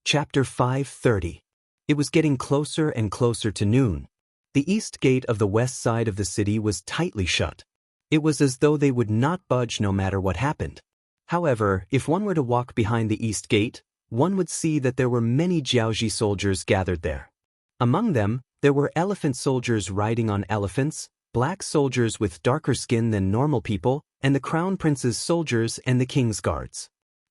Chapter 5:30. It was getting closer and closer to noon. The east gate of the west side of the city was tightly shut. It was as though they would not budge no matter what happened. However, if one were to walk behind the east gate, one would see that there were many Jiaoji soldiers gathered there. Among them, there were elephant soldiers riding on elephants, black soldiers with darker skin than normal people, and the crown prince's soldiers and the king's guards.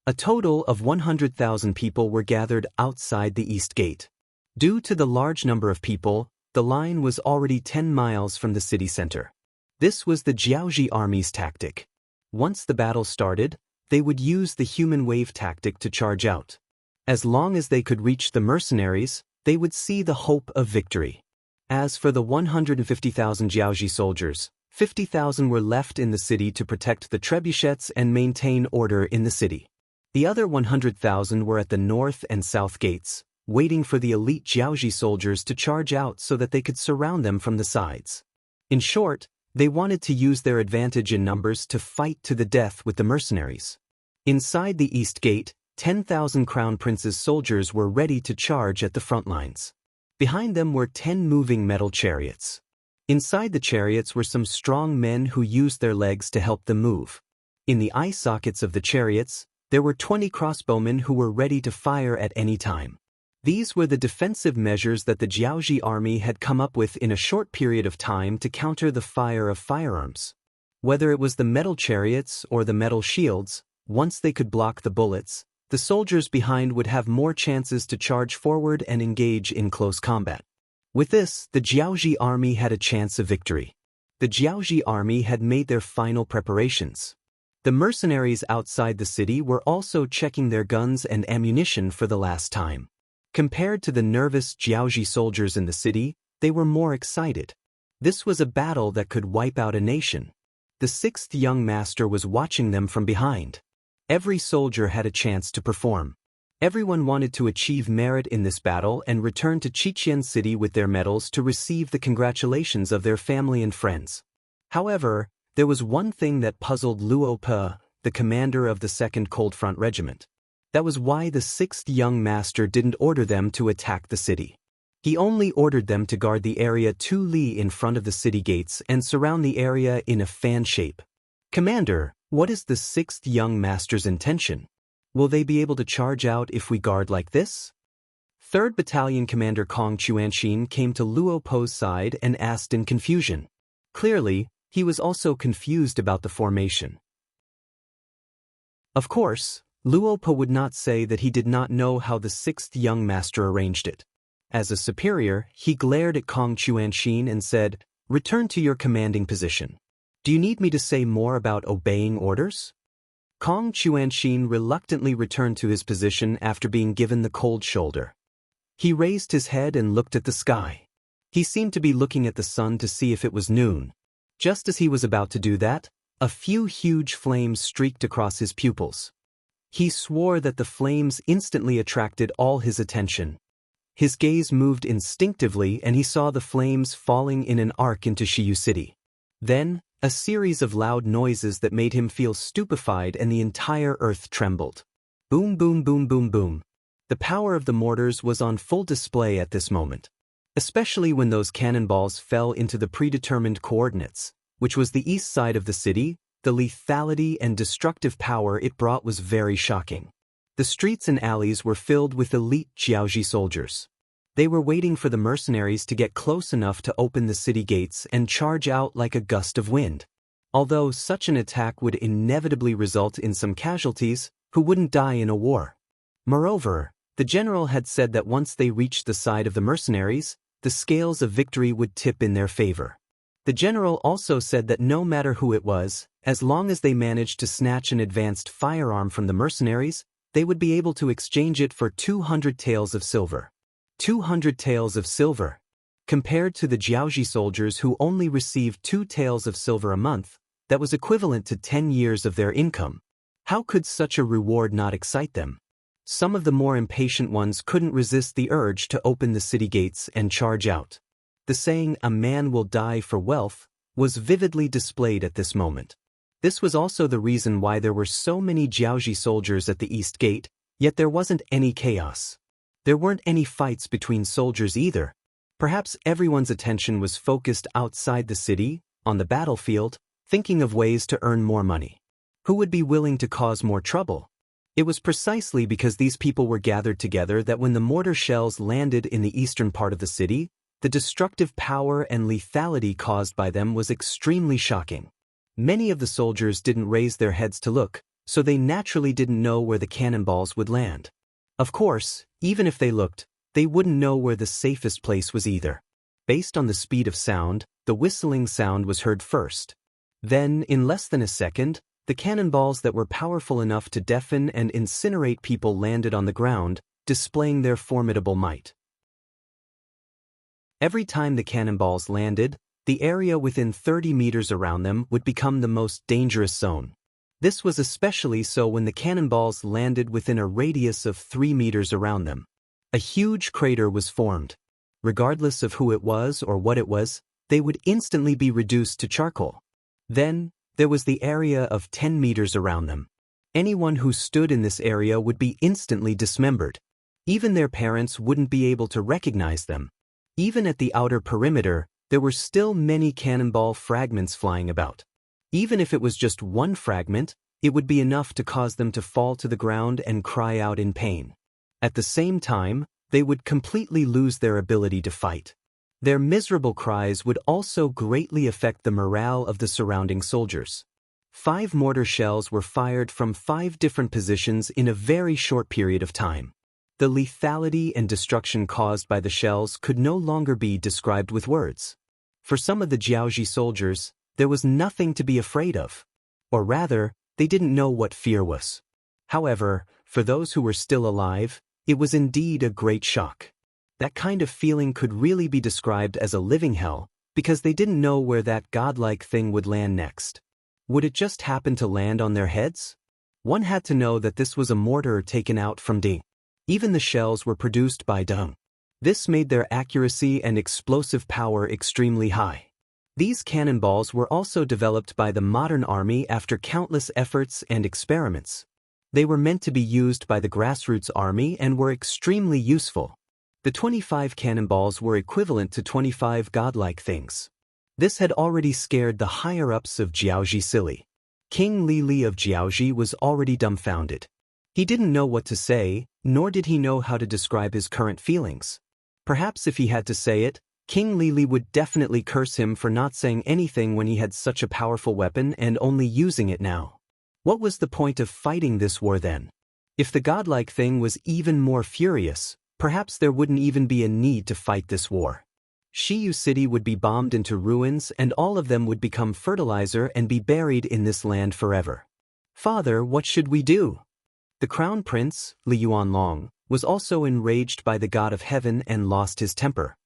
A total of 100,000 people were gathered outside the east gate. Due to the large number of people, the line was already 10 miles from the city center. This was the Jiaoji army's tactic. Once the battle started, they would use the human wave tactic to charge out. As long as they could reach the mercenaries, they would see the hope of victory. As for the 150,000 Jiaoji soldiers, 50,000 were left in the city to protect the trebuchets and maintain order in the city. The other 100,000 were at the north and south gates, waiting for the elite Jiaoji soldiers to charge out so that they could surround them from the sides. In short, they wanted to use their advantage in numbers to fight to the death with the mercenaries. Inside the east gate, 10,000 crown prince's soldiers were ready to charge at the front lines. Behind them were 10 moving metal chariots. Inside the chariots were some strong men who used their legs to help them move. In the eye sockets of the chariots, there were 20 crossbowmen who were ready to fire at any time. These were the defensive measures that the Jiaoji army had come up with in a short period of time to counter the fire of firearms. Whether it was the metal chariots or the metal shields, once they could block the bullets, the soldiers behind would have more chances to charge forward and engage in close combat. With this, the Jiaoji army had a chance of victory. The Jiaoji army had made their final preparations. The mercenaries outside the city were also checking their guns and ammunition for the last time. Compared to the nervous Jiaoji soldiers in the city, they were more excited. This was a battle that could wipe out a nation. The sixth young master was watching them from behind. Every soldier had a chance to perform. Everyone wanted to achieve merit in this battle and return to Qiqian City with their medals to receive the congratulations of their family and friends. However, there was one thing that puzzled Luo Pe, the commander of the 2nd Cold Front Regiment. That was why the 6th young master didn't order them to attack the city. He only ordered them to guard the area 2 li in front of the city gates and surround the area in a fan shape. Commander, what is the 6th young master's intention? Will they be able to charge out if we guard like this? 3rd Battalion Commander Kong Chuanxin came to Luo Pe's side and asked in confusion. Clearly, he was also confused about the formation. Of course, Luo Pe would not say that he did not know how the 6th young master arranged it. As a superior, he glared at Kong Chuanxin and said, "Return to your commanding position. Do you need me to say more about obeying orders?" Kong Chuanxin reluctantly returned to his position after being given the cold shoulder. He raised his head and looked at the sky. He seemed to be looking at the sun to see if it was noon. Just as he was about to do that, a few huge flames streaked across his pupils. He swore that the flames instantly attracted all his attention. His gaze moved instinctively and he saw the flames falling in an arc into Shiyu City. Then, a series of loud noises that made him feel stupefied and the entire earth trembled. Boom, boom, boom, boom, boom. The power of the mortars was on full display at this moment. Especially when those cannonballs fell into the predetermined coordinates, which was the east side of the city, the lethality and destructive power it brought was very shocking. The streets and alleys were filled with elite Jiaoji soldiers. They were waiting for the mercenaries to get close enough to open the city gates and charge out like a gust of wind. Although such an attack would inevitably result in some casualties, who wouldn't die in a war? Moreover, the general had said that once they reached the side of the mercenaries, the scales of victory would tip in their favor. The general also said that no matter who it was, as long as they managed to snatch an advanced firearm from the mercenaries, they would be able to exchange it for 200 taels of silver. 200 taels of silver. Compared to the Jiaoji soldiers who only received 2 taels of silver a month, that was equivalent to 10 years of their income. How could such a reward not excite them? Some of the more impatient ones couldn't resist the urge to open the city gates and charge out. The saying, "a man will die for wealth," was vividly displayed at this moment. This was also the reason why there were so many Jiaoji soldiers at the east gate, yet there wasn't any chaos. There weren't any fights between soldiers either. Perhaps everyone's attention was focused outside the city, on the battlefield, thinking of ways to earn more money. Who would be willing to cause more trouble? It was precisely because these people were gathered together that when the mortar shells landed in the eastern part of the city, the destructive power and lethality caused by them was extremely shocking. Many of the soldiers didn't raise their heads to look, so they naturally didn't know where the cannonballs would land. Of course, even if they looked, they wouldn't know where the safest place was either. Based on the speed of sound, the whistling sound was heard first. Then, in less than a second, the cannonballs that were powerful enough to deafen and incinerate people landed on the ground, displaying their formidable might. Every time the cannonballs landed, the area within 30 meters around them would become the most dangerous zone. This was especially so when the cannonballs landed within a radius of 3 meters around them. A huge crater was formed. Regardless of who it was or what it was, they would instantly be reduced to charcoal. Then, there was the area of 10 meters around them. Anyone who stood in this area would be instantly dismembered. Even their parents wouldn't be able to recognize them. Even at the outer perimeter, there were still many cannonball fragments flying about. Even if it was just one fragment, it would be enough to cause them to fall to the ground and cry out in pain. At the same time, they would completely lose their ability to fight. Their miserable cries would also greatly affect the morale of the surrounding soldiers. 5 mortar shells were fired from 5 different positions in a very short period of time. The lethality and destruction caused by the shells could no longer be described with words. For some of the Jiaoji soldiers, there was nothing to be afraid of. Or rather, they didn't know what fear was. However, for those who were still alive, it was indeed a great shock. That kind of feeling could really be described as a living hell, because they didn't know where that godlike thing would land next. Would it just happen to land on their heads? One had to know that this was a mortar taken out from Ding. Even the shells were produced by Deng. This made their accuracy and explosive power extremely high. These cannonballs were also developed by the modern army after countless efforts and experiments. They were meant to be used by the grassroots army and were extremely useful. The 25 cannonballs were equivalent to 25 godlike things. This had already scared the higher-ups of Jiaoji silly. King Li of Jiaoji was already dumbfounded. He didn't know what to say, nor did he know how to describe his current feelings. Perhaps if he had to say it, King Li would definitely curse him for not saying anything when he had such a powerful weapon and only using it now. What was the point of fighting this war then? If the godlike thing was even more furious, perhaps there wouldn't even be a need to fight this war. Xiyu City would be bombed into ruins and all of them would become fertilizer and be buried in this land forever. Father, what should we do? The crown prince, Li Yuanlong, was also enraged by the god of heaven and lost his temper.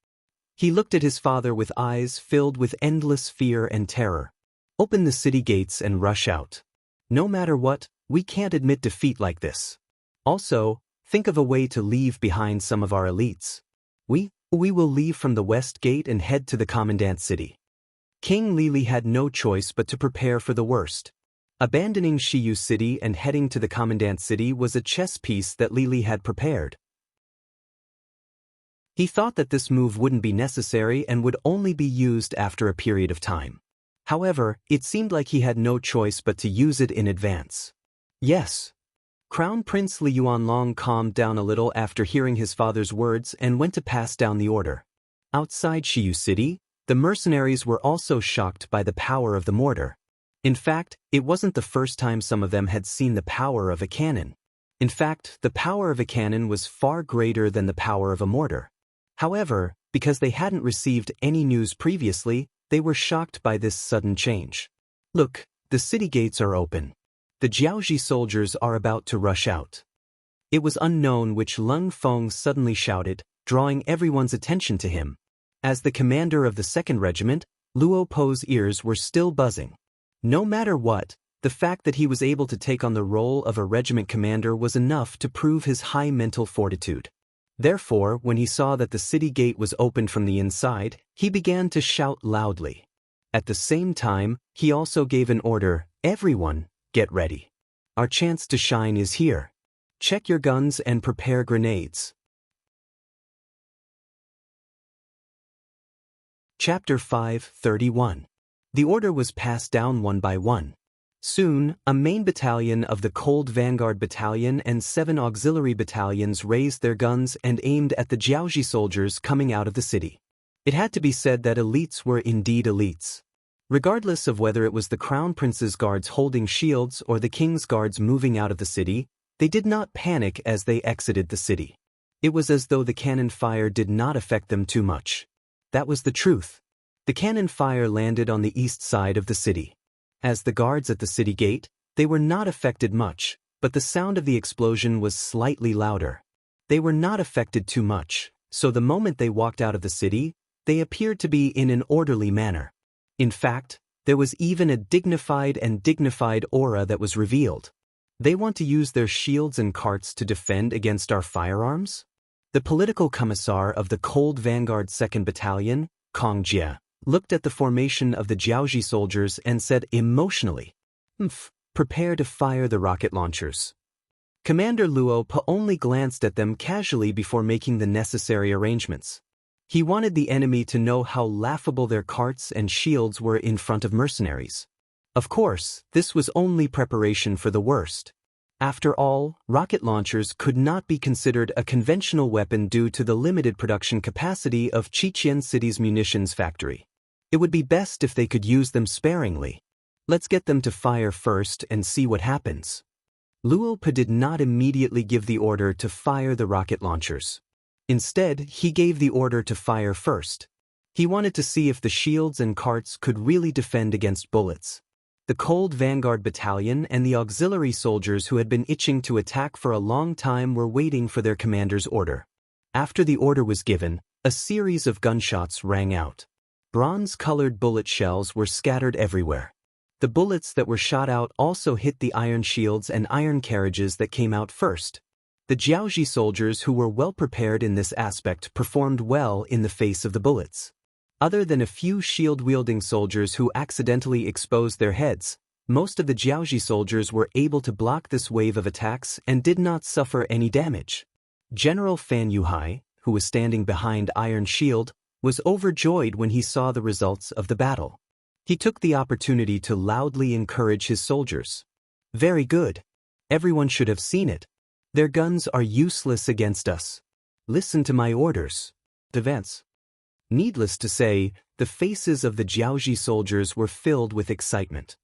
He looked at his father with eyes filled with endless fear and terror. Open the city gates and rush out. No matter what, we can't admit defeat like this. Also, think of a way to leave behind some of our elites. We will leave from the west gate and head to the commandant city. King Li had no choice but to prepare for the worst. Abandoning Xiyu City and heading to the commandant city was a chess piece that Li had prepared. He thought that this move wouldn't be necessary and would only be used after a period of time. However, it seemed like he had no choice but to use it in advance. Yes. Crown Prince Li Yuanlong calmed down a little after hearing his father's words and went to pass down the order. Outside Xiyu City, the mercenaries were also shocked by the power of the mortar. In fact, it wasn't the first time some of them had seen the power of a cannon. In fact, the power of a cannon was far greater than the power of a mortar. However, because they hadn't received any news previously, they were shocked by this sudden change. Look, the city gates are open. The Jiaoji soldiers are about to rush out. It was unknown which Leng Feng suddenly shouted, drawing everyone's attention to him. As the commander of the 2nd Regiment, Luo Po's ears were still buzzing. No matter what, the fact that he was able to take on the role of a regiment commander was enough to prove his high mental fortitude. Therefore, when he saw that the city gate was opened from the inside, he began to shout loudly. At the same time, he also gave an order, "Everyone, get ready. Our chance to shine is here. Check your guns and prepare grenades." Chapter 5:31. The order was passed down one by one. Soon, a main battalion of the Cold Vanguard Battalion and 7 auxiliary battalions raised their guns and aimed at the Jiaoji soldiers coming out of the city. It had to be said that elites were indeed elites. Regardless of whether it was the Crown Prince's guards holding shields or the King's guards moving out of the city, they did not panic as they exited the city. It was as though the cannon fire did not affect them too much. That was the truth. The cannon fire landed on the east side of the city. As the guards at the city gate, they were not affected much, but the sound of the explosion was slightly louder. They were not affected too much, so the moment they walked out of the city, they appeared to be in an orderly manner. In fact, there was even a dignified aura that was revealed. They want to use their shields and carts to defend against our firearms? The political commissar of the Cold Vanguard 2nd Battalion, Kong Jie, looked at the formation of the Jiaoji soldiers and said emotionally, "Prepare to fire the rocket launchers." Commander Luo Pa only glanced at them casually before making the necessary arrangements. He wanted the enemy to know how laughable their carts and shields were in front of mercenaries. Of course, this was only preparation for the worst. After all, rocket launchers could not be considered a conventional weapon due to the limited production capacity of Qiqian City's munitions factory. It would be best if they could use them sparingly. Let's get them to fire first and see what happens. Luo Pa did not immediately give the order to fire the rocket launchers. Instead, he gave the order to fire first. He wanted to see if the shields and carts could really defend against bullets. The Cold Vanguard Battalion and the auxiliary soldiers who had been itching to attack for a long time were waiting for their commander's order. After the order was given, a series of gunshots rang out. Bronze-colored bullet shells were scattered everywhere. The bullets that were shot out also hit the iron shields and iron carriages that came out first. The Jiaoji soldiers who were well prepared in this aspect performed well in the face of the bullets. Other than a few shield-wielding soldiers who accidentally exposed their heads, most of the Jiaoji soldiers were able to block this wave of attacks and did not suffer any damage. General Fan Yuhai, who was standing behind Iron Shield, was overjoyed when he saw the results of the battle. He took the opportunity to loudly encourage his soldiers. "Very good. Everyone should have seen it. Their guns are useless against us. Listen to my orders. Advance." Needless to say, the faces of the Jiaoji soldiers were filled with excitement.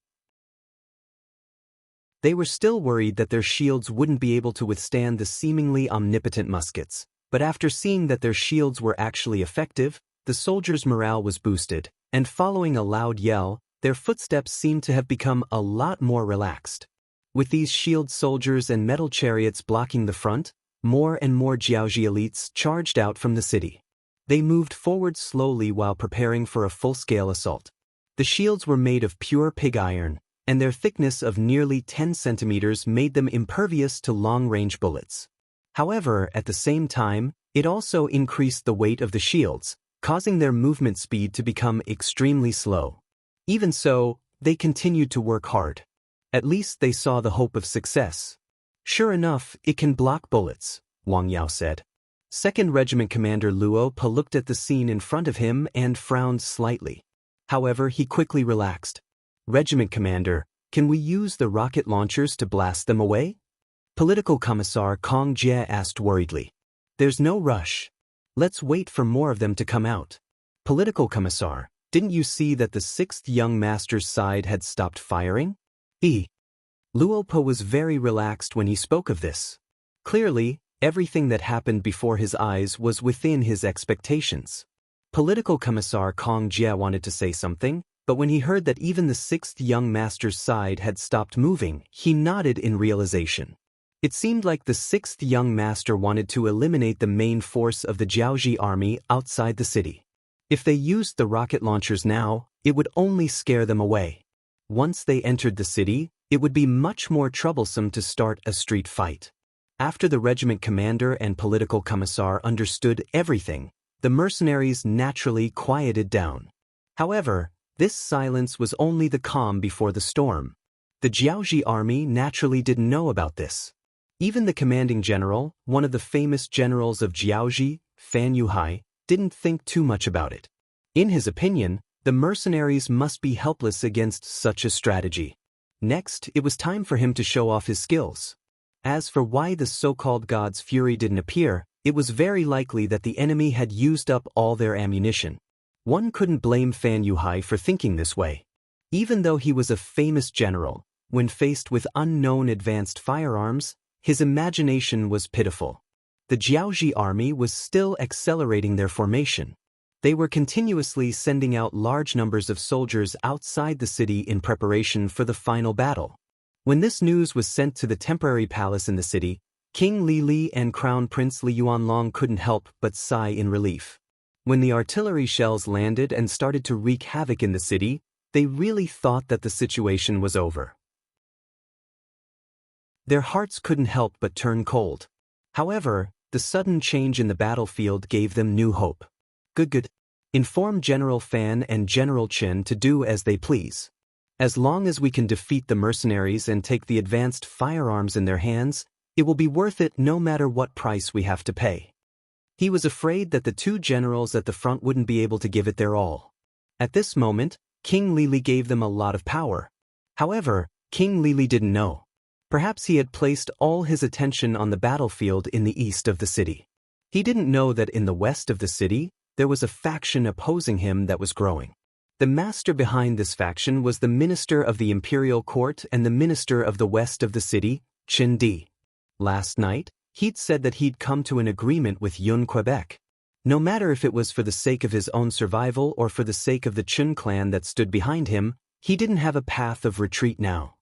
They were still worried that their shields wouldn't be able to withstand the seemingly omnipotent muskets, but after seeing that their shields were actually effective, the soldiers' morale was boosted, and following a loud yell, their footsteps seemed to have become a lot more relaxed. With these shield soldiers and metal chariots blocking the front, more and more Jiaoji elites charged out from the city. They moved forward slowly while preparing for a full-scale assault. The shields were made of pure pig iron, and their thickness of nearly 10 centimeters made them impervious to long-range bullets. However, at the same time, it also increased the weight of the shields, causing their movement speed to become extremely slow. Even so, they continued to work hard. At least they saw the hope of success. "Sure enough, it can block bullets," Wang Yao said. 2nd Regiment Commander Luo Pa looked at the scene in front of him and frowned slightly. However, he quickly relaxed. "Regiment Commander, can we use the rocket launchers to blast them away?" Political Commissar Kong Jie asked worriedly. "There's no rush. Let's wait for more of them to come out." Political Commissar, didn't you see that the 6th Young Master's side had stopped firing? Luo Pa was very relaxed when he spoke of this. Clearly, everything that happened before his eyes was within his expectations. Political Commissar Kong Jie wanted to say something, but when he heard that even the 6th Young Master's side had stopped moving, he nodded in realization. It seemed like the 6th Young Master wanted to eliminate the main force of the Jiaoji army outside the city. If they used the rocket launchers now, it would only scare them away. Once they entered the city, it would be much more troublesome to start a street fight. After the regiment commander and political commissar understood everything, the mercenaries naturally quieted down. However, this silence was only the calm before the storm. The Jiaoji army naturally didn't know about this. Even the commanding general, one of the famous generals of Jiaoji, Fan Yuhai, didn't think too much about it. In his opinion, the mercenaries must be helpless against such a strategy. Next, it was time for him to show off his skills. As for why the so-called god's fury didn't appear, it was very likely that the enemy had used up all their ammunition. One couldn't blame Fan Yuhai for thinking this way. Even though he was a famous general, when faced with unknown advanced firearms, his imagination was pitiful. The Jiaoji army was still accelerating their formation. They were continuously sending out large numbers of soldiers outside the city in preparation for the final battle. When this news was sent to the temporary palace in the city, King Li Li and Crown Prince Li Yuanlong couldn't help but sigh in relief. When the artillery shells landed and started to wreak havoc in the city, they really thought that the situation was over. Their hearts couldn't help but turn cold. However, the sudden change in the battlefield gave them new hope. Good. Inform General Fan and General Chen to do as they please. As long as we can defeat the mercenaries and take the advanced firearms in their hands, it will be worth it no matter what price we have to pay. He was afraid that the two generals at the front wouldn't be able to give it their all. At this moment, King Li Li gave them a lot of power. However, King Li Li didn't know. Perhaps he had placed all his attention on the battlefield in the east of the city. He didn't know that in the west of the city, there was a faction opposing him that was growing. The master behind this faction was the minister of the imperial court and the minister of the west of the city, Chen Di. Last night, he'd said that he'd come to an agreement with Yun Quebec. No matter if it was for the sake of his own survival or for the sake of the Chun clan that stood behind him, he didn't have a path of retreat now.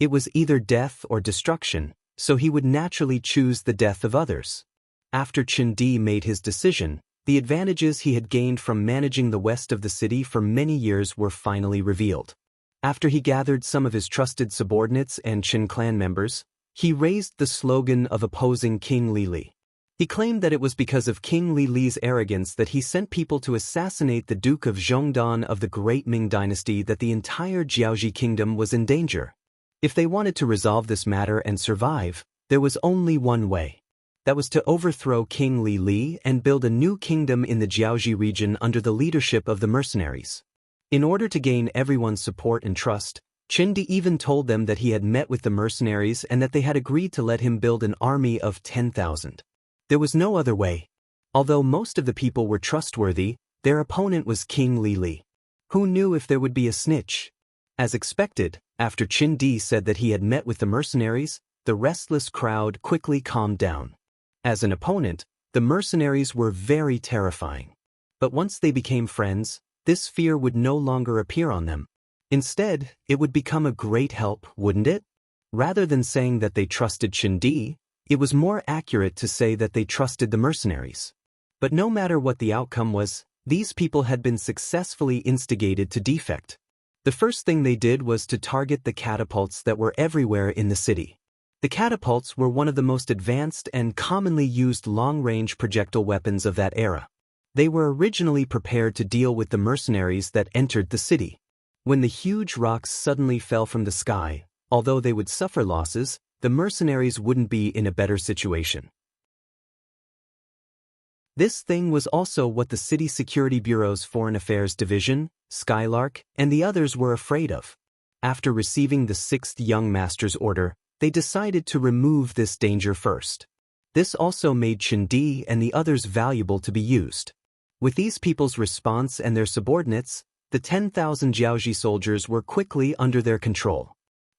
It was either death or destruction, so he would naturally choose the death of others. After Chen Di made his decision, the advantages he had gained from managing the west of the city for many years were finally revealed. After he gathered some of his trusted subordinates and Qin clan members, he raised the slogan of opposing King Li Li. He claimed that it was because of King Li Li's arrogance that he sent people to assassinate the Duke of Zhongdan of the Great Ming Dynasty that the entire Jiaoji kingdom was in danger. If they wanted to resolve this matter and survive, there was only one way. That was to overthrow King Li Li and build a new kingdom in the Jiaoji region under the leadership of the mercenaries. In order to gain everyone's support and trust, Chen Di even told them that he had met with the mercenaries and that they had agreed to let him build an army of 10,000. There was no other way. Although most of the people were trustworthy, their opponent was King Li Li. Who knew if there would be a snitch? As expected, after Chen Di said that he had met with the mercenaries, the restless crowd quickly calmed down. As an opponent, the mercenaries were very terrifying. But once they became friends, this fear would no longer appear on them. Instead, it would become a great help, wouldn't it? Rather than saying that they trusted Chen Di, it was more accurate to say that they trusted the mercenaries. But no matter what the outcome was, these people had been successfully instigated to defect. The first thing they did was to target the catapults that were everywhere in the city. The catapults were one of the most advanced and commonly used long-range projectile weapons of that era. They were originally prepared to deal with the mercenaries that entered the city. When the huge rocks suddenly fell from the sky, although they would suffer losses, the mercenaries wouldn't be in a better situation. This thing was also what the City Security Bureau's Foreign Affairs Division, Skylark, and the others were afraid of. After receiving the 6th Young Master's order, they decided to remove this danger first. This also made Chen Di and the others valuable to be used. With these people's response and their subordinates, the 10,000 Jiaoji soldiers were quickly under their control.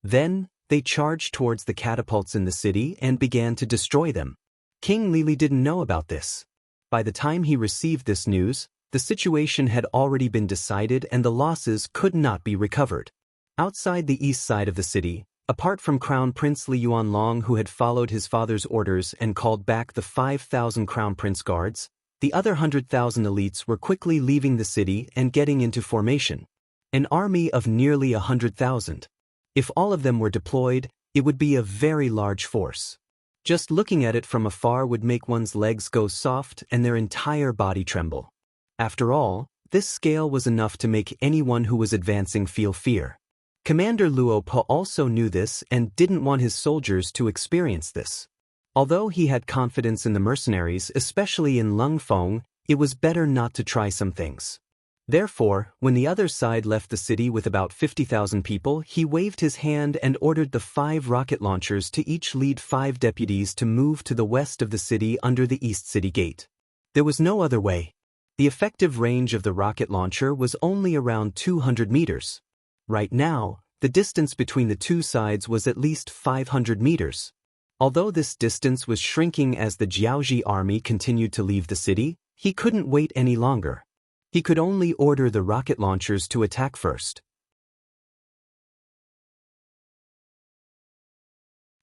Then, they charged towards the catapults in the city and began to destroy them. King Li Li didn't know about this. By the time he received this news, the situation had already been decided and the losses could not be recovered. Outside the east side of the city, apart from Crown Prince Li Yuanlong, who had followed his father's orders and called back the 5,000 Crown Prince guards, the other 100,000 elites were quickly leaving the city and getting into formation. An army of nearly 100,000. If all of them were deployed, it would be a very large force. Just looking at it from afar would make one's legs go soft and their entire body tremble. After all, this scale was enough to make anyone who was advancing feel fear. Commander Luo Po also knew this and didn't want his soldiers to experience this. Although he had confidence in the mercenaries, especially in Lung Feng, it was better not to try some things. Therefore, when the other side left the city with about 50,000 people, he waved his hand and ordered the 5 rocket launchers to each lead 5 deputies to move to the west of the city under the East City Gate. There was no other way. The effective range of the rocket launcher was only around 200 meters. Right now, the distance between the two sides was at least 500 meters. Although this distance was shrinking as the Jiaoji army continued to leave the city, he couldn't wait any longer. He could only order the rocket launchers to attack first.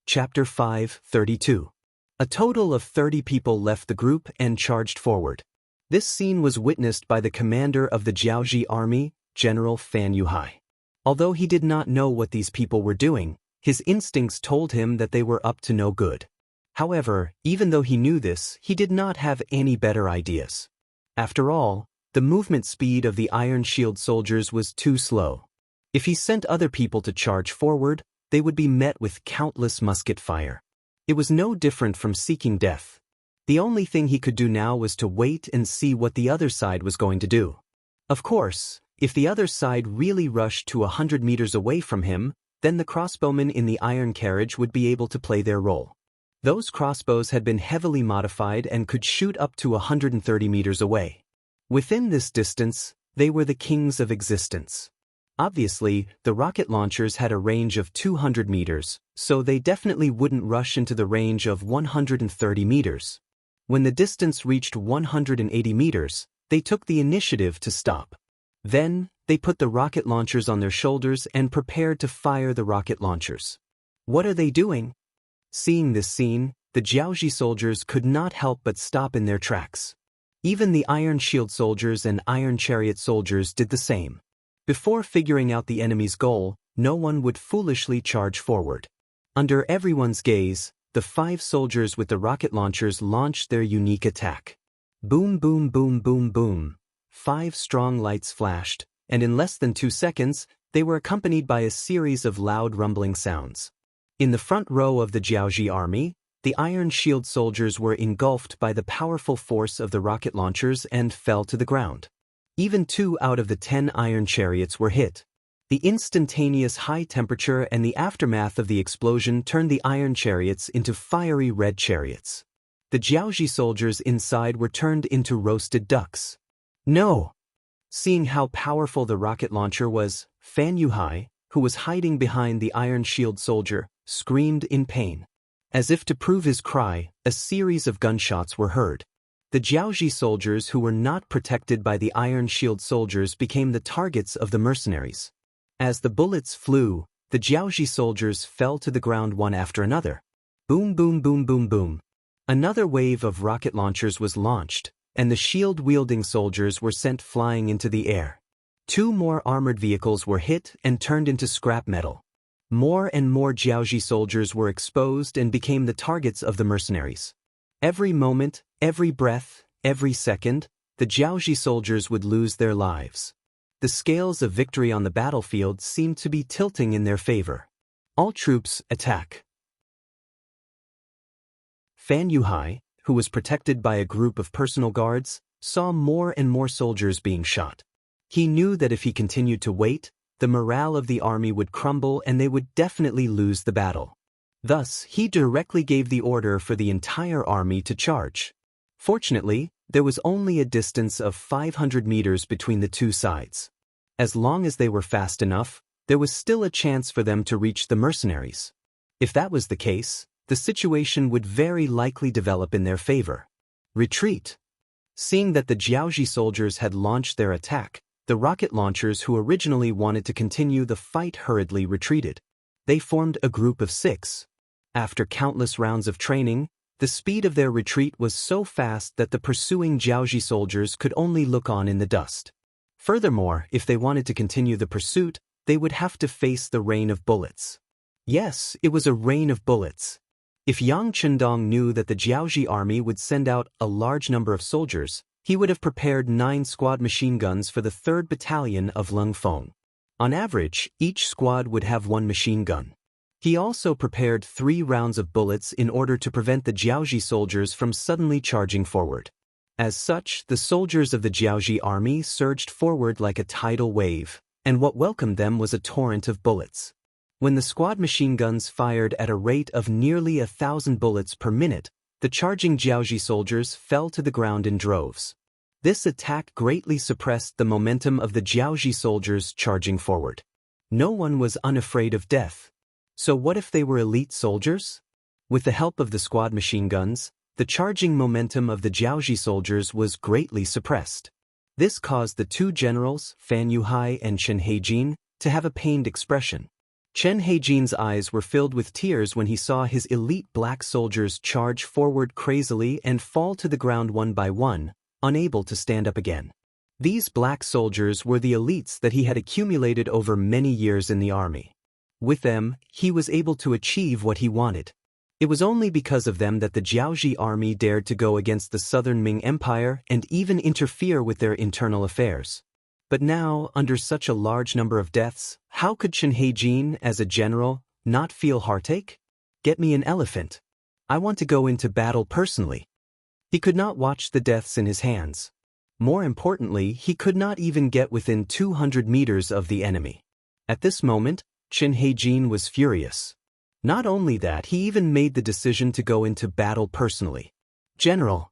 Chapter 5:32. A total of 30 people left the group and charged forward. This scene was witnessed by the commander of the Jiaoji army, General Fan Yuhai. Although he did not know what these people were doing, his instincts told him that they were up to no good. However, even though he knew this, he did not have any better ideas. After all, the movement speed of the Iron Shield soldiers was too slow. If he sent other people to charge forward, they would be met with countless musket fire. It was no different from seeking death. The only thing he could do now was to wait and see what the other side was going to do. Of course, if the other side really rushed to 100 meters away from him, then the crossbowmen in the iron carriage would be able to play their role. Those crossbows had been heavily modified and could shoot up to 130 meters away. Within this distance, they were the kings of existence. Obviously, the rocket launchers had a range of 200 meters, so they definitely wouldn't rush into the range of 130 meters. When the distance reached 180 meters, they took the initiative to stop. Then, they put the rocket launchers on their shoulders and prepared to fire the rocket launchers. What are they doing? Seeing this scene, the Jiaoji soldiers could not help but stop in their tracks. Even the Iron Shield soldiers and Iron Chariot soldiers did the same. Before figuring out the enemy's goal, no one would foolishly charge forward. Under everyone's gaze, the 5 soldiers with the rocket launchers launched their unique attack. Boom, boom, boom, boom, boom. 5 strong lights flashed, and in less than 2 seconds, they were accompanied by a series of loud rumbling sounds. In the front row of the Jiaoji army, the Iron Shield soldiers were engulfed by the powerful force of the rocket launchers and fell to the ground. Even 2 out of the 10 iron chariots were hit. The instantaneous high temperature and the aftermath of the explosion turned the iron chariots into fiery red chariots. The Jiaoji soldiers inside were turned into roasted ducks. No! Seeing how powerful the rocket launcher was, Fan Yuhai, who was hiding behind the Iron Shield soldier, screamed in pain. As if to prove his cry, a series of gunshots were heard. The Jiaoji soldiers who were not protected by the Iron Shield soldiers became the targets of the mercenaries. As the bullets flew, the Jiaoji soldiers fell to the ground one after another. Boom, boom, boom, boom, boom. Another wave of rocket launchers was launched, and the shield-wielding soldiers were sent flying into the air. 2 more armored vehicles were hit and turned into scrap metal. More and more Jiaoji soldiers were exposed and became the targets of the mercenaries. Every moment, every breath, every second, the Jiaoji soldiers would lose their lives. The scales of victory on the battlefield seemed to be tilting in their favor. All troops, attack. Fan Yuhai, who was protected by a group of personal guards, saw more and more soldiers being shot. He knew that if he continued to wait, the morale of the army would crumble and they would definitely lose the battle. Thus, he directly gave the order for the entire army to charge. Fortunately, there was only a distance of 500 meters between the two sides. As long as they were fast enough, there was still a chance for them to reach the mercenaries. If that was the case, the situation would very likely develop in their favor. Retreat. Seeing that the Jiaoji soldiers had launched their attack, the rocket launchers who originally wanted to continue the fight hurriedly retreated. They formed a group of 6. After countless rounds of training, the speed of their retreat was so fast that the pursuing Jiaoji soldiers could only look on in the dust. Furthermore, if they wanted to continue the pursuit, they would have to face the rain of bullets. Yes, it was a rain of bullets. If Yang Chendong knew that the Jiaoji army would send out a large number of soldiers, he would have prepared 9 squad machine guns for the 3rd Battalion of Lungfeng. On average, each squad would have 1 machine gun. He also prepared 3 rounds of bullets in order to prevent the Jiaoji soldiers from suddenly charging forward. As such, the soldiers of the Jiaoji army surged forward like a tidal wave, and what welcomed them was a torrent of bullets. When the squad machine guns fired at a rate of nearly 1,000 bullets per minute, the charging Jiaoji soldiers fell to the ground in droves. This attack greatly suppressed the momentum of the Jiaoji soldiers charging forward. No one was unafraid of death. So what if they were elite soldiers? With the help of the squad machine guns, the charging momentum of the Jiaoji soldiers was greatly suppressed. This caused the two generals, Fan Yuhai and Chen Heijin, to have a pained expression. Chen Heijin's eyes were filled with tears when he saw his elite black soldiers charge forward crazily and fall to the ground one by one, unable to stand up again. These black soldiers were the elites that he had accumulated over many years in the army. With them, he was able to achieve what he wanted. It was only because of them that the Jiaoji army dared to go against the southern Ming Empire and even interfere with their internal affairs. But now, under such a large number of deaths, how could Chen Heijin, as a general, not feel heartache? Get me an elephant. I want to go into battle personally. He could not watch the deaths in his hands. More importantly, he could not even get within 200 meters of the enemy. At this moment, Chen Heijin was furious. Not only that, he even made the decision to go into battle personally. General.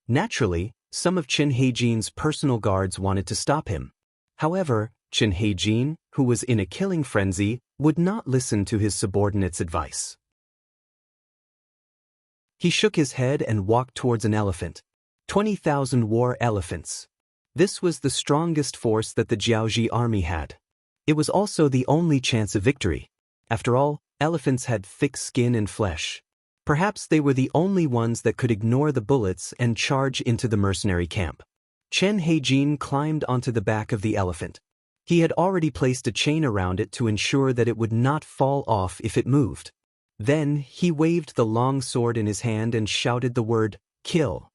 Naturally, some of Chen Heijin's personal guards wanted to stop him. However, Chen Heijin, who was in a killing frenzy, would not listen to his subordinates' advice. He shook his head and walked towards an elephant. 20,000 war elephants. This was the strongest force that the Jiaoji army had. It was also the only chance of victory. After all, elephants had thick skin and flesh. Perhaps they were the only ones that could ignore the bullets and charge into the mercenary camp. Chen Heijin climbed onto the back of the elephant. He had already placed a chain around it to ensure that it would not fall off if it moved. Then, he waved the long sword in his hand and shouted the word, "Kill."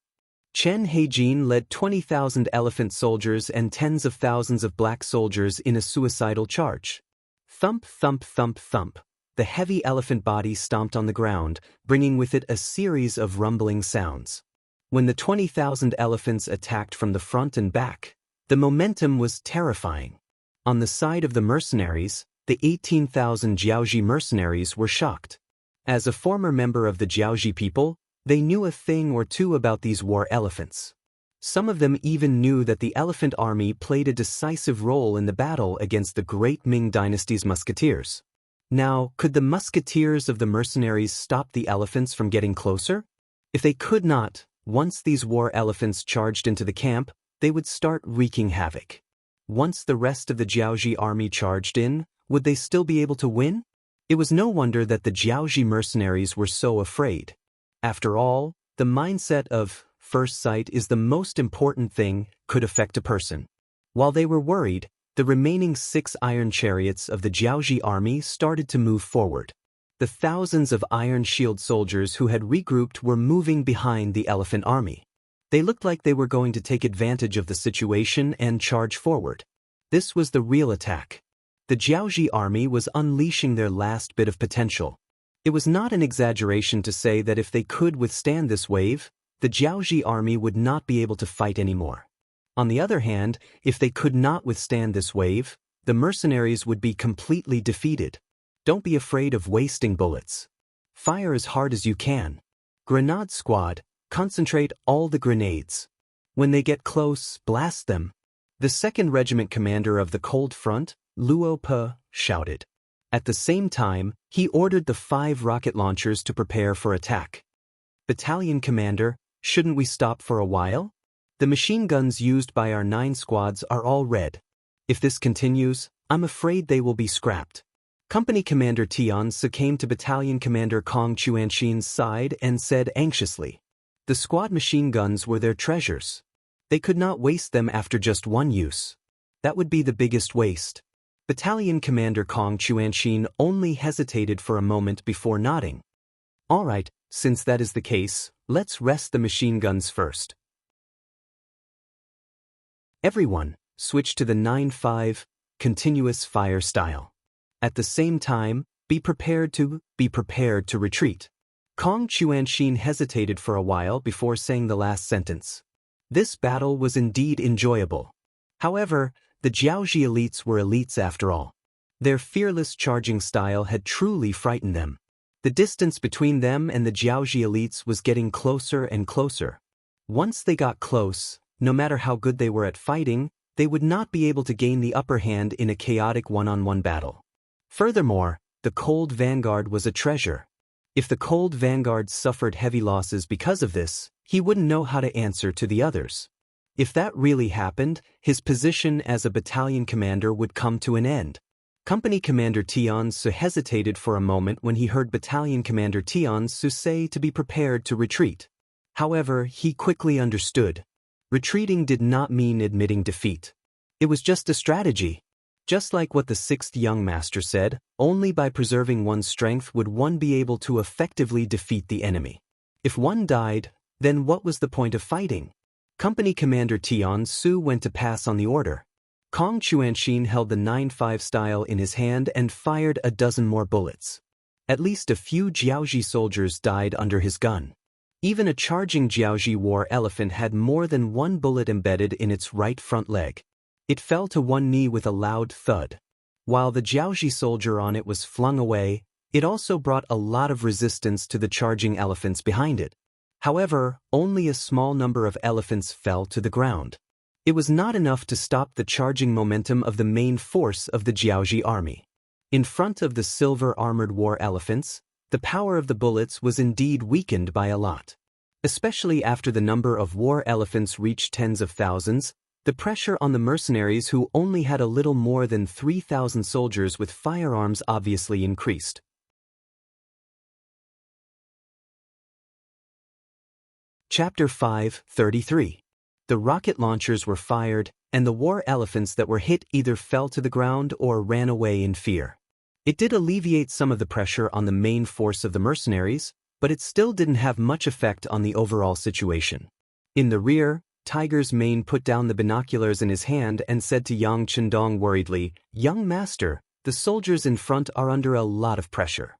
Chen Heijin led 20,000 elephant soldiers and tens of thousands of black soldiers in a suicidal charge. Thump, thump, thump, thump. The heavy elephant body stomped on the ground, bringing with it a series of rumbling sounds. When the 20,000 elephants attacked from the front and back, the momentum was terrifying. On the side of the mercenaries, the 18,000 Jiaoji mercenaries were shocked. As a former member of the Jiaoji people, they knew a thing or two about these war elephants. Some of them even knew that the elephant army played a decisive role in the battle against the great Ming dynasty's musketeers. Now, could the musketeers of the mercenaries stop the elephants from getting closer? If they could not, once these war elephants charged into the camp, they would start wreaking havoc. Once the rest of the Jiaoji army charged in, would they still be able to win? It was no wonder that the Jiaoji mercenaries were so afraid. After all, the mindset of first sight is the most important thing could affect a person. While they were worried, the remaining 6 iron chariots of the Jiaoji army started to move forward. The thousands of Iron Shield soldiers who had regrouped were moving behind the elephant army. They looked like they were going to take advantage of the situation and charge forward. This was the real attack. The Jiaoji army was unleashing their last bit of potential. It was not an exaggeration to say that if they could withstand this wave, the Jiaoji army would not be able to fight anymore. On the other hand, if they could not withstand this wave, the mercenaries would be completely defeated. Don't be afraid of wasting bullets. Fire as hard as you can. Grenade squad, concentrate all the grenades. When they get close, blast them. The 2nd Regiment commander of the Cold Front, Luo Pe, shouted. At the same time, he ordered the 5 rocket launchers to prepare for attack. Battalion commander, shouldn't we stop for a while? The machine guns used by our 9 squads are all red. If this continues, I'm afraid they will be scrapped. Company Commander Tianzi came to Battalion Commander Kong Chuanxin's side and said anxiously. The squad machine guns were their treasures. They could not waste them after just one use. That would be the biggest waste. Battalion Commander Kong Chuanxin only hesitated for a moment before nodding. All right, since that is the case, let's rest the machine guns first. Everyone, switch to the 9-5, continuous fire style. At the same time, be prepared to retreat. Kong Chuanxin hesitated for a while before saying the last sentence. This battle was indeed enjoyable. However, the Jiaoji elites were elites after all. Their fearless charging style had truly frightened them. The distance between them and the Jiaoji elites was getting closer and closer. Once they got close, no matter how good they were at fighting, they would not be able to gain the upper hand in a chaotic one-on-one battle. Furthermore, the Cold Vanguard was a treasure. If the Cold Vanguard suffered heavy losses because of this, he wouldn't know how to answer to the others. If that really happened, his position as a battalion commander would come to an end. Company Commander Tiansu hesitated for a moment when he heard Battalion Commander Tiansu say to be prepared to retreat. However, he quickly understood. Retreating did not mean admitting defeat. It was just a strategy. Just like what the sixth young master said, only by preserving one's strength would one be able to effectively defeat the enemy. If one died, then what was the point of fighting? Company Commander Tiansu went to pass on the order. Kong Chuanxin held the 9.5 style in his hand and fired a dozen more bullets. At least a few Jiaoji soldiers died under his gun. Even a charging Jiaoji war elephant had more than one bullet embedded in its right front leg. It fell to one knee with a loud thud. While the Jiaoji soldier on it was flung away, it also brought a lot of resistance to the charging elephants behind it. However, only a small number of elephants fell to the ground. It was not enough to stop the charging momentum of the main force of the Jiaoji army. In front of the silver-armored war elephants, the power of the bullets was indeed weakened by a lot. Especially after the number of war elephants reached tens of thousands, the pressure on the mercenaries who only had a little more than 3,000 soldiers with firearms obviously increased. Chapter 5:33. The rocket launchers were fired, and the war elephants that were hit either fell to the ground or ran away in fear. It did alleviate some of the pressure on the main force of the mercenaries, but it still didn't have much effect on the overall situation. In the rear, Tiger's Mane put down the binoculars in his hand and said to Yang Chendong worriedly, "Young master, the soldiers in front are under a lot of pressure."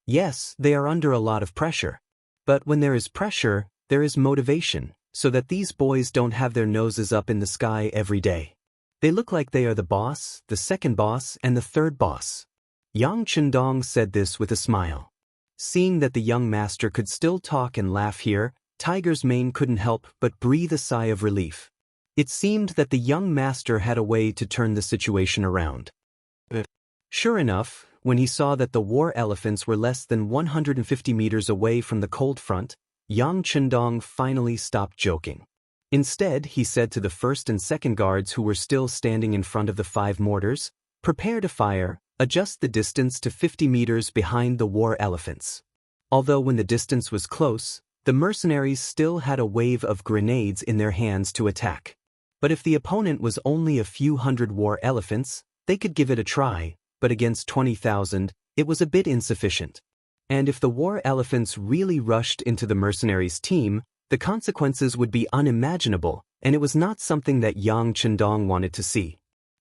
Yes, they are under a lot of pressure. But when there is pressure, there is motivation, so that these boys don't have their noses up in the sky every day. They look like they are the boss, the second boss, and the third boss. Yang Chendong said this with a smile. Seeing that the young master could still talk and laugh here, Tiger's Mane couldn't help but breathe a sigh of relief. It seemed that the young master had a way to turn the situation around. Sure enough, when he saw that the war elephants were less than 150 meters away from the cold front, Yang Chendong finally stopped joking. Instead, he said to the first and second guards who were still standing in front of the 5 mortars, "Prepare to fire, adjust the distance to 50 meters behind the war elephants." Although when the distance was close, the mercenaries still had a wave of grenades in their hands to attack. But if the opponent was only a few hundred war elephants, they could give it a try, but against 20,000, it was a bit insufficient. And if the war elephants really rushed into the mercenaries' team, the consequences would be unimaginable, and it was not something that Yang Chendong wanted to see.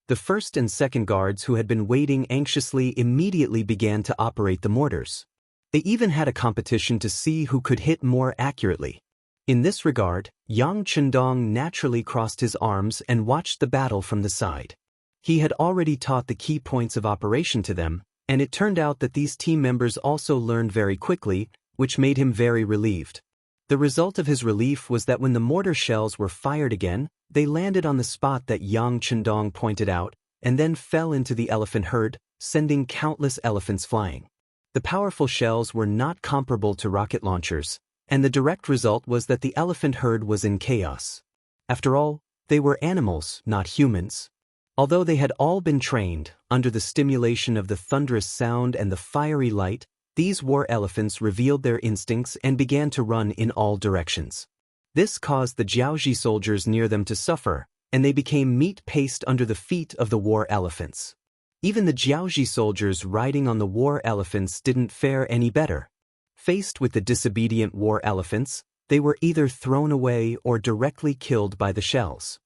The first and second guards who had been waiting anxiously immediately began to operate the mortars. They even had a competition to see who could hit more accurately. In this regard, Yang Chendong naturally crossed his arms and watched the battle from the side. He had already taught the key points of operation to them, and it turned out that these team members also learned very quickly, which made him very relieved. The result of his relief was that when the mortar shells were fired again, they landed on the spot that Yang Chendong pointed out, and then fell into the elephant herd, sending countless elephants flying. The powerful shells were not comparable to rocket launchers, and the direct result was that the elephant herd was in chaos. After all, they were animals, not humans. Although they had all been trained, under the stimulation of the thunderous sound and the fiery light, these war elephants revealed their instincts and began to run in all directions. This caused the Jiaoji soldiers near them to suffer, and they became meat paste under the feet of the war elephants. Even the Jiaoji soldiers riding on the war elephants didn't fare any better. Faced with the disobedient war elephants, they were either thrown away or directly killed by the shells.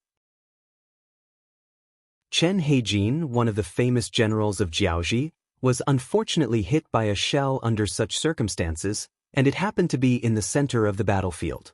Chen Heijin, one of the famous generals of Jiaoji, was unfortunately hit by a shell under such circumstances, and it happened to be in the center of the battlefield.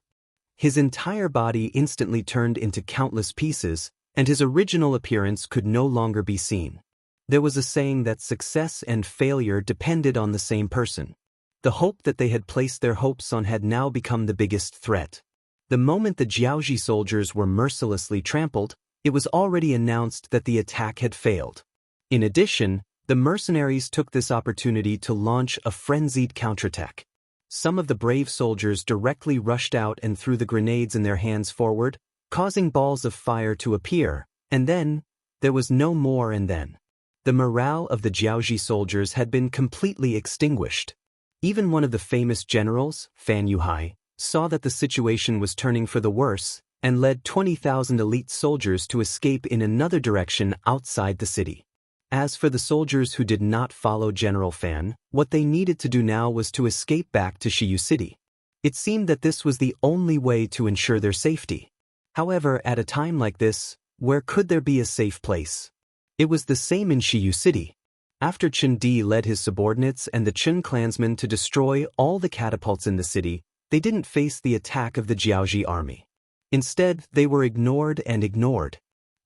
his entire body instantly turned into countless pieces, and his original appearance could no longer be seen. There was a saying that success and failure depended on the same person. The hope that they had placed their hopes on had now become the biggest threat. The moment the Jiaoji soldiers were mercilessly trampled, it was already announced that the attack had failed. In addition, the mercenaries took this opportunity to launch a frenzied counterattack. Some of the brave soldiers directly rushed out and threw the grenades in their hands forward, causing balls of fire to appear, and then, there was no more and then. The morale of the Jiaoji soldiers had been completely extinguished. Even one of the famous generals, Fan Yuhai, saw that the situation was turning for the worse, and led 20,000 elite soldiers to escape in another direction outside the city. As for the soldiers who did not follow General Fan, what they needed to do now was to escape back to Shiyu City. It seemed that this was the only way to ensure their safety. However, at a time like this, where could there be a safe place? It was the same in Shiyu City. After Chen Di led his subordinates and the Chen clansmen to destroy all the catapults in the city, they didn't face the attack of the Jiaoji army. Instead, they were ignored and ignored.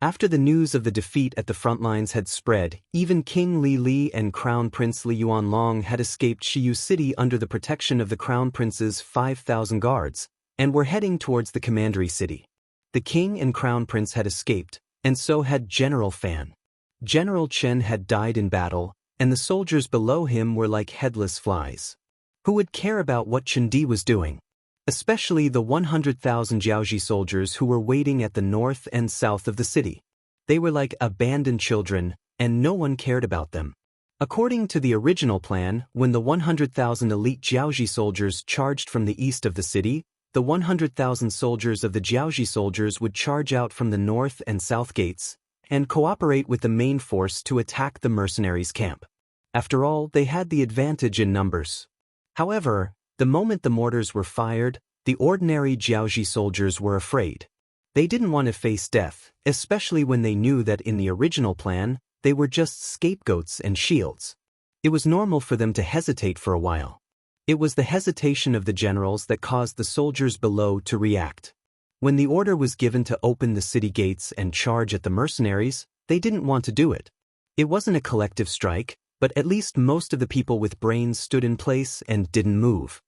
After the news of the defeat at the front lines had spread, even King Li Li and Crown Prince Li Yuanlong had escaped Shiyu City under the protection of the Crown Prince's 5,000 guards, and were heading towards the commandery city. The king and Crown Prince had escaped, and so had General Fan. General Chen had died in battle, and the soldiers below him were like headless flies. Who would care about what Chen Di was doing? Especially the 100,000 Jiaoji soldiers who were waiting at the north and south of the city. They were like abandoned children, and no one cared about them. According to the original plan, when the 100,000 elite Jiaoji soldiers charged from the east of the city, the 100,000 soldiers of the Jiaoji soldiers would charge out from the north and south gates, and cooperate with the main force to attack the mercenaries' camp. After all, they had the advantage in numbers. However, the moment the mortars were fired, the ordinary Jiaoji soldiers were afraid. They didn't want to face death, especially when they knew that in the original plan, they were just scapegoats and shields. It was normal for them to hesitate for a while. It was the hesitation of the generals that caused the soldiers below to react. When the order was given to open the city gates and charge at the mercenaries, they didn't want to do it. It wasn't a collective strike, but at least most of the people with brains stood in place and didn't move.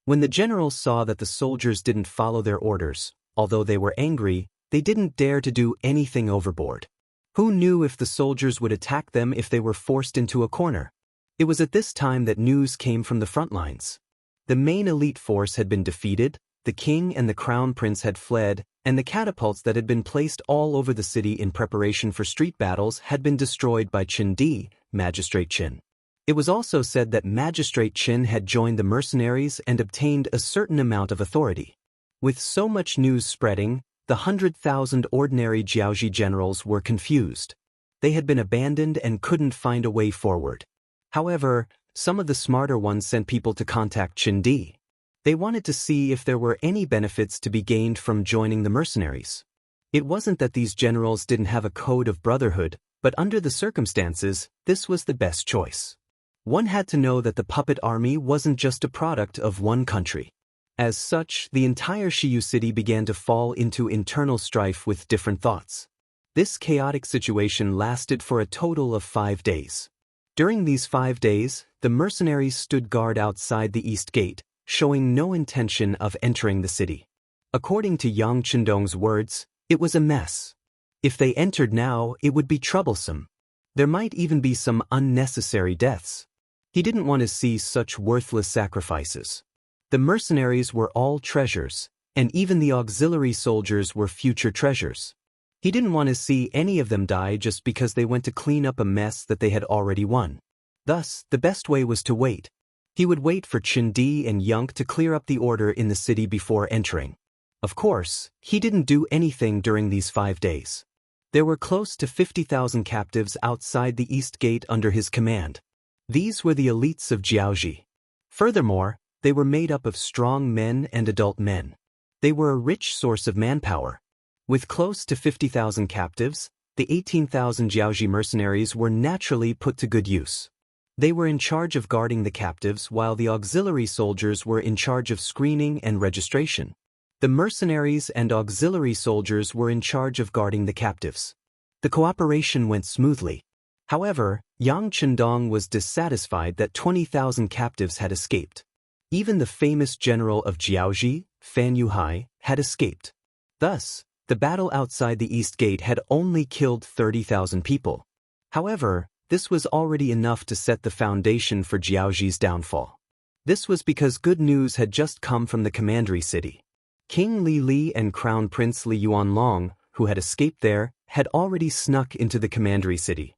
When the generals saw that the soldiers didn't follow their orders, although they were angry, they didn't dare to do anything overboard. Who knew if the soldiers would attack them if they were forced into a corner? It was at this time that news came from the front lines. The main elite force had been defeated, the king and the crown prince had fled, and the catapults that had been placed all over the city in preparation for street battles had been destroyed by Chen Di, Magistrate Chen. It was also said that Magistrate Chen had joined the mercenaries and obtained a certain amount of authority. With so much news spreading, the 100,000 ordinary Jiaoji generals were confused. They had been abandoned and couldn't find a way forward. However, some of the smarter ones sent people to contact Chen Di. They wanted to see if there were any benefits to be gained from joining the mercenaries. It wasn't that these generals didn't have a code of brotherhood, but under the circumstances, this was the best choice. One had to know that the puppet army wasn't just a product of one country. As such, the entire Shiyu city began to fall into internal strife with different thoughts. This chaotic situation lasted for a total of 5 days. During these 5 days, the mercenaries stood guard outside the east gate, showing no intention of entering the city. According to Yang Chendong's words, it was a mess. If they entered now, it would be troublesome. There might even be some unnecessary deaths. He didn't want to see such worthless sacrifices. The mercenaries were all treasures, and even the auxiliary soldiers were future treasures. He didn't want to see any of them die just because they went to clean up a mess that they had already won. Thus, the best way was to wait. He would wait for Chen Di and Yunk to clear up the order in the city before entering. Of course, he didn't do anything during these 5 days. There were close to 50,000 captives outside the east gate under his command. These were the elites of Jiaoji. Furthermore, they were made up of strong men and adult men. They were a rich source of manpower. With close to 50,000 captives, the 18,000 Jiaoji mercenaries were naturally put to good use. They were in charge of guarding the captives while the auxiliary soldiers were in charge of screening and registration. The mercenaries and auxiliary soldiers were in charge of guarding the captives. The cooperation went smoothly. However, Yang Chendong was dissatisfied that 20,000 captives had escaped. Even the famous general of Jiaoji, Fan Yuhai, had escaped. Thus, the battle outside the East Gate had only killed 30,000 people. However, this was already enough to set the foundation for Jiaoji's downfall. This was because good news had just come from the commandery city. King Li Li and Crown Prince Li Yuanlong, who had escaped there, had already snuck into the commandery city.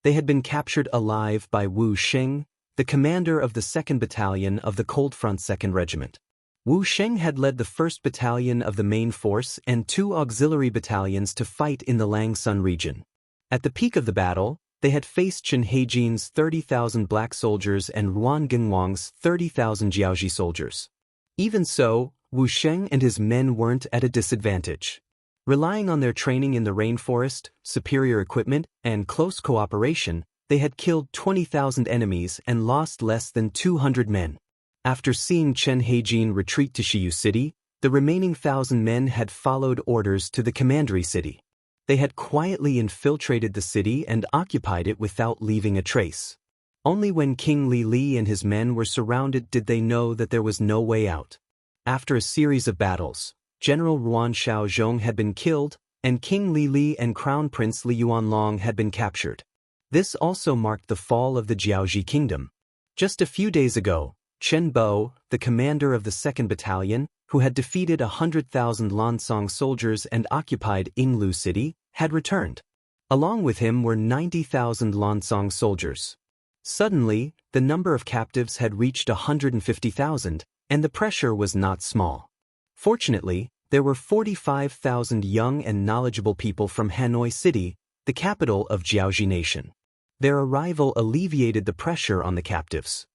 They had been captured alive by Wu Sheng, the commander of the 2nd Battalion of the Cold Front 2nd Regiment. Wu Sheng had led the 1st Battalion of the main force and 2 auxiliary battalions to fight in the Langsun region. At the peak of the battle, they had faced Chen Heijin's 30,000 black soldiers and Ruan Genwang's 30,000 Jiaoji soldiers. Even so, Wu Sheng and his men weren't at a disadvantage. Relying on their training in the rainforest, superior equipment, and close cooperation, they had killed 20,000 enemies and lost less than 200 men. After seeing Chen Heijin retreat to Shiyu City, the remaining 1,000 men had followed orders to the commandery city. They had quietly infiltrated the city and occupied it without leaving a trace. Only when King Li Li and his men were surrounded did they know that there was no way out. After a series of battles, General Ruan Xiaozhong had been killed, and King Li Li and Crown Prince Li Yuanlong had been captured. This also marked the fall of the Jiaoji kingdom. Just a few days ago, Chen Bo, the commander of the 2nd Battalion, who had defeated 100,000 Lansong soldiers and occupied Yinglu City, had returned. Along with him were 90,000 Lansong soldiers. Suddenly, the number of captives had reached 150,000, and the pressure was not small. Fortunately, there were 45,000 young and knowledgeable people from Hanoi City, the capital of Jiaoji Nation. Their arrival alleviated the pressure on the captives.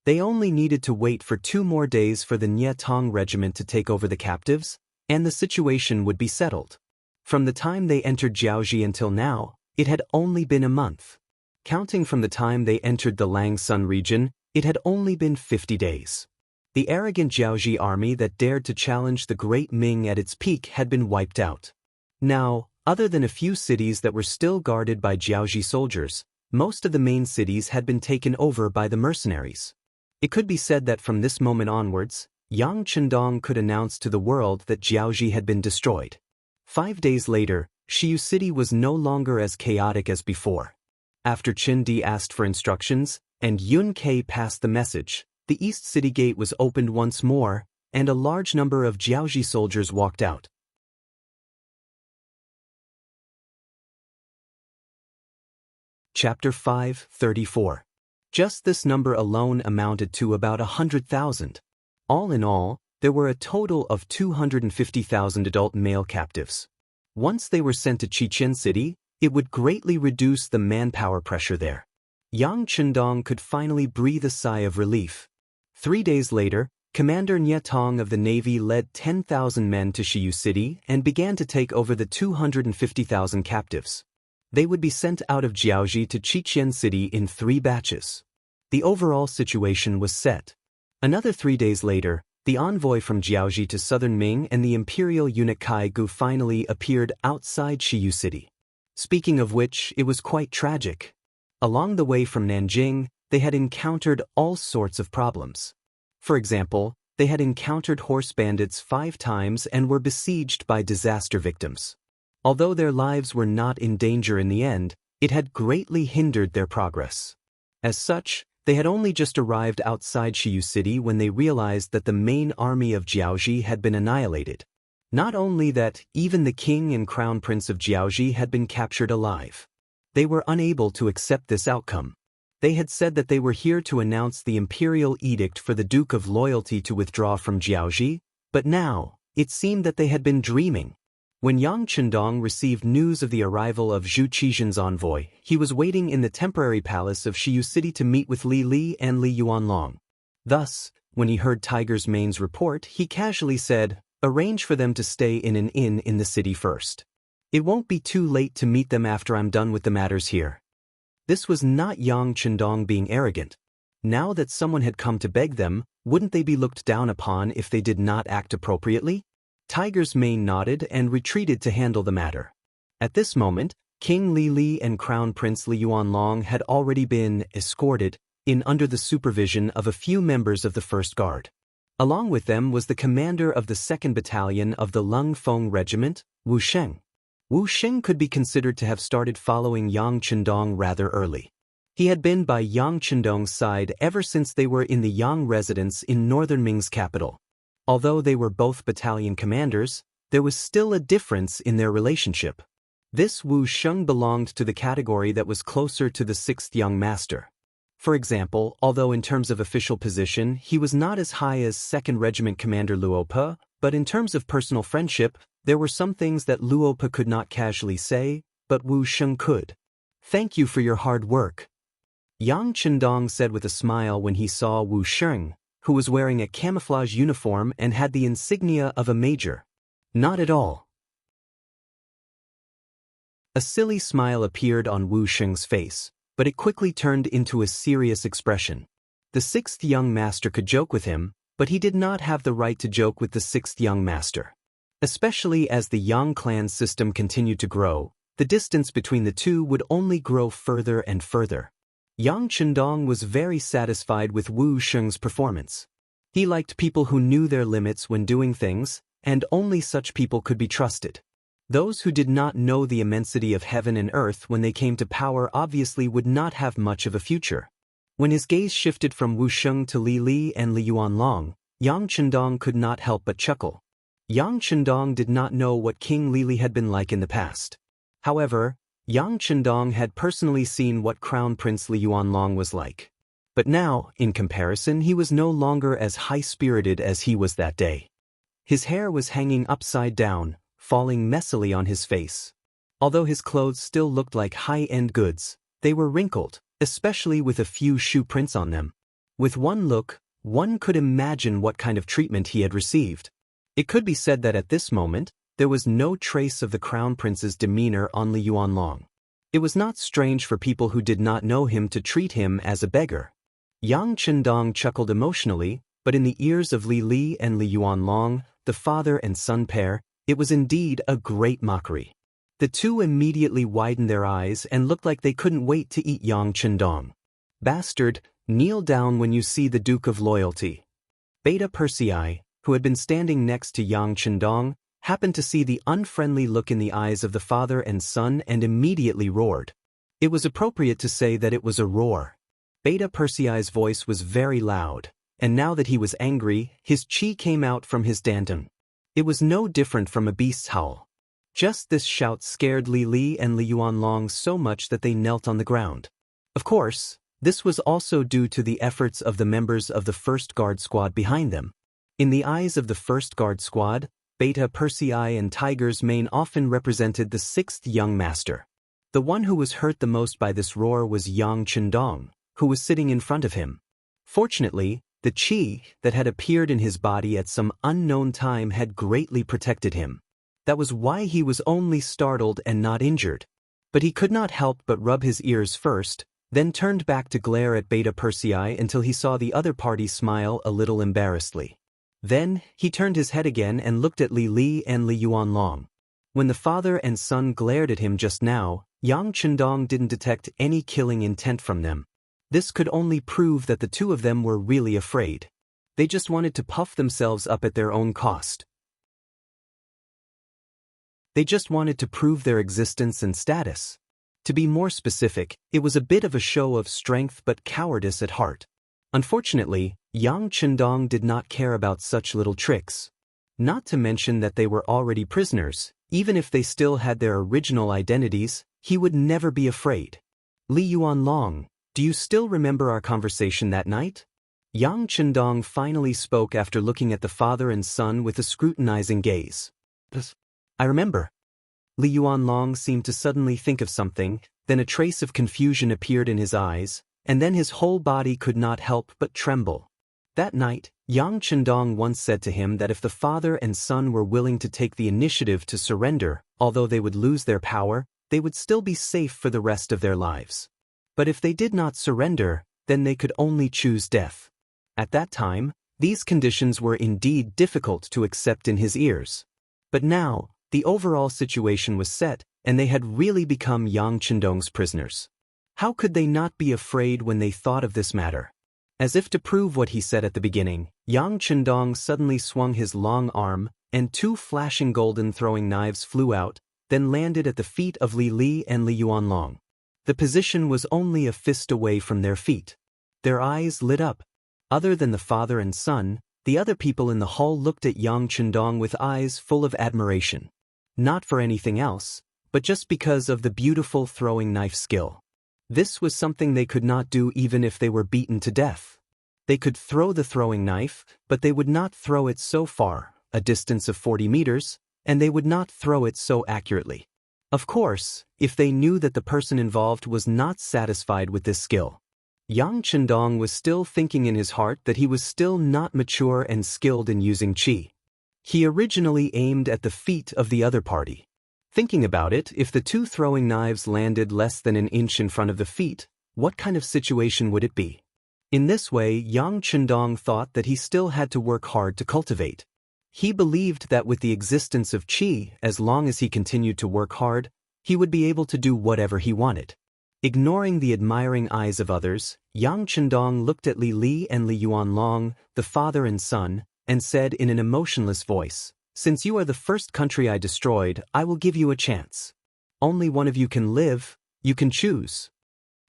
They only needed to wait for 2 more days for the Nye Tong regiment to take over the captives, and the situation would be settled. From the time they entered Jiaoji until now, it had only been a month. Counting from the time they entered the Langsun region, it had only been 50 days. The arrogant Jiaoji army that dared to challenge the Great Ming at its peak had been wiped out. Now, other than a few cities that were still guarded by Jiaoji soldiers, most of the main cities had been taken over by the mercenaries. It could be said that from this moment onwards, Yang Chendong could announce to the world that Jiaoji had been destroyed. 5 days later, Shiyu City was no longer as chaotic as before. After Qin Di asked for instructions, and Yun Ke passed the message, the East City Gate was opened once more, and a large number of Jiaoji soldiers walked out. Chapter 5:34. Just this number alone amounted to about 100,000. All in all, there were a total of 250,000 adult male captives. Once they were sent to Chichen City, it would greatly reduce the manpower pressure there. Yang Chendong could finally breathe a sigh of relief. 3 days later, Commander Nye Tong of the Navy led 10,000 men to Shiyu City and began to take over the 250,000 captives. They would be sent out of Jiaoji to Chichen City in 3 batches. The overall situation was set. Another 3 days later, the envoy from Jiaoji to Southern Ming and the imperial eunuch Kai Gu finally appeared outside Shiyu City. Speaking of which, it was quite tragic. Along the way from Nanjing, they had encountered all sorts of problems. For example, they had encountered horse bandits 5 times and were besieged by disaster victims. Although their lives were not in danger in the end, it had greatly hindered their progress. As such, they had only just arrived outside Shiyu City when they realized that the main army of Jiaoji had been annihilated. Not only that, even the king and crown prince of Jiaoji had been captured alive. They were unable to accept this outcome. They had said that they were here to announce the imperial edict for the Duke of Loyalty to withdraw from Jiaoji, but now, it seemed that they had been dreaming. When Yang Chendong received news of the arrival of Zhu Qizhen's envoy, he was waiting in the temporary palace of Shiyu City to meet with Li Li and Li Yuanlong. Thus, when he heard Tiger's Mane's report, he casually said, "Arrange for them to stay in an inn in the city first. It won't be too late to meet them after I'm done with the matters here." This was not Yang Chendong being arrogant. Now that someone had come to beg them, wouldn't they be looked down upon if they did not act appropriately? Tiger's mane nodded and retreated to handle the matter. At this moment, King Li Li and Crown Prince Li Yuanlong had already been escorted in under the supervision of a few members of the First Guard. Along with them was the commander of the 2nd Battalion of the Lung Feng Regiment, Wu Sheng. Wu Sheng could be considered to have started following Yang Chendong rather early. He had been by Yang Chendong's side ever since they were in the Yang residence in northern Ming's capital. Although they were both battalion commanders, there was still a difference in their relationship. This Wu Sheng belonged to the category that was closer to the 6th young master. For example, although in terms of official position he was not as high as 2nd Regiment Commander Luope, but in terms of personal friendship, there were some things that Luope could not casually say, but Wu Sheng could. "Thank you for your hard work," Yang Chendong said with a smile when he saw Wu Sheng, who was wearing a camouflage uniform and had the insignia of a major. "Not at all." A silly smile appeared on Wu Sheng's face, but it quickly turned into a serious expression. The 6th young master could joke with him, but he did not have the right to joke with the 6th young master. Especially as the Yang clan system continued to grow, the distance between the two would only grow further and further. Yang Chendong was very satisfied with Wu Sheng's performance. He liked people who knew their limits when doing things, and only such people could be trusted. Those who did not know the immensity of heaven and earth when they came to power obviously would not have much of a future. When his gaze shifted from Wu Sheng to Li Li and Li Yuanlong, Yang Chendong could not help but chuckle. Yang Chendong did not know what King Li Li had been like in the past. However, Yang Chendong had personally seen what Crown Prince Li Yuanlong was like. But now, in comparison, he was no longer as high-spirited as he was that day. His hair was hanging upside down, falling messily on his face. Although his clothes still looked like high-end goods, they were wrinkled, especially with a few shoe prints on them. With one look, one could imagine what kind of treatment he had received. It could be said that at this moment, there was no trace of the Crown Prince's demeanor on Li Yuanlong. It was not strange for people who did not know him to treat him as a beggar. Yang Chendong chuckled emotionally, but in the ears of Li Li and Li Yuanlong, the father and son pair, it was indeed a great mockery. The two immediately widened their eyes and looked like they couldn't wait to eat Yang Chendong. "Bastard, kneel down when you see the Duke of Loyalty." Beta Persei, who had been standing next to Yang Chendong, happened to see the unfriendly look in the eyes of the father and son and immediately roared. It was appropriate to say that it was a roar. Beta Persei's voice was very loud, and now that he was angry, his chi came out from his danton. It was no different from a beast's howl. Just this shout scared Li Li and Li Yuanlong so much that they knelt on the ground. Of course, this was also due to the efforts of the members of the First Guard Squad behind them. In the eyes of the First Guard Squad, Beta Persei and Tiger's mane often represented the 6th young master. The one who was hurt the most by this roar was Yang Chendong, who was sitting in front of him. Fortunately, the chi that had appeared in his body at some unknown time had greatly protected him. That was why he was only startled and not injured. But he could not help but rub his ears first, then turned back to glare at Beta Persei until he saw the other party smile a little embarrassedly. Then, he turned his head again and looked at Li Li and Li Yuanlong. When the father and son glared at him just now, Yang Chendong didn't detect any killing intent from them. This could only prove that the two of them were really afraid. They just wanted to puff themselves up at their own cost. They just wanted to prove their existence and status. To be more specific, it was a bit of a show of strength but cowardice at heart. Unfortunately, Yang Chendong did not care about such little tricks. Not to mention that they were already prisoners. Even if they still had their original identities, he would never be afraid. "Li Yuanlong, do you still remember our conversation that night?" Yang Chendong finally spoke after looking at the father and son with a scrutinizing gaze. "I remember." Li Yuanlong seemed to suddenly think of something, then a trace of confusion appeared in his eyes, and then his whole body could not help but tremble. That night, Yang Chendong once said to him that if the father and son were willing to take the initiative to surrender, although they would lose their power, they would still be safe for the rest of their lives. But if they did not surrender, then they could only choose death. At that time, these conditions were indeed difficult to accept in his ears. But now, the overall situation was set, and they had really become Yang Chendong's prisoners. How could they not be afraid when they thought of this matter? As if to prove what he said at the beginning, Yang Chendong suddenly swung his long arm, and 2 flashing golden throwing knives flew out, then landed at the feet of Li Li and Li Yuanlong. The position was only a fist away from their feet. Their eyes lit up. Other than the father and son, the other people in the hall looked at Yang Chendong with eyes full of admiration. Not for anything else, but just because of the beautiful throwing knife skill. This was something they could not do even if they were beaten to death. They could throw the throwing knife, but they would not throw it so far, a distance of 40 meters, and they would not throw it so accurately. Of course, if they knew that the person involved was not satisfied with this skill. Yang Chendong was still thinking in his heart that he was still not mature and skilled in using qi. He originally aimed at the feet of the other party. Thinking about it, if the 2 throwing knives landed less than an inch in front of the feet, what kind of situation would it be? In this way, Yang Chendong thought that he still had to work hard to cultivate. He believed that with the existence of qi, as long as he continued to work hard, he would be able to do whatever he wanted. Ignoring the admiring eyes of others, Yang Chendong looked at Li Li and Li Yuanlong, the father and son, and said in an emotionless voice, "Since you are the first country I destroyed, I will give you a chance. Only one of you can live, you can choose."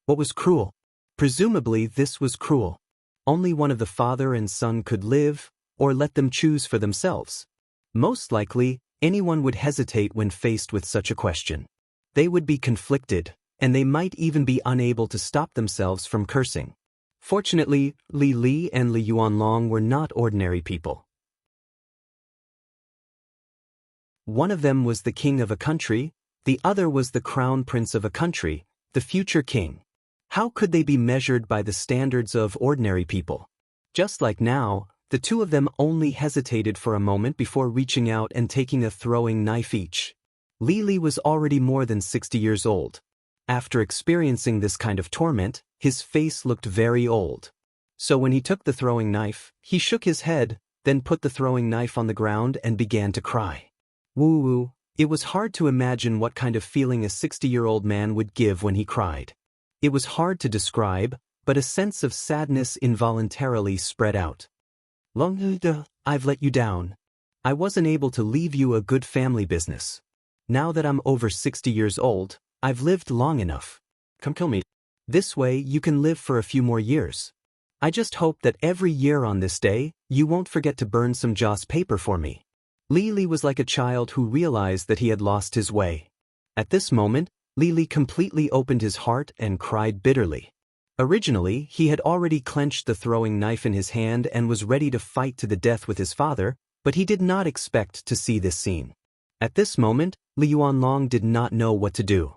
What was cruel? Presumably this was cruel. Only one of the father and son could live, or let them choose for themselves. Most likely, anyone would hesitate when faced with such a question. They would be conflicted, and they might even be unable to stop themselves from cursing. Fortunately, Li Li and Li Yuanlong were not ordinary people. One of them was the king of a country, the other was the crown prince of a country, the future king. How could they be measured by the standards of ordinary people? Just like now, the 2 of them only hesitated for a moment before reaching out and taking a throwing knife each. Li Li was already more than 60 years old. After experiencing this kind of torment, his face looked very old. So when he took the throwing knife, he shook his head, then put the throwing knife on the ground and began to cry. Woo-woo, it was hard to imagine what kind of feeling a 60-year-old man would give when he cried. It was hard to describe, but a sense of sadness involuntarily spread out. Longtime, I've let you down. I wasn't able to leave you a good family business. Now that I'm over 60 years old, I've lived long enough. Come kill me. This way you can live for a few more years. I just hope that every year on this day, you won't forget to burn some joss paper for me. Li Li was like a child who realized that he had lost his way. At this moment, Li Li completely opened his heart and cried bitterly. Originally, he had already clenched the throwing knife in his hand and was ready to fight to the death with his father, but he did not expect to see this scene. At this moment, Li Yuanlong did not know what to do.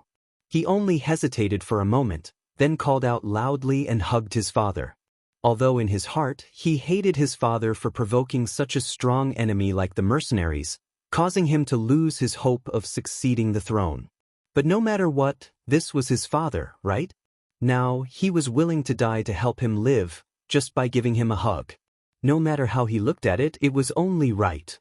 He only hesitated for a moment, then called out loudly and hugged his father. Although in his heart, he hated his father for provoking such a strong enemy like the mercenaries, causing him to lose his hope of succeeding the throne. But no matter what, this was his father, right? Now, he was willing to die to help him live, just by giving him a hug. No matter how he looked at it, it was only right.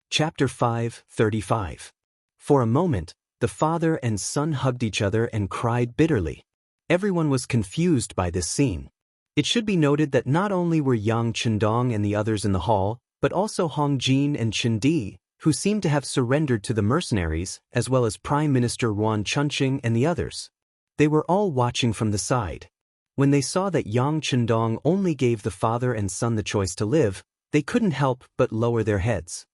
Chapter 5:35. For a moment, the father and son hugged each other and cried bitterly. Everyone was confused by this scene. It should be noted that not only were Yang Chendong and the others in the hall, but also Hong Jin and Chen Di, who seemed to have surrendered to the mercenaries, as well as Prime Minister Ruan Chunqing and the others. They were all watching from the side. When they saw that Yang Chendong only gave the father and son the choice to live, they couldn't help but lower their heads.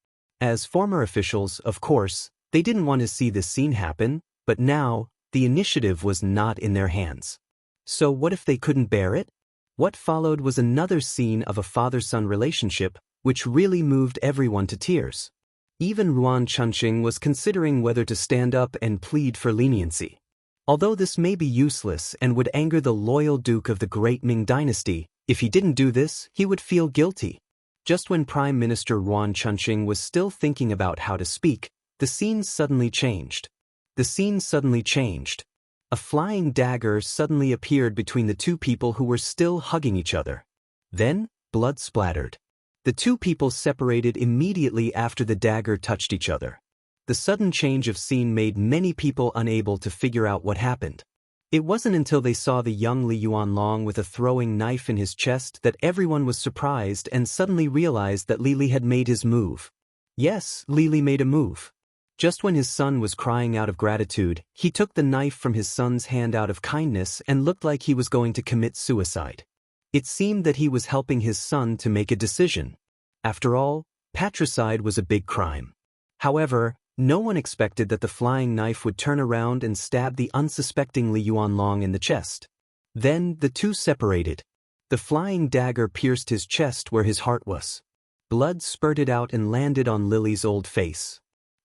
As former officials, of course, they didn't want to see this scene happen, but now, the initiative was not in their hands. So what if they couldn't bear it? What followed was another scene of a father-son relationship, which really moved everyone to tears. Even Ruan Chunqing was considering whether to stand up and plead for leniency. Although this may be useless and would anger the loyal Duke of the Great Ming Dynasty, if he didn't do this, he would feel guilty. Just when Prime Minister Ruan Chunqing was still thinking about how to speak, The scene suddenly changed. The scene suddenly changed. A flying dagger suddenly appeared between the two people who were still hugging each other. Then, blood splattered. The two people separated immediately after the dagger touched each other. The sudden change of scene made many people unable to figure out what happened. It wasn't until they saw the young Li Yuanlong with a throwing knife in his chest that everyone was surprised and suddenly realized that Li Li had made his move. Yes, Li Li made a move. Just when his son was crying out of gratitude, he took the knife from his son's hand out of kindness and looked like he was going to commit suicide. It seemed that he was helping his son to make a decision. After all, patricide was a big crime. However, no one expected that the flying knife would turn around and stab the unsuspecting Li Yuanlong in the chest. Then the two separated. The flying dagger pierced his chest where his heart was. Blood spurted out and landed on Lily's old face.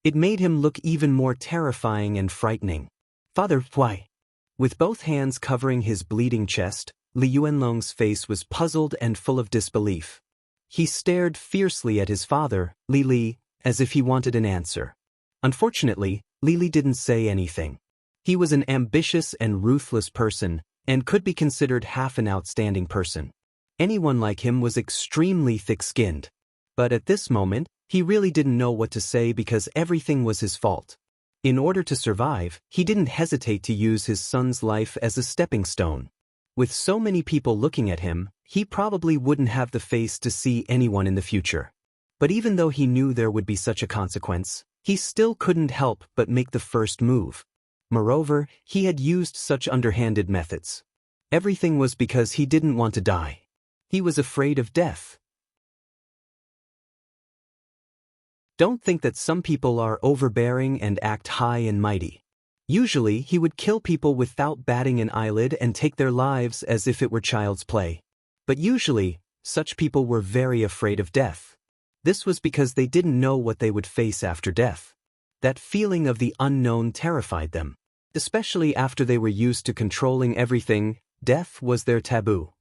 It made him look even more terrifying and frightening. "Father, why?" With both hands covering his bleeding chest, Li Yuanlong's face was puzzled and full of disbelief. He stared fiercely at his father, Li Li, as if he wanted an answer. Unfortunately, Li Li didn't say anything. He was an ambitious and ruthless person, and could be considered half an outstanding person. Anyone like him was extremely thick-skinned. But at this moment, he really didn't know what to say because everything was his fault. In order to survive, he didn't hesitate to use his son's life as a stepping stone. With so many people looking at him, he probably wouldn't have the face to see anyone in the future. But even though he knew there would be such a consequence, he still couldn't help but make the first move. Moreover, he had used such underhanded methods. Everything was because he didn't want to die. He was afraid of death. Don't think that some people are overbearing and act high and mighty. Usually, he would kill people without batting an eyelid and take their lives as if it were child's play. But usually, such people were very afraid of death. This was because they didn't know what they would face after death. That feeling of the unknown terrified them. Especially after they were used to controlling everything, death was their taboo.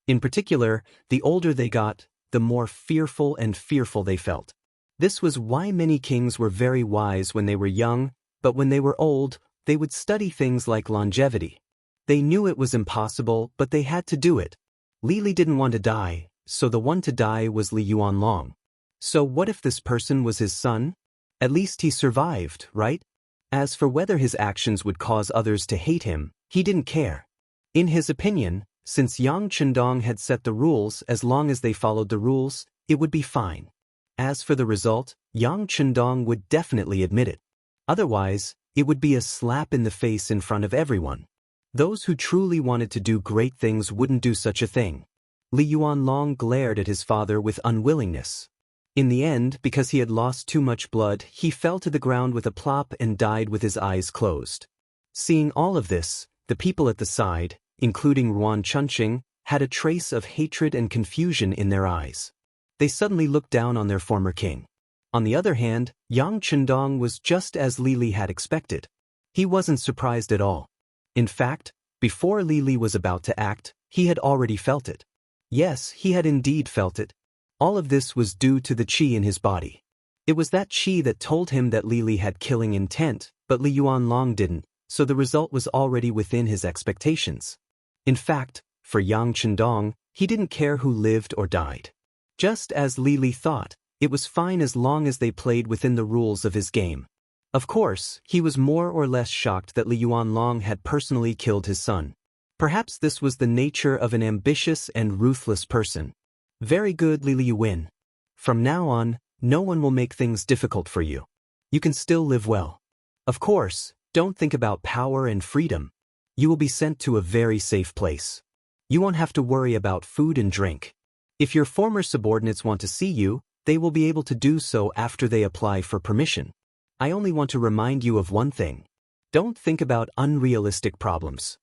In particular, the older they got, the more fearful and fearful they felt. This was why many kings were very wise when they were young, but when they were old, they would study things like longevity. They knew it was impossible, but they had to do it. Li Li didn't want to die, so the one to die was Li Yuanlong. So what if this person was his son? At least he survived, right? As for whether his actions would cause others to hate him, he didn't care. In his opinion, since Yang Chendong had set the rules, as long as they followed the rules, it would be fine. As for the result, Yang Chendong would definitely admit it. Otherwise, it would be a slap in the face in front of everyone. Those who truly wanted to do great things wouldn't do such a thing. Li Yuanlong glared at his father with unwillingness. In the end, because he had lost too much blood, he fell to the ground with a plop and died with his eyes closed. Seeing all of this, the people at the side, including Ruan Chunqing, had a trace of hatred and confusion in their eyes. They suddenly looked down on their former king. On the other hand, Yang Chendong was just as Li Li had expected. He wasn't surprised at all. In fact, before Li Li was about to act, he had already felt it. Yes, he had indeed felt it. All of this was due to the qi in his body. It was that qi that told him that Li Li had killing intent, but Li Yuanlong didn't, so the result was already within his expectations. In fact, for Yang Chendong, he didn't care who lived or died. Just as Li Li thought, it was fine as long as they played within the rules of his game. Of course, he was more or less shocked that Li Yuanlong had personally killed his son. Perhaps this was the nature of an ambitious and ruthless person. Very good, Li Li, you win. From now on, no one will make things difficult for you. You can still live well. Of course, don't think about power and freedom. You will be sent to a very safe place. You won't have to worry about food and drink. If your former subordinates want to see you, they will be able to do so after they apply for permission. I only want to remind you of one thing. Don't think about unrealistic problems.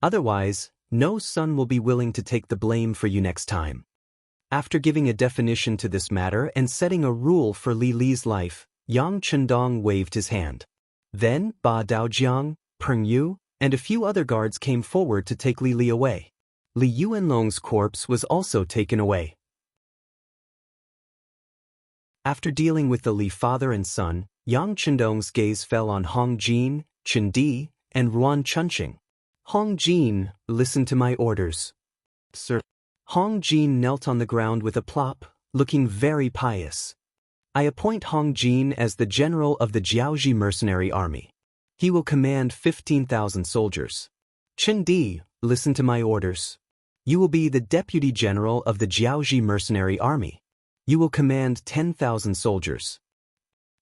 Otherwise, no son will be willing to take the blame for you next time. After giving a definition to this matter and setting a rule for Li Li's life, Yang Chendong waved his hand. Then, Ba Daojiang, Peng Yu, and a few other guards came forward to take Li Li away. Li Yuanlong's corpse was also taken away. After dealing with the Li father and son, Yang Chendong's gaze fell on Hong Jin, Chen Di, and Ruan Chunqing. Hong Jin, listen to my orders. Sir. Hong Jin knelt on the ground with a plop, looking very pious. I appoint Hong Jin as the general of the Jiaoji mercenary army. He will command 15,000 soldiers. Chen Di, listen to my orders. You will be the deputy general of the Jiaoji mercenary army. You will command 10,000 soldiers.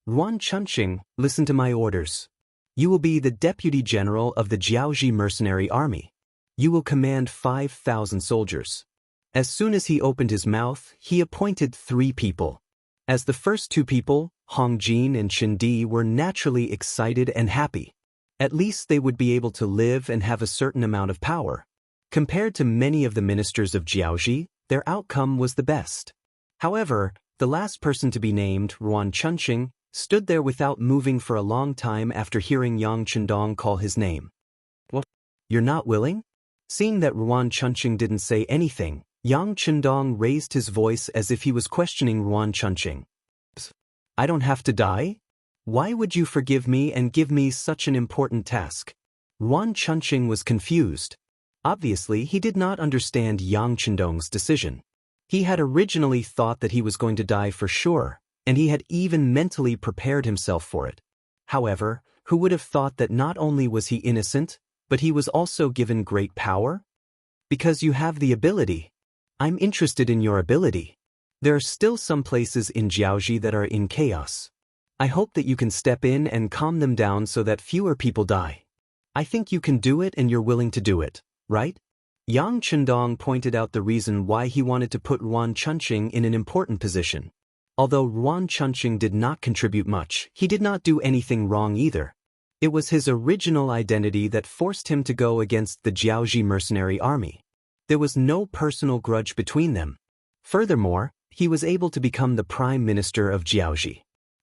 Ruan Chunqing, listen to my orders. You will be the deputy general of the Jiaoji mercenary army. You will command 5,000 soldiers. As soon as he opened his mouth, he appointed 3 people. As the first 2 people, Hong Jin and Chen Di, were naturally excited and happy. At least they would be able to live and have a certain amount of power. Compared to many of the ministers of Jiaoji, their outcome was the best. However, the last person to be named, Ruan Chunqing, stood there without moving for a long time after hearing Yang Chendong call his name. What? You're not willing? Seeing that Ruan Chunqing didn't say anything, Yang Chendong raised his voice as if he was questioning Ruan Chunqing. I don't have to die? Why would you forgive me and give me such an important task? Ruan Chunqing was confused. Obviously, he did not understand Yang Chendong's decision. He had originally thought that he was going to die for sure, and he had even mentally prepared himself for it. However, who would have thought that not only was he innocent, but he was also given great power? Because you have the ability. I'm interested in your ability. There are still some places in Jiaoji that are in chaos. I hope that you can step in and calm them down so that fewer people die. I think you can do it and you're willing to do it, right? Yang Chendong pointed out the reason why he wanted to put Ruan Chunqing in an important position. Although Ruan Chunqing did not contribute much, he did not do anything wrong either. It was his original identity that forced him to go against the Jiaoji mercenary army. There was no personal grudge between them. Furthermore, he was able to become the prime minister of Jiaoji.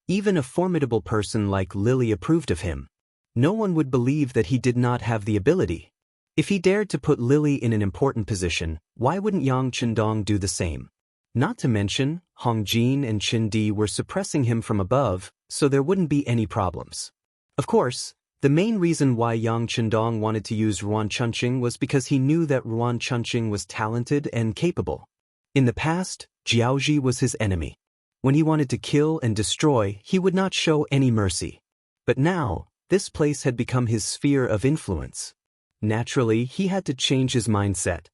Even a formidable person like Lily approved of him. No one would believe that he did not have the ability. If he dared to put Lily in an important position, why wouldn't Yang Chendong do the same? Not to mention, Hong Jin and Chen Di were suppressing him from above, so there wouldn't be any problems. Of course, the main reason why Yang Chendong wanted to use Ruan Chunqing was because he knew that Ruan Chunqing was talented and capable. In the past, Jiaoji was his enemy. When he wanted to kill and destroy, he would not show any mercy. But now, this place had become his sphere of influence. Naturally, he had to change his mindset.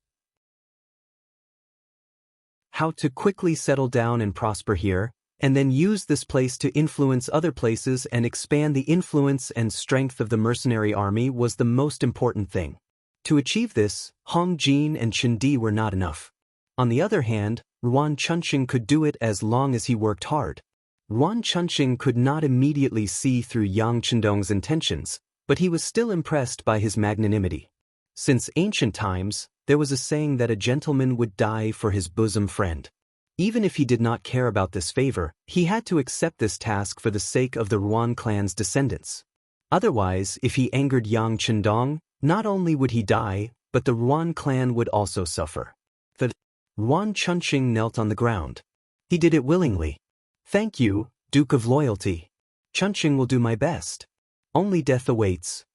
How to quickly settle down and prosper here, and then use this place to influence other places and expand the influence and strength of the mercenary army was the most important thing. To achieve this, Hong Jin and Chen Di were not enough. On the other hand, Ruan Chunqing could do it as long as he worked hard. Ruan Chunqing could not immediately see through Yang Chendong's intentions, but he was still impressed by his magnanimity. Since ancient times, there was a saying that a gentleman would die for his bosom friend. Even if he did not care about this favor, he had to accept this task for the sake of the Ruan clan's descendants. Otherwise, if he angered Yang Chendong, not only would he die, but the Ruan clan would also suffer. The Ruan Chunqing knelt on the ground. He did it willingly. Thank you, Duke of Loyalty. Chunqing will do my best. Only death awaits.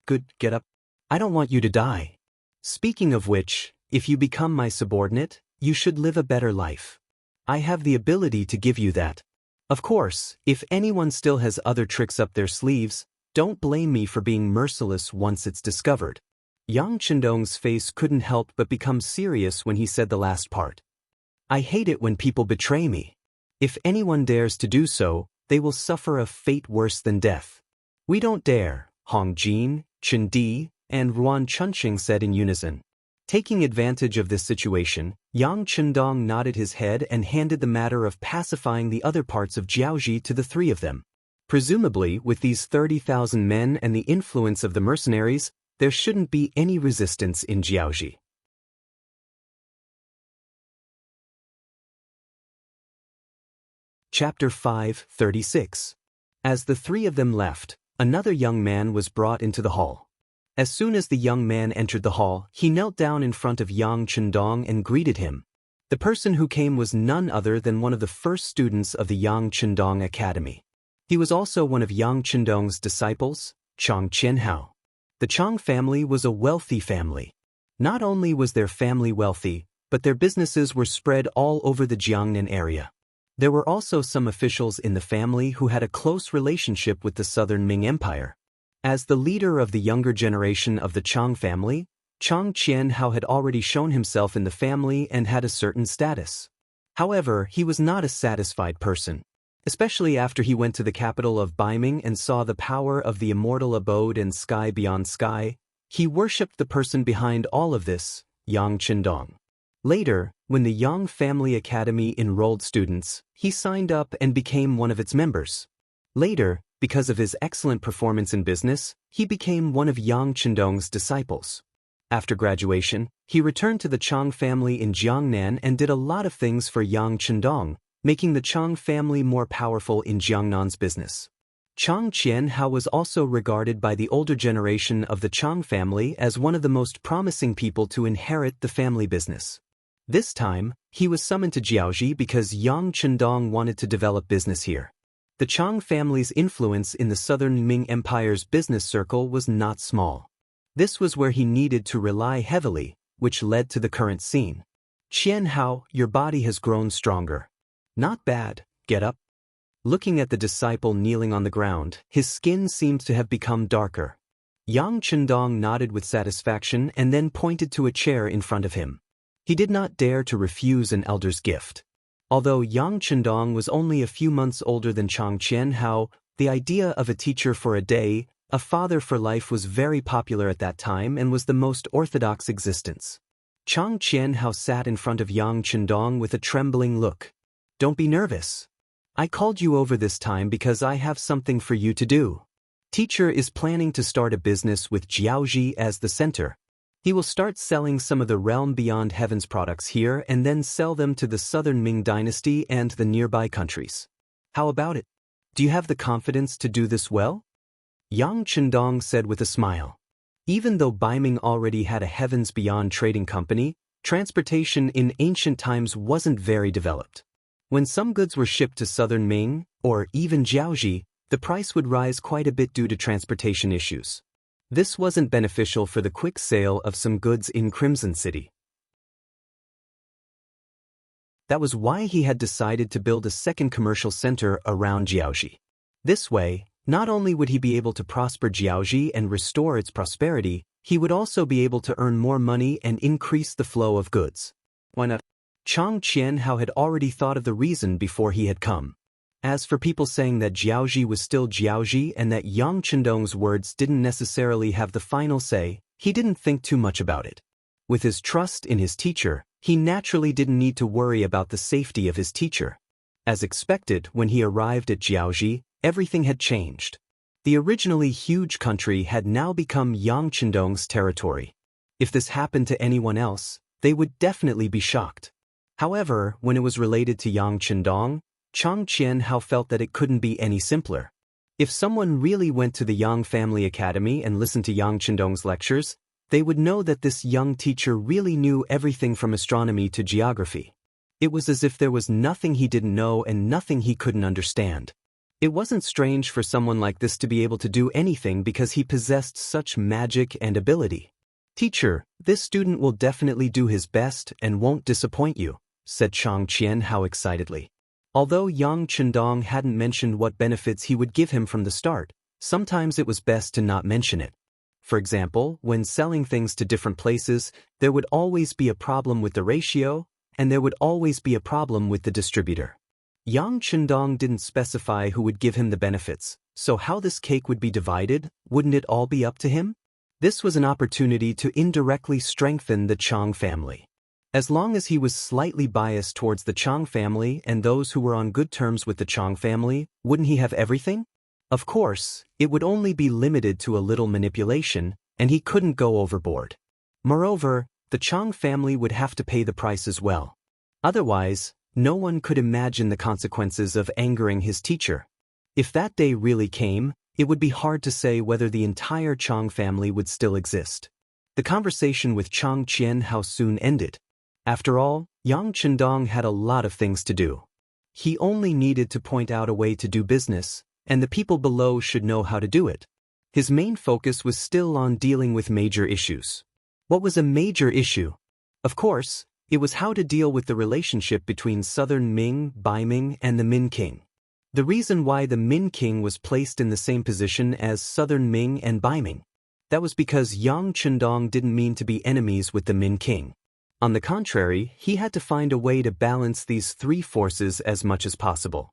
Good, get up. I don't want you to die. Speaking of which, if you become my subordinate, you should live a better life. I have the ability to give you that. Of course, if anyone still has other tricks up their sleeves, don't blame me for being merciless once it's discovered. Yang Chendong's face couldn't help but become serious when he said the last part. I hate it when people betray me. If anyone dares to do so, they will suffer a fate worse than death. We don't dare, Hong Jin, Chen Di, and Ruan Chunqing said in unison. Taking advantage of this situation, Yang Chendong nodded his head and handed the matter of pacifying the other parts of Jiaoji to the 3 of them. Presumably, with these 30,000 men and the influence of the mercenaries, there shouldn't be any resistance in Jiaoji. Chapter 5:36. As the 3 of them left, another young man was brought into the hall. As soon as the young man entered the hall, he knelt down in front of Yang Chendong and greeted him. The person who came was none other than one of the first students of the Yang Chendong Academy. He was also one of Yang Chendong's disciples, Chang Qianhao. The Chang family was a wealthy family. Not only was their family wealthy, but their businesses were spread all over the Jiangnan area. There were also some officials in the family who had a close relationship with the southern Ming Empire. As the leader of the younger generation of the Chang family, Chang Qianhao had already shown himself in the family and had a certain status. However, he was not a satisfied person, especially after he went to the capital of Baiming and saw the power of the immortal abode and sky beyond sky. He worshipped the person behind all of this, Yang Chendong. Later, when the Yang Family Academy enrolled students, he signed up and became one of its members. Later, because of his excellent performance in business, he became one of Yang Chendong's disciples. After graduation, he returned to the Chang family in Jiangnan and did a lot of things for Yang Chendong, making the Chang family more powerful in Jiangnan's business. Chang Qianhao was also regarded by the older generation of the Chang family as one of the most promising people to inherit the family business. This time, he was summoned to Jiaozhi because Yang Chendong wanted to develop business here. The Chang family's influence in the southern Ming Empire's business circle was not small. This was where he needed to rely heavily, which led to the current scene. Qianhao, your body has grown stronger. Not bad, get up. Looking at the disciple kneeling on the ground, his skin seemed to have become darker. Yang Chendong nodded with satisfaction and then pointed to a chair in front of him. He did not dare to refuse an elder's gift. Although Yang Chendong was only a few months older than Chang Qianhao, the idea of a teacher for a day, a father for life was very popular at that time and was the most orthodox existence. Chang Qianhao sat in front of Yang Chendong with a trembling look. Don't be nervous. I called you over this time because I have something for you to do. Teacher is planning to start a business with Jiaozhi as the center. He will start selling some of the realm beyond heaven's products here and then sell them to the southern Ming dynasty and the nearby countries. How about it? Do you have the confidence to do this well? Yang Chendong said with a smile. Even though Baiming already had a heavens beyond trading company, transportation in ancient times wasn't very developed. When some goods were shipped to southern Ming, or even Jiaozhi, the price would rise quite a bit due to transportation issues. This wasn't beneficial for the quick sale of some goods in Crimson City. That was why he had decided to build a second commercial center around Jiaozhi. This way, not only would he be able to prosper Jiaozhi and restore its prosperity, he would also be able to earn more money and increase the flow of goods. Why not? Chang Qianhao had already thought of the reason before he had come. As for people saying that Jiaozhi was still Jiaozhi and that Yang Chendong's words didn't necessarily have the final say, he didn't think too much about it. With his trust in his teacher, he naturally didn't need to worry about the safety of his teacher. As expected, when he arrived at Jiaozhi, everything had changed. The originally huge country had now become Yang Chendong's territory. If this happened to anyone else, they would definitely be shocked. However, when it was related to Yang Chendong, Chang Qianhao felt that it couldn't be any simpler. If someone really went to the Yang Family Academy and listened to Yang Chendong's lectures, they would know that this young teacher really knew everything from astronomy to geography. It was as if there was nothing he didn't know and nothing he couldn't understand. It wasn't strange for someone like this to be able to do anything because he possessed such magic and ability. Teacher, this student will definitely do his best and won't disappoint you, said Chang Qianhao excitedly. Although Yang Chendong hadn't mentioned what benefits he would give him from the start, sometimes it was best to not mention it. For example, when selling things to different places, there would always be a problem with the ratio, and there would always be a problem with the distributor. Yang Chendong didn't specify who would give him the benefits, so how this cake would be divided, wouldn't it all be up to him? This was an opportunity to indirectly strengthen the Chang family. As long as he was slightly biased towards the Chang family and those who were on good terms with the Chang family, wouldn't he have everything? Of course, it would only be limited to a little manipulation, and he couldn't go overboard. Moreover, the Chang family would have to pay the price as well. Otherwise, no one could imagine the consequences of angering his teacher. If that day really came, it would be hard to say whether the entire Chang family would still exist. The conversation with Chang Qianhao soon ended. After all, Yang Chendong had a lot of things to do. He only needed to point out a way to do business, and the people below should know how to do it. His main focus was still on dealing with major issues. What was a major issue? Of course, it was how to deal with the relationship between Southern Ming, Baiming, and the Min King. The reason why the Min King was placed in the same position as Southern Ming and Baiming. That was because Yang Chundong didn't mean to be enemies with the Min King. On the contrary, he had to find a way to balance these three forces as much as possible.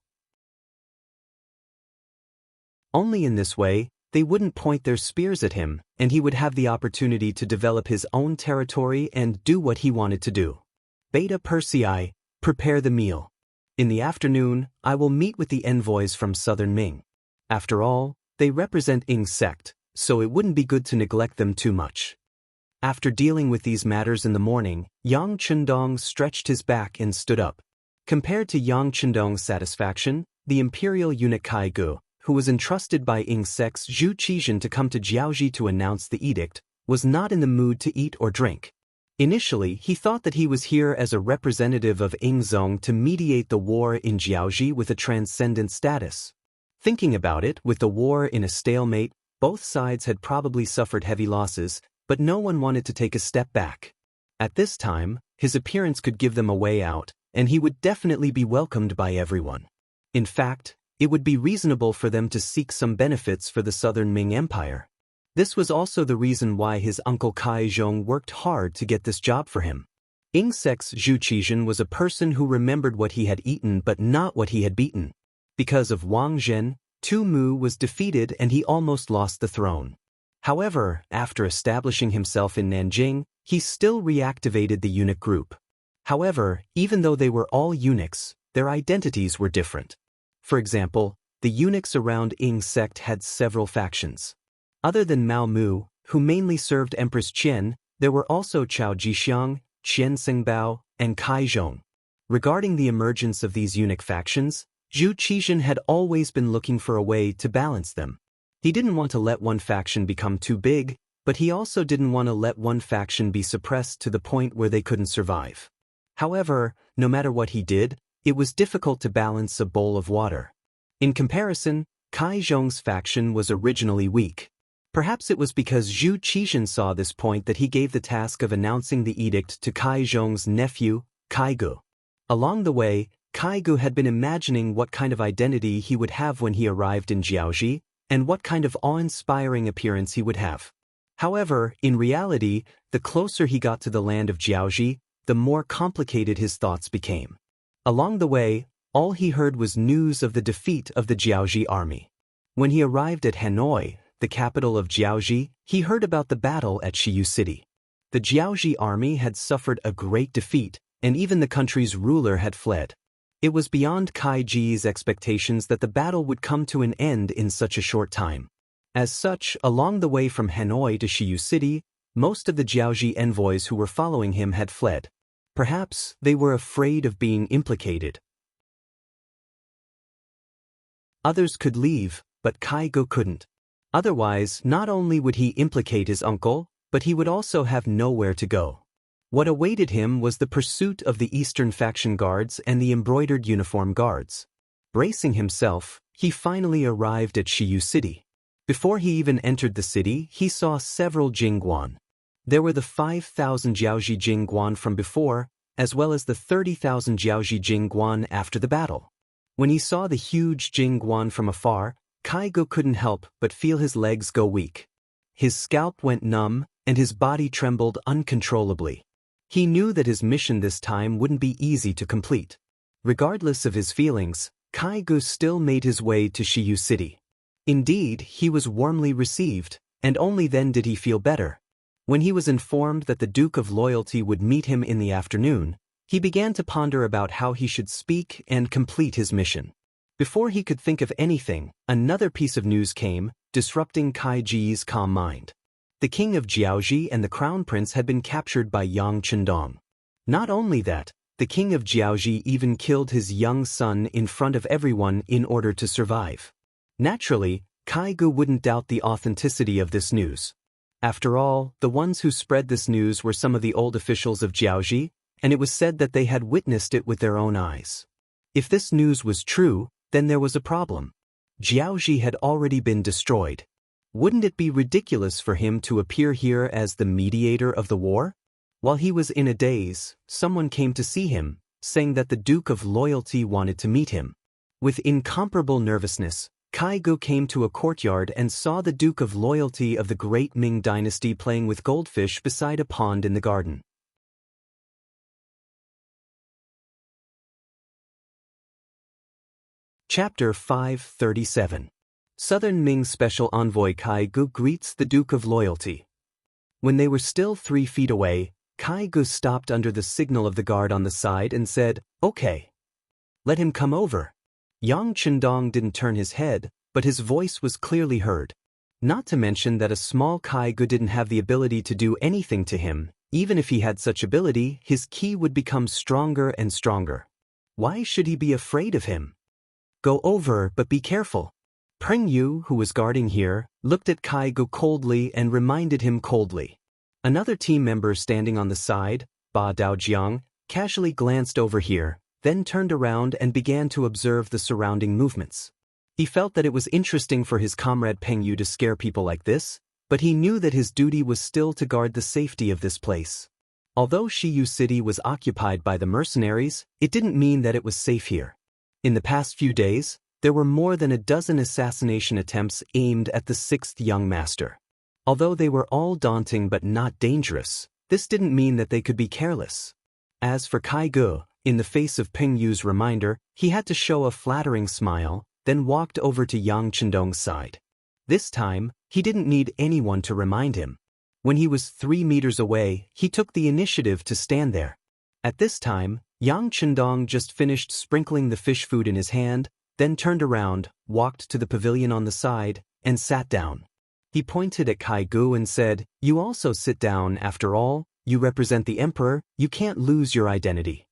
Only in this way, they wouldn't point their spears at him, and he would have the opportunity to develop his own territory and do what he wanted to do. Beta Persei, prepare the meal. In the afternoon, I will meet with the envoys from Southern Ming. After all, they represent Ying's sect, so it wouldn't be good to neglect them too much. After dealing with these matters in the morning, Yang Chundong stretched his back and stood up. Compared to Yang Chundong's satisfaction, the imperial eunuch Kai Gu, who was entrusted by Ying's sect's Zhu Qizhen to come to Jiaoji to announce the edict, was not in the mood to eat or drink. Initially, he thought that he was here as a representative of Yingzong to mediate the war in Jiaoji with a transcendent status. Thinking about it, with the war in a stalemate, both sides had probably suffered heavy losses, but no one wanted to take a step back. At this time, his appearance could give them a way out, and he would definitely be welcomed by everyone. In fact, it would be reasonable for them to seek some benefits for the Southern Ming Empire. This was also the reason why his uncle Kai Zhong worked hard to get this job for him. Ying sect's Zhu Qizhen was a person who remembered what he had eaten but not what he had beaten. Because of Wang Zhen, Tu Mu was defeated and he almost lost the throne. However, after establishing himself in Nanjing, he still reactivated the eunuch group. However, even though they were all eunuchs, their identities were different. For example, the eunuchs around Ying's sect had several factions. Other than Mao Mu, who mainly served Empress Qian, there were also Chao Jixiang, Qian Xingbao, and Kai Zhong. Regarding the emergence of these eunuch factions, Zhu Qizhen had always been looking for a way to balance them. He didn't want to let one faction become too big, but he also didn't want to let one faction be suppressed to the point where they couldn't survive. However, no matter what he did, it was difficult to balance a bowl of water. In comparison, Kai Zhong's faction was originally weak. Perhaps it was because Zhu Qizhen saw this point that he gave the task of announcing the edict to Kai Zhong's nephew, Kai Gu. Along the way, Kai Gu had been imagining what kind of identity he would have when he arrived in Jiaoji, and what kind of awe-inspiring appearance he would have. However, in reality, the closer he got to the land of Jiaoji, the more complicated his thoughts became. Along the way, all he heard was news of the defeat of the Jiaoji army. When he arrived at Hanoi, the capital of Jiaoji, he heard about the battle at Shiyu City. The Jiaoji army had suffered a great defeat, and even the country's ruler had fled. It was beyond Kai Ji's expectations that the battle would come to an end in such a short time. As such, along the way from Hanoi to Shiyu City, most of the Jiaoji envoys who were following him had fled. Perhaps they were afraid of being implicated. Others could leave, but Kai Gu couldn't. Otherwise, not only would he implicate his uncle, but he would also have nowhere to go. What awaited him was the pursuit of the Eastern Faction Guards and the embroidered uniform guards. Bracing himself, he finally arrived at Shiyu City. Before he even entered the city, he saw several Jingguan. There were the 5,000 Jiaoji Jingguan from before, as well as the 30,000 Jiaoji Jingguan after the battle. When he saw the huge Jingguan from afar, Kai Gu couldn't help but feel his legs go weak. His scalp went numb, and his body trembled uncontrollably. He knew that his mission this time wouldn't be easy to complete. Regardless of his feelings, Kai Gu still made his way to Shiyu City. Indeed, he was warmly received, and only then did he feel better. When he was informed that the Duke of Loyalty would meet him in the afternoon, he began to ponder about how he should speak and complete his mission. Before he could think of anything, another piece of news came, disrupting Kai Ji's calm mind. The king of Jiaoji and the crown prince had been captured by Yang Chundong. Not only that, the king of Jiaoji even killed his young son in front of everyone in order to survive. Naturally, Kai Gu wouldn't doubt the authenticity of this news. After all, the ones who spread this news were some of the old officials of Jiaoji, and it was said that they had witnessed it with their own eyes. If this news was true, then there was a problem. Jiaoji had already been destroyed. Wouldn't it be ridiculous for him to appear here as the mediator of the war? While he was in a daze, someone came to see him, saying that the Duke of Loyalty wanted to meet him. With incomparable nervousness, Kaigu came to a courtyard and saw the Duke of Loyalty of the Great Ming Dynasty playing with goldfish beside a pond in the garden. Chapter 537. Southern Ming Special Envoy Kaigu greets the Duke of Loyalty. When they were still 3 feet away, Kaigu stopped under the signal of the guard on the side and said, "Okay. Let him come over." Yang Chendong didn't turn his head, but his voice was clearly heard. Not to mention that a small Kaigu didn't have the ability to do anything to him. Even if he had such ability, his ki would become stronger and stronger. Why should he be afraid of him? "Go over, but be careful." Peng Yu, who was guarding here, looked at Kaigu coldly and reminded him coldly. Another team member standing on the side, Ba Daojiang, casually glanced over here, then turned around and began to observe the surrounding movements. He felt that it was interesting for his comrade Peng Yu to scare people like this, but he knew that his duty was still to guard the safety of this place. Although Shiyu City was occupied by the mercenaries, it didn't mean that it was safe here. In the past few days, there were more than a dozen assassination attempts aimed at the 6th young master. Although they were all daunting but not dangerous, this didn't mean that they could be careless. As for Kaigu, in the face of Peng Yu's reminder, he had to show a flattering smile, then walked over to Yang Chendong's side. This time, he didn't need anyone to remind him. When he was 3 meters away, he took the initiative to stand there. At this time, Yang Chendong just finished sprinkling the fish food in his hand, then turned around, walked to the pavilion on the side, and sat down. He pointed at Kaigu and said, "You also sit down, after all, you represent the emperor, you can't lose your identity."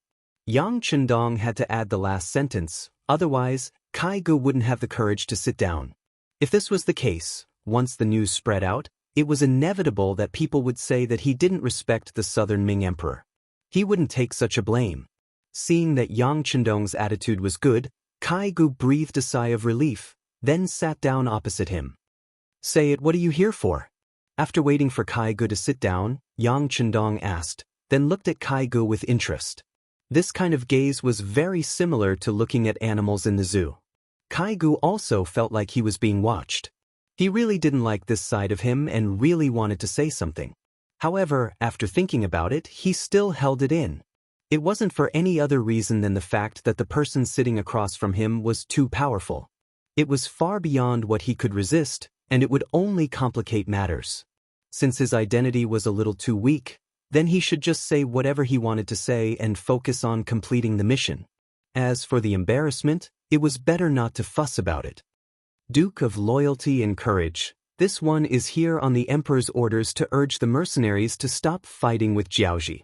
Yang Chendong had to add the last sentence, otherwise, Kaigu wouldn't have the courage to sit down. If this was the case, once the news spread out, it was inevitable that people would say that he didn't respect the Southern Ming emperor. He wouldn't take such a blame. Seeing that Yang Chendong's attitude was good, Kaigu breathed a sigh of relief, then sat down opposite him. "Say it, what are you here for?" After waiting for Kaigu to sit down, Yang Chendong asked, then looked at Kaigu with interest. This kind of gaze was very similar to looking at animals in the zoo. Kaigu also felt like he was being watched. He really didn't like this side of him and really wanted to say something. However, after thinking about it, he still held it in. It wasn't for any other reason than the fact that the person sitting across from him was too powerful. It was far beyond what he could resist, and it would only complicate matters. Since his identity was a little too weak, then he should just say whatever he wanted to say and focus on completing the mission. As for the embarrassment, it was better not to fuss about it. Duke of Loyalty and Courage, this one is here on the Emperor's orders to urge the mercenaries to stop fighting with Jiaoji.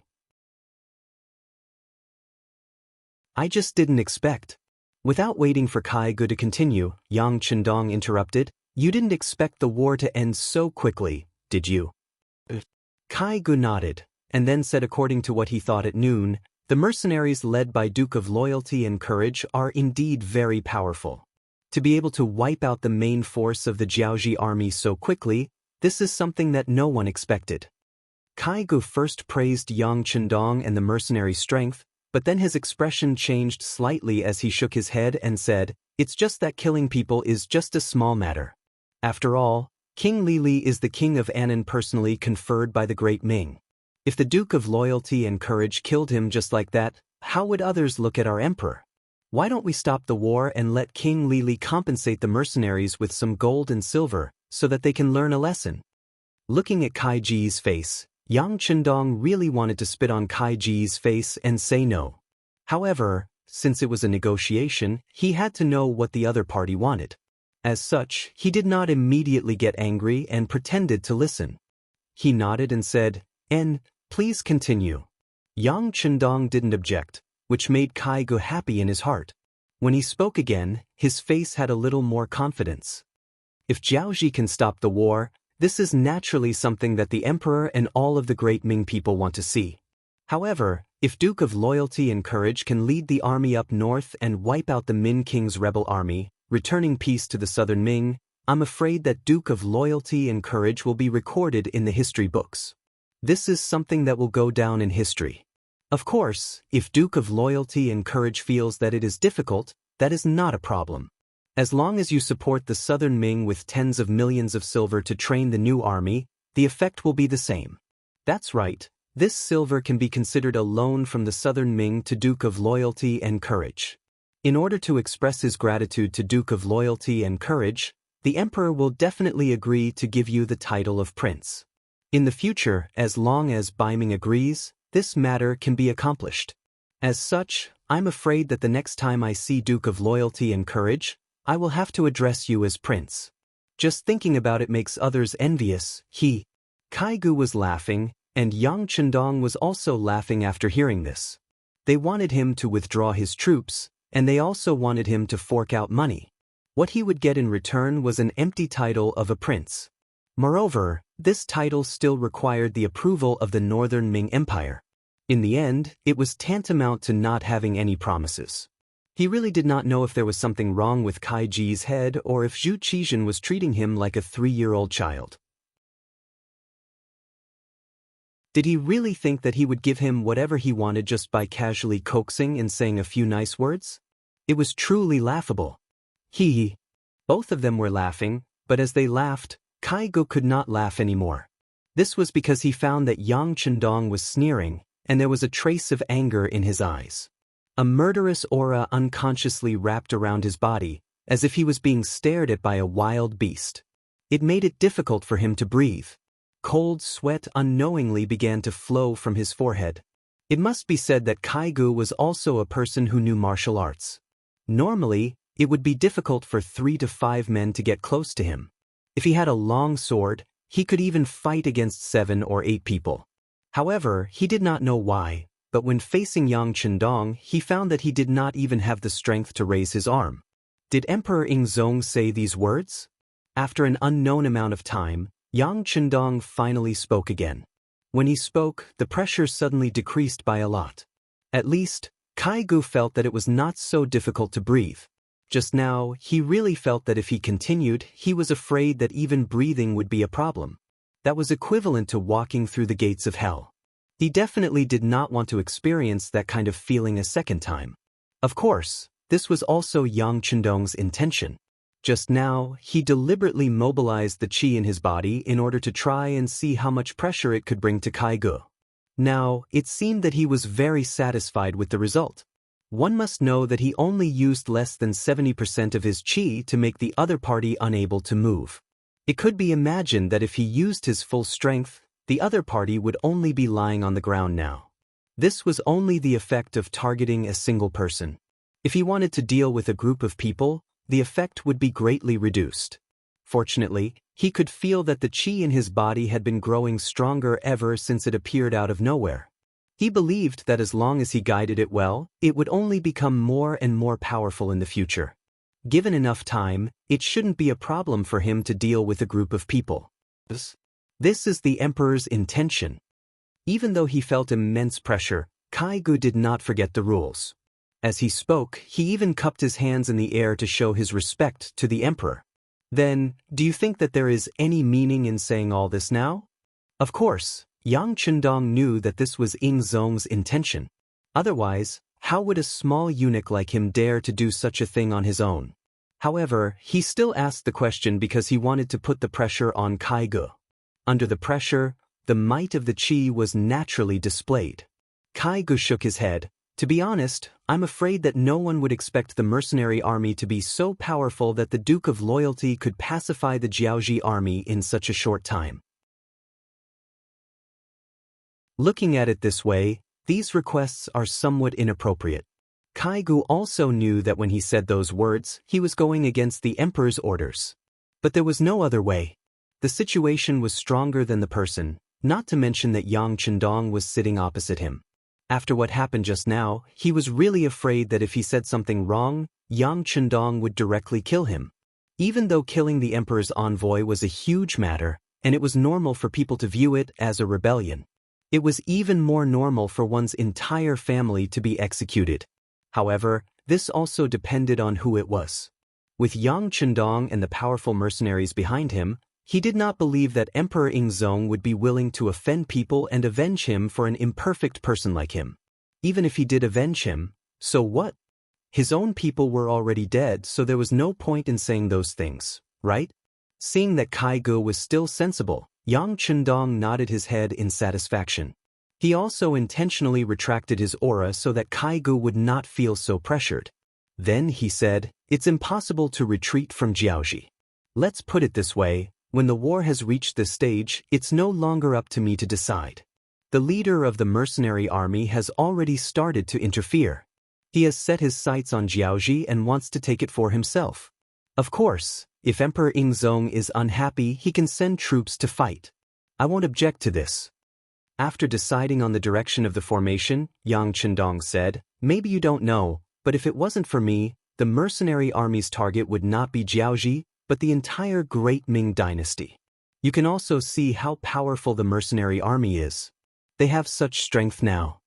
I just didn't expect. Without waiting for Kaigu to continue, Yang Chendong interrupted, "You didn't expect the war to end so quickly, did you?" Kaigu nodded, and then said according to what he thought at noon, "The mercenaries led by Duke of Loyalty and Courage are indeed very powerful. To be able to wipe out the main force of the Jiaoji army so quickly, this is something that no one expected." Kaigu first praised Yang Chendong and the mercenary strength, but then his expression changed slightly as he shook his head and said, "It's just that killing people is just a small matter. After all, King Lili is the king of Annan personally conferred by the Great Ming. If the Duke of Loyalty and Courage killed him just like that, how would others look at our emperor? Why don't we stop the war and let King Lili compensate the mercenaries with some gold and silver, so that they can learn a lesson?" Looking at Kaiji's face, Yang Chendong really wanted to spit on Kaiji's face and say no. However, since it was a negotiation, he had to know what the other party wanted. As such, he did not immediately get angry and pretended to listen. He nodded and said, Please continue." Yang Chendong didn't object, which made Kaigu happy in his heart. When he spoke again, his face had a little more confidence. If Jiaoji can stop the war, this is naturally something that the emperor and all of the great Ming people want to see. However, if Duke of Loyalty and Courage can lead the army up north and wipe out the Min King's rebel army, returning peace to the Southern Ming, I'm afraid that Duke of Loyalty and Courage will be recorded in the history books. This is something that will go down in history. Of course, if Duke of Loyalty and Courage feels that it is difficult, that is not a problem. As long as you support the Southern Ming with tens of millions of silver to train the new army, the effect will be the same. That's right, this silver can be considered a loan from the Southern Ming to Duke of Loyalty and Courage. In order to express his gratitude to Duke of Loyalty and Courage, the Emperor will definitely agree to give you the title of Prince. In the future, as long as Baiming agrees, this matter can be accomplished. As such, I'm afraid that the next time I see Duke of Loyalty and Courage, I will have to address you as Prince. Just thinking about it makes others envious. Kaigu was laughing, and Yang Chendong was also laughing after hearing this. They wanted him to withdraw his troops, and they also wanted him to fork out money. What he would get in return was an empty title of a prince. Moreover, this title still required the approval of the Northern Ming Empire. In the end, it was tantamount to not having any promises. He really did not know if there was something wrong with Kai Ji's head or if Zhu Qizhen was treating him like a 3-year-old child. Did he really think that he would give him whatever he wanted just by casually coaxing and saying a few nice words? It was truly laughable. Both of them were laughing, but as they laughed, Kaigu could not laugh anymore. This was because he found that Yang Chendong was sneering, and there was a trace of anger in his eyes. A murderous aura unconsciously wrapped around his body, as if he was being stared at by a wild beast. It made it difficult for him to breathe. Cold sweat unknowingly began to flow from his forehead. It must be said that Kaigu was also a person who knew martial arts. Normally, it would be difficult for 3 to 5 men to get close to him. If he had a long sword, he could even fight against 7 or 8 people. However, he did not know why, but when facing Yang Chendong, he found that he did not even have the strength to raise his arm. Did Emperor Ingzong say these words? After an unknown amount of time, Yang Chendong finally spoke again. When he spoke, the pressure suddenly decreased by a lot. At least, Kaigu felt that it was not so difficult to breathe. Just now, he really felt that if he continued, he was afraid that even breathing would be a problem. That was equivalent to walking through the gates of hell. He definitely did not want to experience that kind of feeling a second time. Of course, this was also Yang Chendong's intention. Just now, he deliberately mobilized the qi in his body in order to try and see how much pressure it could bring to Kaigu. Now, it seemed that he was very satisfied with the result. One must know that he only used less than 70% of his qi to make the other party unable to move. It could be imagined that if he used his full strength, the other party would only be lying on the ground now. This was only the effect of targeting a single person. If he wanted to deal with a group of people, the effect would be greatly reduced. Fortunately, he could feel that the qi in his body had been growing stronger ever since it appeared out of nowhere. He believed that as long as he guided it well, it would only become more and more powerful in the future. Given enough time, it shouldn't be a problem for him to deal with a group of people. This is the Emperor's intention. Even though he felt immense pressure, Kaigu did not forget the rules. As he spoke, he even cupped his hands in the air to show his respect to the Emperor. Then, do you think that there is any meaning in saying all this now? Of course, Yang Chendong knew that this was Ingzong's intention. Otherwise, how would a small eunuch like him dare to do such a thing on his own? However, he still asked the question because he wanted to put the pressure on Kaigu. Under the pressure, the might of the qi was naturally displayed. Kaigu shook his head. To be honest, I'm afraid that no one would expect the mercenary army to be so powerful that the Duke of Loyalty could pacify the Jiaoji army in such a short time. Looking at it this way, these requests are somewhat inappropriate. Kaigu also knew that when he said those words, he was going against the Emperor's orders. But there was no other way. The situation was stronger than the person, not to mention that Yang Chendong was sitting opposite him. After what happened just now, he was really afraid that if he said something wrong, Yang Chendong would directly kill him. Even though killing the Emperor's envoy was a huge matter, and it was normal for people to view it as a rebellion, it was even more normal for one's entire family to be executed. However, this also depended on who it was. With Yang Chendong and the powerful mercenaries behind him, he did not believe that Emperor Ingzong would be willing to offend people and avenge him for an imperfect person like him. Even if he did avenge him, so what? His own people were already dead, so there was no point in saying those things, right? Seeing that Kai Ge was still sensible, Yang Chendong nodded his head in satisfaction. He also intentionally retracted his aura so that Kai Ge would not feel so pressured. Then he said, "It's impossible to retreat from Jiaoji. Let's put it this way, when the war has reached this stage, it's no longer up to me to decide. The leader of the mercenary army has already started to interfere. He has set his sights on Jiaoji and wants to take it for himself. Of course, if Emperor Ingzong is unhappy, he can send troops to fight. I won't object to this." After deciding on the direction of the formation, Yang Chendong said, "Maybe you don't know, but if it wasn't for me, the mercenary army's target would not be Jiaoji, but the entire Great Ming dynasty. You can also see how powerful the mercenary army is. They have such strength now."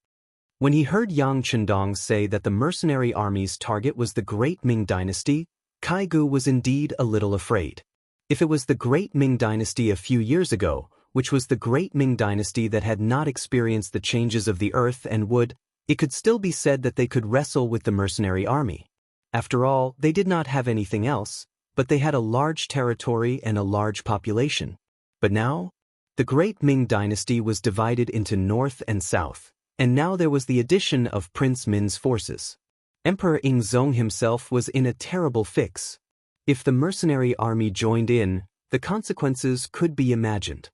When he heard Yang Chendong say that the mercenary army's target was the Great Ming dynasty, Kai Ge was indeed a little afraid. If it was the Great Ming dynasty a few years ago, which was the Great Ming dynasty that had not experienced the changes of the earth and wood, it could still be said that they could wrestle with the mercenary army. After all, they did not have anything else, but they had a large territory and a large population. But now, the Great Ming dynasty was divided into north and south, and now there was the addition of Prince Min's forces. Emperor Ingzong himself was in a terrible fix. If the mercenary army joined in, the consequences could be imagined.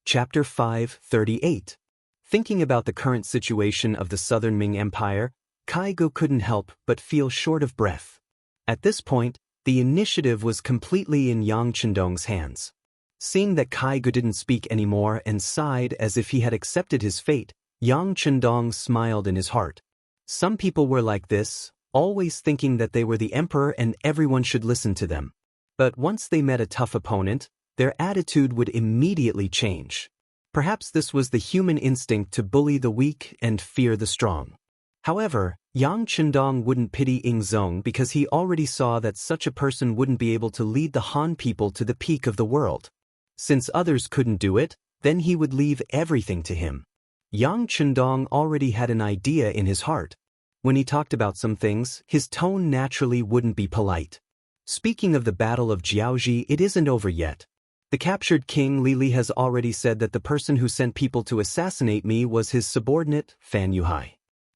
Chapter 538. Thinking about the current situation of the Southern Ming Empire, Kai Ge couldn't help but feel short of breath. At this point, the initiative was completely in Yang Chendong's hands. Seeing that Kai Ge didn't speak anymore and sighed as if he had accepted his fate, Yang Chendong smiled in his heart. Some people were like this, always thinking that they were the emperor and everyone should listen to them. But once they met a tough opponent, their attitude would immediately change. Perhaps this was the human instinct to bully the weak and fear the strong. However, Yang Chendong wouldn't pity Ingzong because he already saw that such a person wouldn't be able to lead the Han people to the peak of the world. Since others couldn't do it, then he would leave everything to him. Yang Chendong already had an idea in his heart. When he talked about some things, his tone naturally wouldn't be polite. Speaking of the Battle of Jiaoji, it isn't over yet. The captured king Li Li has already said that the person who sent people to assassinate me was his subordinate, Fan Yuhai.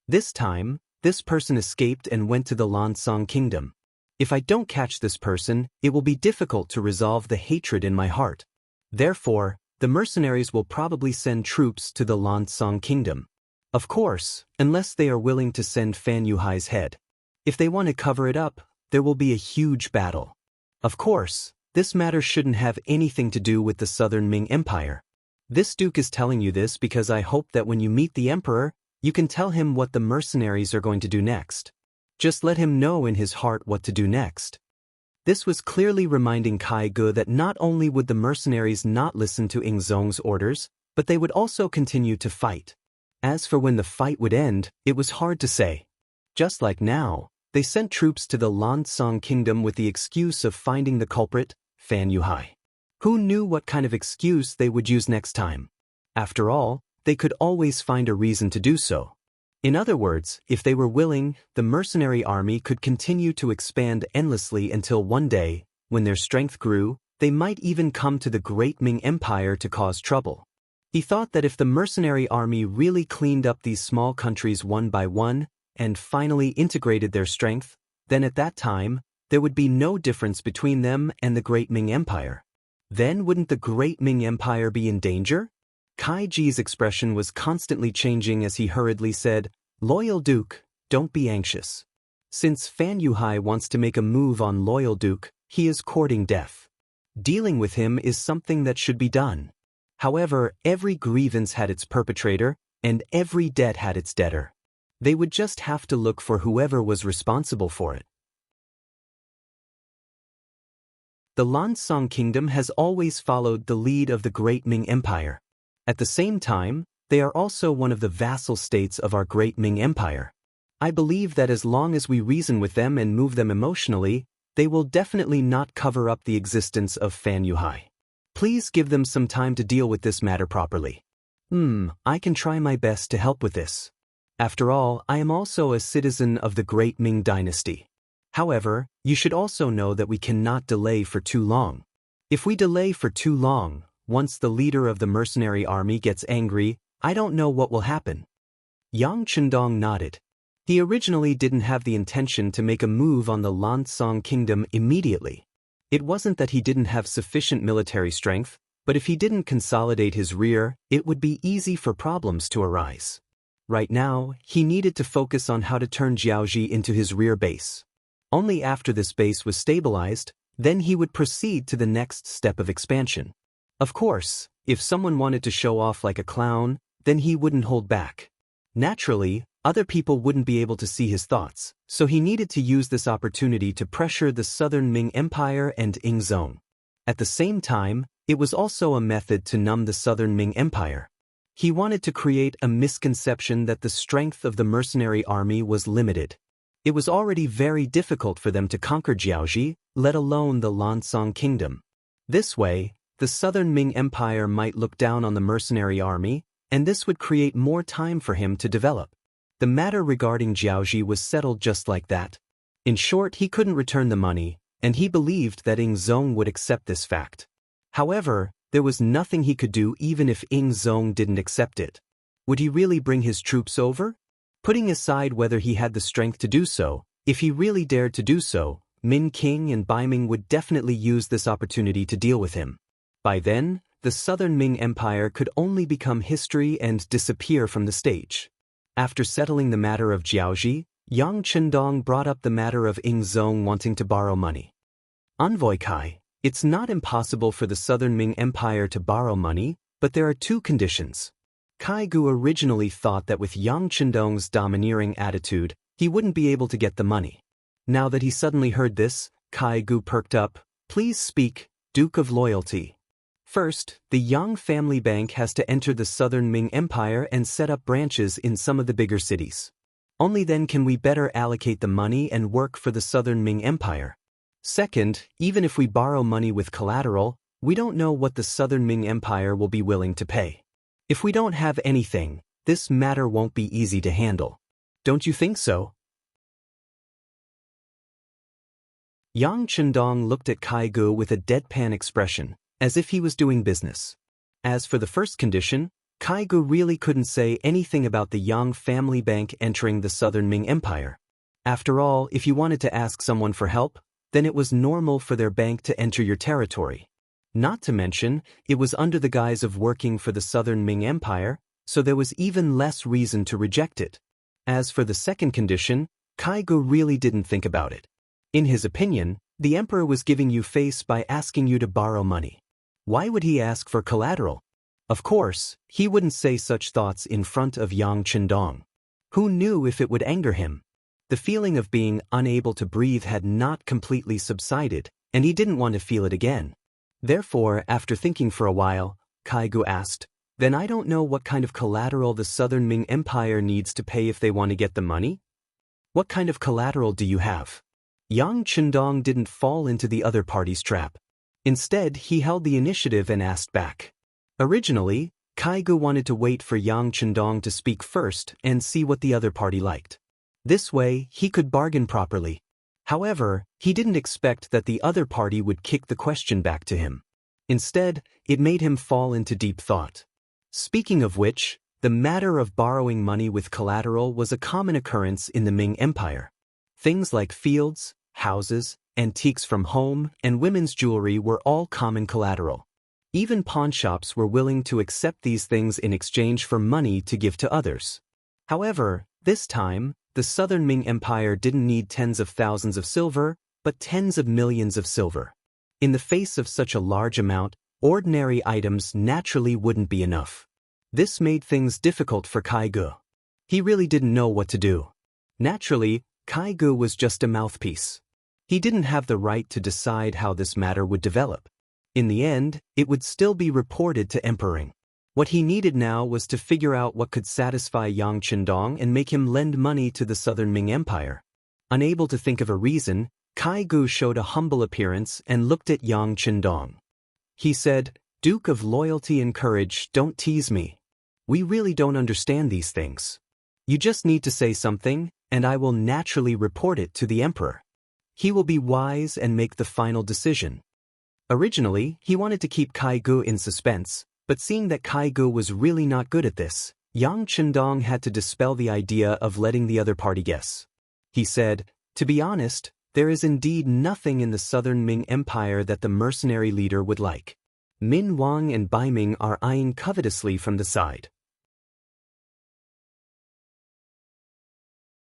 This time, this person escaped and went to the Lansong kingdom. If I don't catch this person, it will be difficult to resolve the hatred in my heart. Therefore, the mercenaries will probably send troops to the Lansong kingdom. Of course, unless they are willing to send Fan Yuhai's head. If they want to cover it up, there will be a huge battle. Of course, this matter shouldn't have anything to do with the Southern Ming Empire. This duke is telling you this because I hope that when you meet the emperor, you can tell him what the mercenaries are going to do next. Just let him know in his heart what to do next. This was clearly reminding Kai Ge that not only would the mercenaries not listen to Ingzong's orders, but they would also continue to fight. As for when the fight would end, it was hard to say. Just like now, they sent troops to the Lansong kingdom with the excuse of finding the culprit, Fan Yuhai. Who knew what kind of excuse they would use next time? After all, they could always find a reason to do so. In other words, if they were willing, the mercenary army could continue to expand endlessly until one day, when their strength grew, they might even come to the Great Ming Empire to cause trouble. He thought that if the mercenary army really cleaned up these small countries one by one, and finally integrated their strength, then at that time, there would be no difference between them and the Great Ming Empire. Then wouldn't the Great Ming Empire be in danger? Kai Ji's expression was constantly changing as he hurriedly said, "Loyal Duke, don't be anxious. Since Fan Yuhai wants to make a move on Loyal Duke, he is courting death. Dealing with him is something that should be done. However, every grievance had its perpetrator, and every debt had its debtor. They would just have to look for whoever was responsible for it." The Lansong kingdom has always followed the lead of the Great Ming Empire. At the same time, They are also one of the vassal states of our great Ming Empire. I believe that as long as we reason with them and move them emotionally, they will definitely not cover up the existence of Fan Yuhai. Please give them some time to deal with this matter properly. I can try my best to help with this. After all, I am also a citizen of the great Ming dynasty. However, you should also know that we cannot delay for too long. If we delay for too long, once the leader of the mercenary army gets angry, I don't know what will happen. Yang Chendong nodded. He originally didn't have the intention to make a move on the Lansong kingdom immediately. It wasn't that he didn't have sufficient military strength, but if he didn't consolidate his rear, it would be easy for problems to arise. Right now, he needed to focus on how to turn Jiaoji into his rear base. Only after this base was stabilized, then he would proceed to the next step of expansion. Of course, if someone wanted to show off like a clown, then he wouldn't hold back. Naturally, other people wouldn't be able to see his thoughts, so he needed to use this opportunity to pressure the southern Ming Empire and Ying Zone. At the same time, it was also a method to numb the southern Ming Empire. He wanted to create a misconception that the strength of the mercenary army was limited. It was already very difficult for them to conquer Jiaoji, let alone the Lansong kingdom. This way, the southern Ming Empire might look down on the mercenary army, and this would create more time for him to develop. The matter regarding Jiaoji was settled just like that. In short, he couldn't return the money, and he believed that Ying Zong would accept this fact. However, there was nothing he could do even if Ying Zong didn't accept it. Would he really bring his troops over? Putting aside whether he had the strength to do so, if he really dared to do so, Min King and Bai Ming would definitely use this opportunity to deal with him. By then, the southern Ming Empire could only become history and disappear from the stage. After settling the matter of Jiaoji, Yang Chendong brought up the matter of Ying Zong wanting to borrow money. Envoy Kai, it's not impossible for the southern Ming Empire to borrow money, but there are two conditions. Kai Gu originally thought that with Yang Chendong's domineering attitude, he wouldn't be able to get the money. Now that he suddenly heard this, Kai Gu perked up. Please speak, Duke of Loyalty. First, the Yang family bank has to enter the southern Ming Empire and set up branches in some of the bigger cities. Only then can we better allocate the money and work for the southern Ming Empire. Second, even if we borrow money with collateral, we don't know what the southern Ming Empire will be willing to pay. If we don't have anything, this matter won't be easy to handle. Don't you think so? Yang Chendong looked at Kai Gu with a deadpan expression, as if he was doing business. As for the first condition, Kai Gu really couldn't say anything about the Yang family bank entering the southern Ming Empire. After all, if you wanted to ask someone for help, then it was normal for their bank to enter your territory. Not to mention, it was under the guise of working for the southern Ming Empire, so there was even less reason to reject it. As for the second condition, Kai Gu really didn't think about it. In his opinion, the emperor was giving you face by asking you to borrow money. Why would he ask for collateral? Of course, he wouldn't say such thoughts in front of Yang Chendong. Who knew if it would anger him? The feeling of being unable to breathe had not completely subsided, and he didn't want to feel it again. Therefore, after thinking for a while, Kai Gu asked, "Then I don't know what kind of collateral the southern Ming Empire needs to pay if they want to get the money? What kind of collateral do you have?" Yang Chendong didn't fall into the other party's trap. Instead, he held the initiative and asked back. Originally, Kai Gu wanted to wait for Yang Chendong to speak first and see what the other party liked. This way, he could bargain properly. However, he didn't expect that the other party would kick the question back to him. Instead, it made him fall into deep thought. Speaking of which, the matter of borrowing money with collateral was a common occurrence in the Ming Empire. Things like fields, houses, antiques from home, and women's jewelry were all common collateral. Even pawnshops were willing to accept these things in exchange for money to give to others. However, this time, the southern Ming Empire didn't need tens of thousands of silver, but tens of millions of silver. In the face of such a large amount, ordinary items naturally wouldn't be enough. This made things difficult for Kai Gu. He really didn't know what to do. Naturally, Kai Gu was just a mouthpiece. He didn't have the right to decide how this matter would develop. In the end, it would still be reported to Emperor. What he needed now was to figure out what could satisfy Yang Chendong and make him lend money to the Southern Ming Empire. Unable to think of a reason, Kai Gu showed a humble appearance and looked at Yang Chendong. He said, "Duke of Loyalty and Courage, don't tease me. We really don't understand these things. You just need to say something, and I will naturally report it to the emperor. He will be wise and make the final decision." Originally, he wanted to keep Kai Gu in suspense, but seeing that Kai Gu was really not good at this, Yang Chendong had to dispel the idea of letting the other party guess. He said, "To be honest, there is indeed nothing in the Southern Ming Empire that the mercenary leader would like." Min Wang and Bai Ming are eyeing covetously from the side.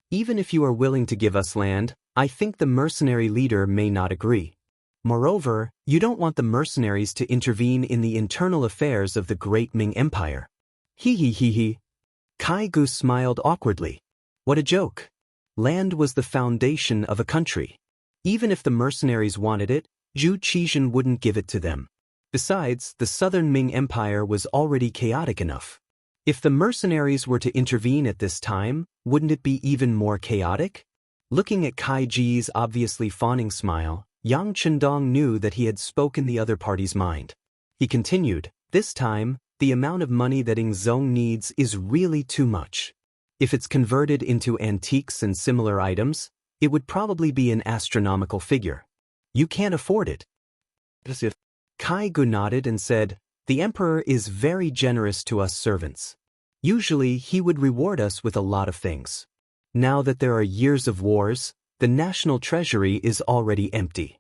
"Even if you are willing to give us land, I think the mercenary leader may not agree. Moreover, you don't want the mercenaries to intervene in the internal affairs of the great Ming Empire." He. Kai Gu smiled awkwardly. What a joke. Land was the foundation of a country. Even if the mercenaries wanted it, Zhu Qizhen wouldn't give it to them. Besides, the Southern Ming Empire was already chaotic enough. If the mercenaries were to intervene at this time, wouldn't it be even more chaotic? Looking at Kai Ji's obviously fawning smile, Yang Chendong knew that he had spoken the other party's mind. He continued, "This time, the amount of money that Ingzong needs is really too much. If it's converted into antiques and similar items, it would probably be an astronomical figure. You can't afford it." Kai Gu nodded and said, "The emperor is very generous to us servants. Usually he would reward us with a lot of things. Now that there are years of wars, the national treasury is already empty."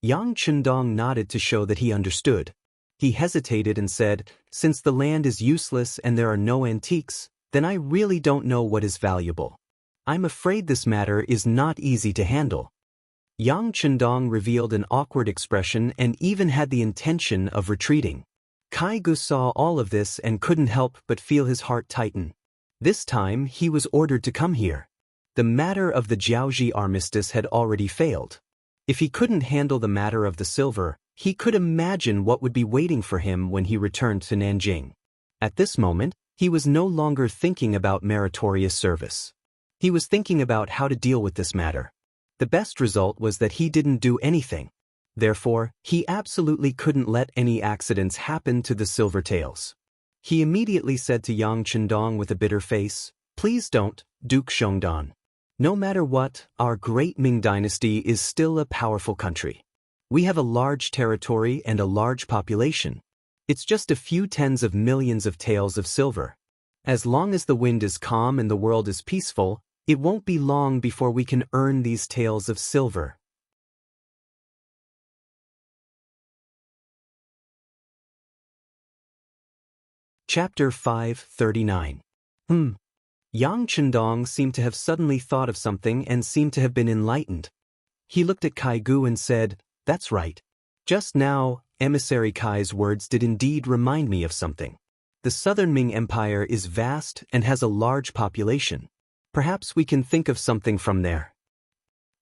Yang Chendong nodded to show that he understood. He hesitated and said, "Since the land is useless and there are no antiques, then I really don't know what is valuable. I'm afraid this matter is not easy to handle." Yang Chendong revealed an awkward expression and even had the intention of retreating. Kai Gu saw all of this and couldn't help but feel his heart tighten. This time he was ordered to come here. The matter of the Jiaoji armistice had already failed. If he couldn't handle the matter of the silver, he could imagine what would be waiting for him when he returned to Nanjing. At this moment, he was no longer thinking about meritorious service. He was thinking about how to deal with this matter. The best result was that he didn't do anything. Therefore, he absolutely couldn't let any accidents happen to the Silvertails. He immediately said to Yang Chendong with a bitter face, "Please don't, Duke Shongdan. No matter what, our great Ming dynasty is still a powerful country. We have a large territory and a large population. It's just a few tens of millions of taels of silver. As long as the wind is calm and the world is peaceful, it won't be long before we can earn these taels of silver." Chapter 539. Yang Chendong seemed to have suddenly thought of something and seemed to have been enlightened. He looked at Kai Gu and said, "That's right. Just now, Emissary Kai's words did indeed remind me of something. The Southern Ming Empire is vast and has a large population. Perhaps we can think of something from there."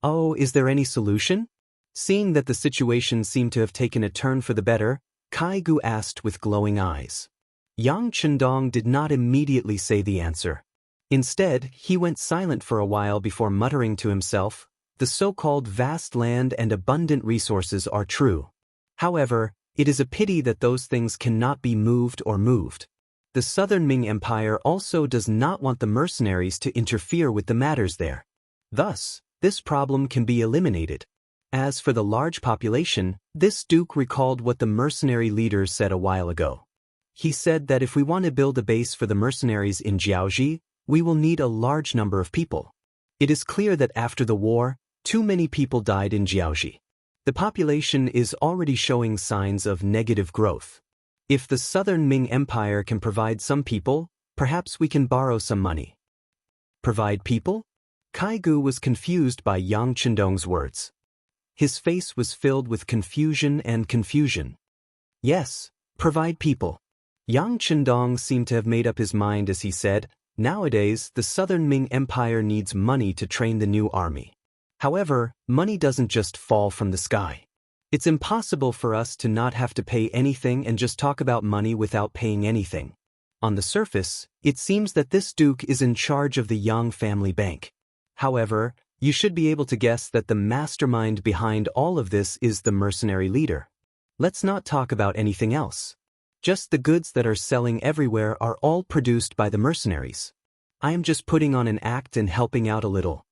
"Oh, is there any solution?" Seeing that the situation seemed to have taken a turn for the better, Kai Gu asked with glowing eyes. Yang Chendong did not immediately say the answer. Instead, he went silent for a while before muttering to himself, "The so-called vast land and abundant resources are true. However, it is a pity that those things cannot be moved or moved. The Southern Ming Empire also does not want the mercenaries to interfere with the matters there. Thus, this problem can be eliminated. As for the large population, this duke recalled what the mercenary leader said a while ago. He said that if we want to build a base for the mercenaries in Jiaoji, we will need a large number of people. It is clear that after the war, too many people died in Jiaoji. The population is already showing signs of negative growth. If the Southern Ming Empire can provide some people, perhaps we can borrow some money." "Provide people?" Kai Gu was confused by Yang Chendong's words. His face was filled with confusion and confusion. "Yes, provide people." Yang Chendong seemed to have made up his mind as he said, "Nowadays, the Southern Ming Empire needs money to train the new army. However, money doesn't just fall from the sky. It's impossible for us to not have to pay anything and just talk about money without paying anything. On the surface, it seems that this duke is in charge of the Yang family bank. However, you should be able to guess that the mastermind behind all of this is the mercenary leader. Let's not talk about anything else. Just the goods that are selling everywhere are all produced by the mercenaries. I am just putting on an act and helping out a little.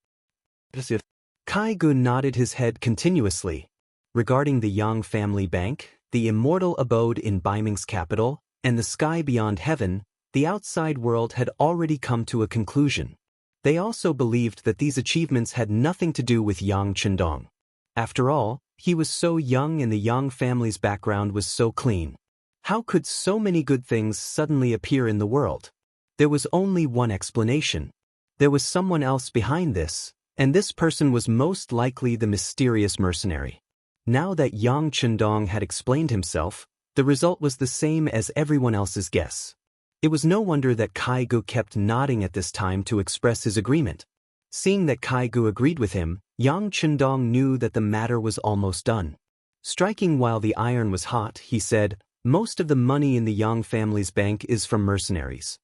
Kai Gun nodded his head continuously. Regarding the Yang family bank, the immortal abode in Baiming's capital, and the sky beyond heaven, the outside world had already come to a conclusion. They also believed that these achievements had nothing to do with Yang Chendong. After all, he was so young and the Yang family's background was so clean. How could so many good things suddenly appear in the world? There was only one explanation. There was someone else behind this, and this person was most likely the mysterious mercenary. Now that Yang Chendong had explained himself, the result was the same as everyone else's guess. It was no wonder that Kai Gu kept nodding at this time to express his agreement. Seeing that Kai Gu agreed with him, Yang Chendong knew that the matter was almost done. Striking while the iron was hot, he said, "Most of the money in the Yang family's bank is from mercenaries.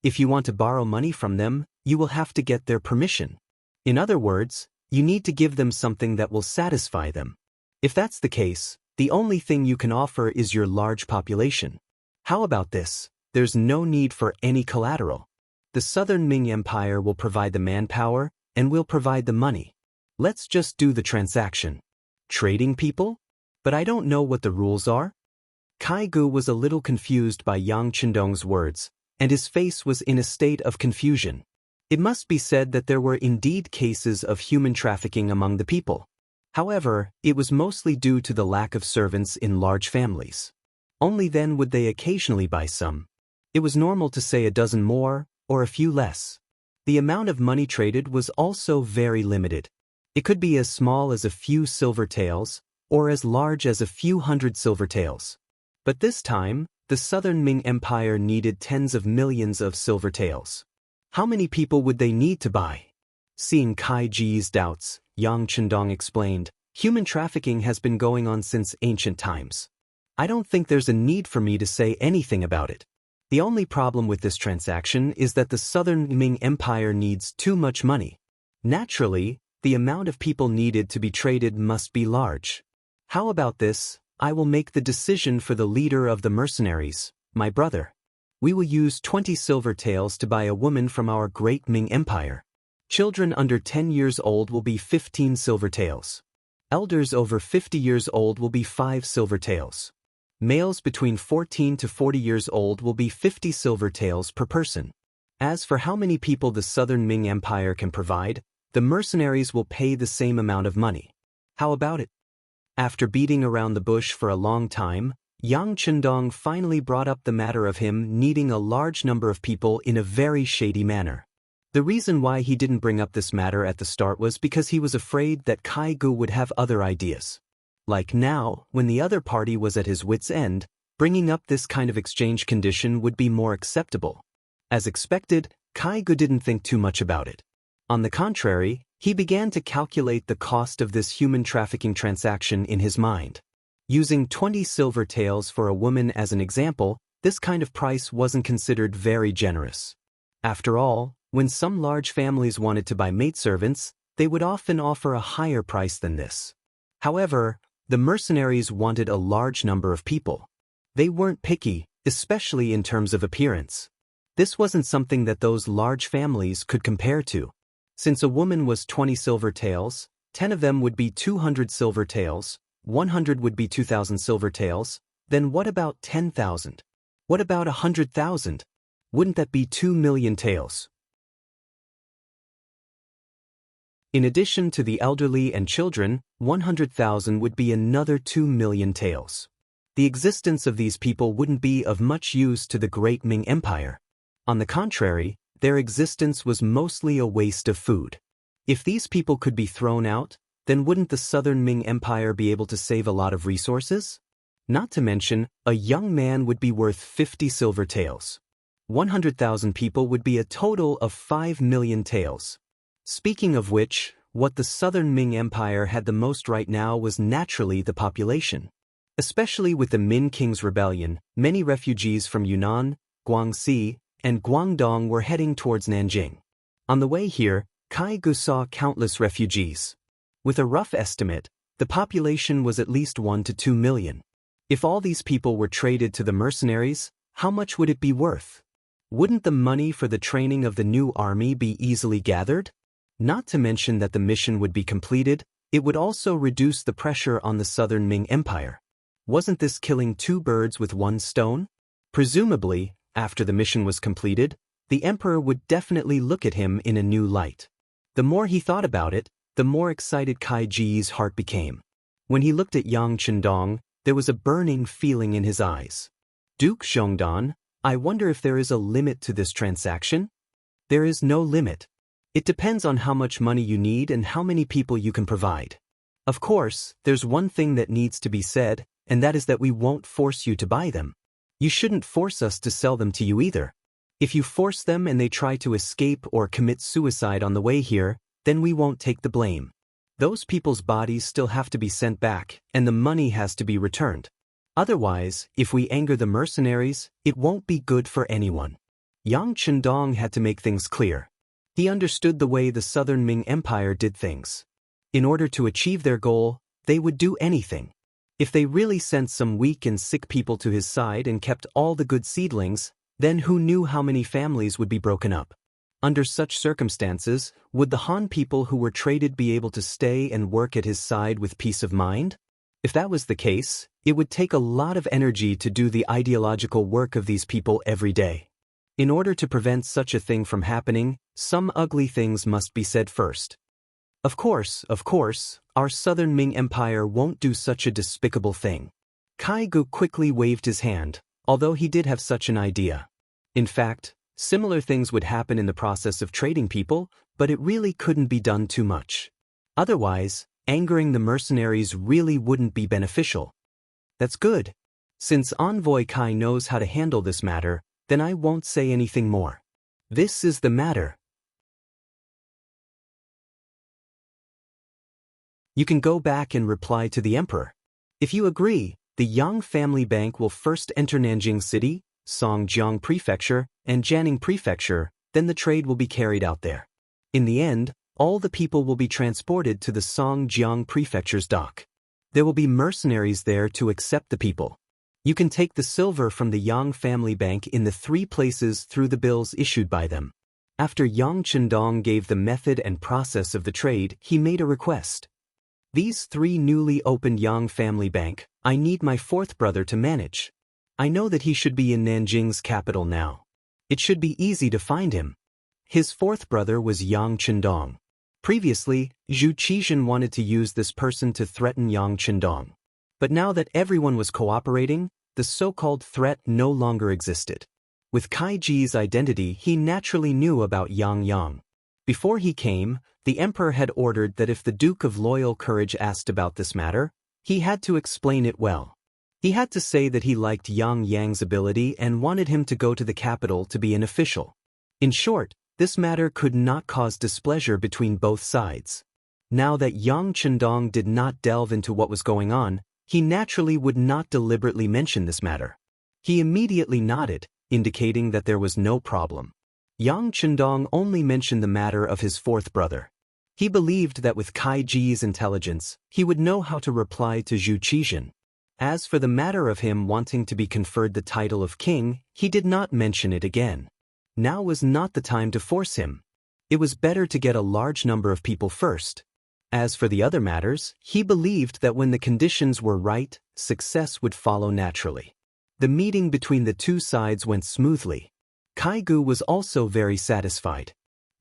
If you want to borrow money from them, you will have to get their permission. In other words, you need to give them something that will satisfy them. If that's the case, the only thing you can offer is your large population. How about this? There's no need for any collateral. The Southern Ming Empire will provide the manpower, and we'll provide the money. Let's just do the transaction." Trading people? But I don't know what the rules are. Kai Gu was a little confused by Yang Chendong's words, and his face was in a state of confusion. It must be said that there were indeed cases of human trafficking among the people. However, it was mostly due to the lack of servants in large families. Only then would they occasionally buy some. It was normal to say a dozen more, or a few less. The amount of money traded was also very limited. It could be as small as a few silver taels, or as large as a few hundred silver taels. But this time, the Southern Ming Empire needed tens of millions of silver taels. How many people would they need to buy? Seeing Kai Ji's doubts, Yang Chendong explained, "Human trafficking has been going on since ancient times. I don't think there's a need for me to say anything about it. The only problem with this transaction is that the Southern Ming Empire needs too much money. Naturally, the amount of people needed to be traded must be large. How about this? I will make the decision for the leader of the mercenaries, my brother. We will use 20 silver taels to buy a woman from our great Ming Empire. Children under 10 years old will be 15 silver taels. Elders over 50 years old will be 5 silver taels. Males between 14 to 40 years old will be 50 silver taels per person. As for how many people the Southern Ming Empire can provide, the mercenaries will pay the same amount of money. How about it?" After beating around the bush for a long time, Yang Chendong finally brought up the matter of him needing a large number of people in a very shady manner. The reason why he didn't bring up this matter at the start was because he was afraid that Kai Gu would have other ideas. Like now, when the other party was at his wit's end, bringing up this kind of exchange condition would be more acceptable. As expected, Kai Gu didn't think too much about it. On the contrary, he began to calculate the cost of this human trafficking transaction in his mind. Using 20 silver taels for a woman as an example, this kind of price wasn't considered very generous. After all, when some large families wanted to buy maidservants, they would often offer a higher price than this. However, the mercenaries wanted a large number of people. They weren't picky, especially in terms of appearance. This wasn't something that those large families could compare to. Since a woman was 20 silver taels, 10 of them would be 200 silver taels, 100 would be 2,000 silver taels, then what about 10,000? What about 100,000? Wouldn't that be 2 million taels? In addition to the elderly and children, 100,000 would be another 2 million taels. The existence of these people wouldn't be of much use to the great Ming Empire. On the contrary, their existence was mostly a waste of food. If these people could be thrown out, then wouldn't the Southern Ming Empire be able to save a lot of resources? Not to mention, a young man would be worth 50 silver taels. 100,000 people would be a total of 5 million taels. Speaking of which, What the Southern Ming Empire had the most right now was naturally the population. Especially with the Min King's rebellion, many refugees from Yunnan, Guangxi, and Guangdong were heading towards Nanjing. On the way here, Kai Gu saw countless refugees. With a rough estimate, the population was at least 1 to 2 million. If all these people were traded to the mercenaries, how much would it be worth? Wouldn't the money for the training of the new army be easily gathered? Not to mention that the mission would be completed, it would also reduce the pressure on the Southern Ming Empire. Wasn't this killing 2 birds with 1 stone? Presumably, after the mission was completed, the emperor would definitely look at him in a new light. The more he thought about it, the more excited Kai Ji's heart became. When he looked at Yang Chendong, there was a burning feeling in his eyes. Duke Zhongdan, I wonder if there is a limit to this transaction? There is no limit. It depends on how much money you need and how many people you can provide. Of course, there's one thing that needs to be said, and that is that we won't force you to buy them. You shouldn't force us to sell them to you either. If you force them and they try to escape or commit suicide on the way here, then we won't take the blame. Those people's bodies still have to be sent back, and the money has to be returned. Otherwise, if we anger the mercenaries, it won't be good for anyone. Yang Chendong had to make things clear. He understood the way the Southern Ming Empire did things. In order to achieve their goal, they would do anything. If they really sent some weak and sick people to his side and kept all the good seedlings, then who knew how many families would be broken up? Under such circumstances, would the Han people who were traded be able to stay and work at his side with peace of mind? If that was the case, it would take a lot of energy to do the ideological work of these people every day. In order to prevent such a thing from happening, some ugly things must be said first. Of course, our Southern Ming Empire won't do such a despicable thing. Kai Gu quickly waved his hand, although he did have such an idea. In fact, similar things would happen in the process of trading people, but it really couldn't be done too much. Otherwise, angering the mercenaries really wouldn't be beneficial. That's good. Since Envoy Kai knows how to handle this matter, then I won't say anything more. This is the matter. You can go back and reply to the emperor. If you agree, the Yang family bank will first enter Nanjing City, Songjiang Prefecture, and Jianing Prefecture, then the trade will be carried out there. In the end, all the people will be transported to the Songjiang Prefecture's dock. There will be mercenaries there to accept the people. You can take the silver from the Yang family bank in the 3 places through the bills issued by them. After Yang Chendong gave the method and process of the trade, he made a request. These 3 newly opened Yang family bank, I need my 4th brother to manage. I know that he should be in Nanjing's capital now. It should be easy to find him. His 4th brother was Yang Chendong. Previously, Zhu Qizhen wanted to use this person to threaten Yang Chendong. But now that everyone was cooperating, the so-called threat no longer existed. With Kai Ji's identity, he naturally knew about Yang. Before he came, the emperor had ordered that if the Duke of Loyal Courage asked about this matter, he had to explain it well. He had to say that he liked Yang's ability and wanted him to go to the capital to be an official. In short, this matter could not cause displeasure between both sides. Now that Yang Chendong did not delve into what was going on, he naturally would not deliberately mention this matter. He immediately nodded, indicating that there was no problem. Yang Chendong only mentioned the matter of his 4th brother. He believed that with Kai Ji's intelligence, he would know how to reply to Zhu Qizhen. As for the matter of him wanting to be conferred the title of king, he did not mention it again. Now was not the time to force him. It was better to get a large number of people first. As for the other matters, he believed that when the conditions were right, success would follow naturally. The meeting between the 2 sides went smoothly. Kai Gu was also very satisfied.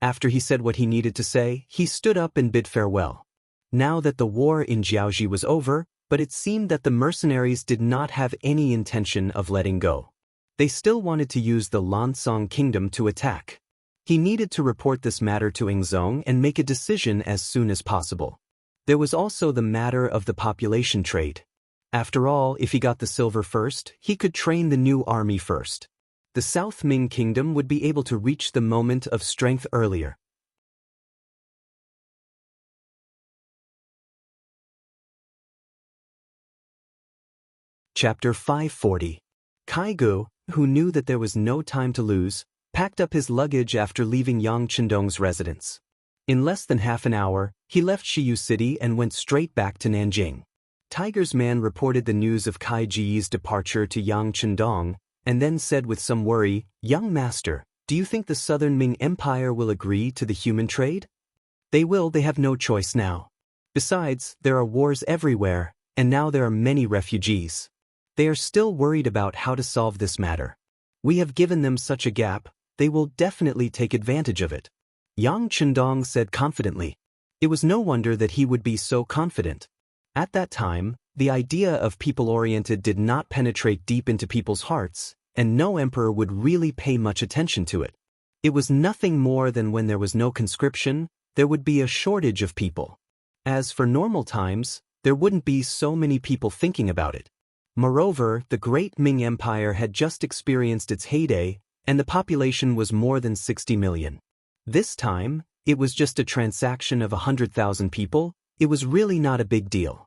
After he said what he needed to say, he stood up and bid farewell. Now that the war in Jiaoji was over, but it seemed that the mercenaries did not have any intention of letting go. They still wanted to use the Lansong kingdom to attack. He needed to report this matter to Ingzong and make a decision as soon as possible. There was also the matter of the population trade. After all, if he got the silver first, he could train the new army first. The South Ming Kingdom would be able to reach the moment of strength earlier. Chapter 540. Kaigu, who knew that there was no time to lose, packed up his luggage after leaving Yang Chendong's residence. In less than half an hour, he left Shiyu City and went straight back to Nanjing. Tiger's man reported the news of Kai Ji's departure to Yang Chendong, and then said with some worry, "Young master, do you think the Southern Ming Empire will agree to the human trade?" "They will, they have no choice now. Besides, there are wars everywhere, and now there are many refugees. They are still worried about how to solve this matter. We have given them such a gap, they will definitely take advantage of it," Yang Chendong said confidently. It was no wonder that he would be so confident. At that time, the idea of people-oriented did not penetrate deep into people's hearts, and no emperor would really pay much attention to it. It was nothing more than when there was no conscription, there would be a shortage of people. As for normal times, there wouldn't be so many people thinking about it. Moreover, the great Ming Empire had just experienced its heyday, and the population was more than 60 million. This time, it was just a transaction of 100,000 people. It was really not a big deal.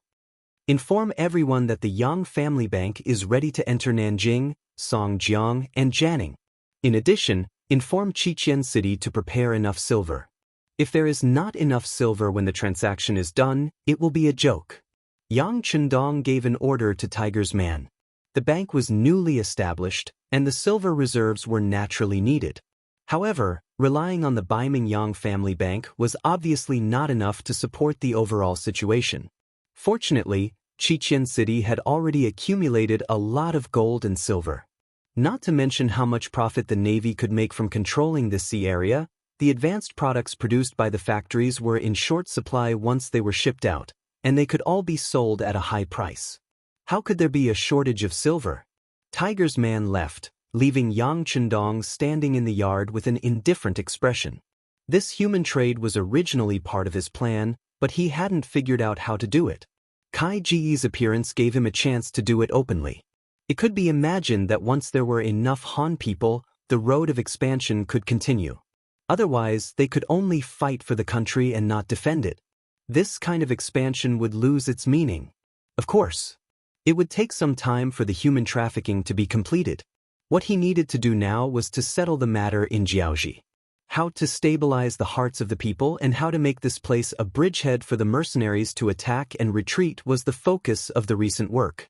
Inform everyone that the Yang Family Bank is ready to enter Nanjing, Songjiang, and Jianing. In addition, inform Qiqian City to prepare enough silver. If there is not enough silver when the transaction is done, it will be a joke. Yang Chendong gave an order to Tiger's man. The bank was newly established, and the silver reserves were naturally needed. However, relying on the Baiming Yang Family Bank was obviously not enough to support the overall situation. Fortunately, Qiqian City had already accumulated a lot of gold and silver. Not to mention how much profit the Navy could make from controlling this sea area, the advanced products produced by the factories were in short supply once they were shipped out, and they could all be sold at a high price. How could there be a shortage of silver? Tiger's man left, leaving Yang Chendong standing in the yard with an indifferent expression. This human trade was originally part of his plan, but he hadn't figured out how to do it. Kai Ji's appearance gave him a chance to do it openly. It could be imagined that once there were enough Han people, the road of expansion could continue. Otherwise, they could only fight for the country and not defend it. This kind of expansion would lose its meaning. Of course, it would take some time for the human trafficking to be completed. What he needed to do now was to settle the matter in Jiaoji. How to stabilize the hearts of the people and how to make this place a bridgehead for the mercenaries to attack and retreat was the focus of the recent work.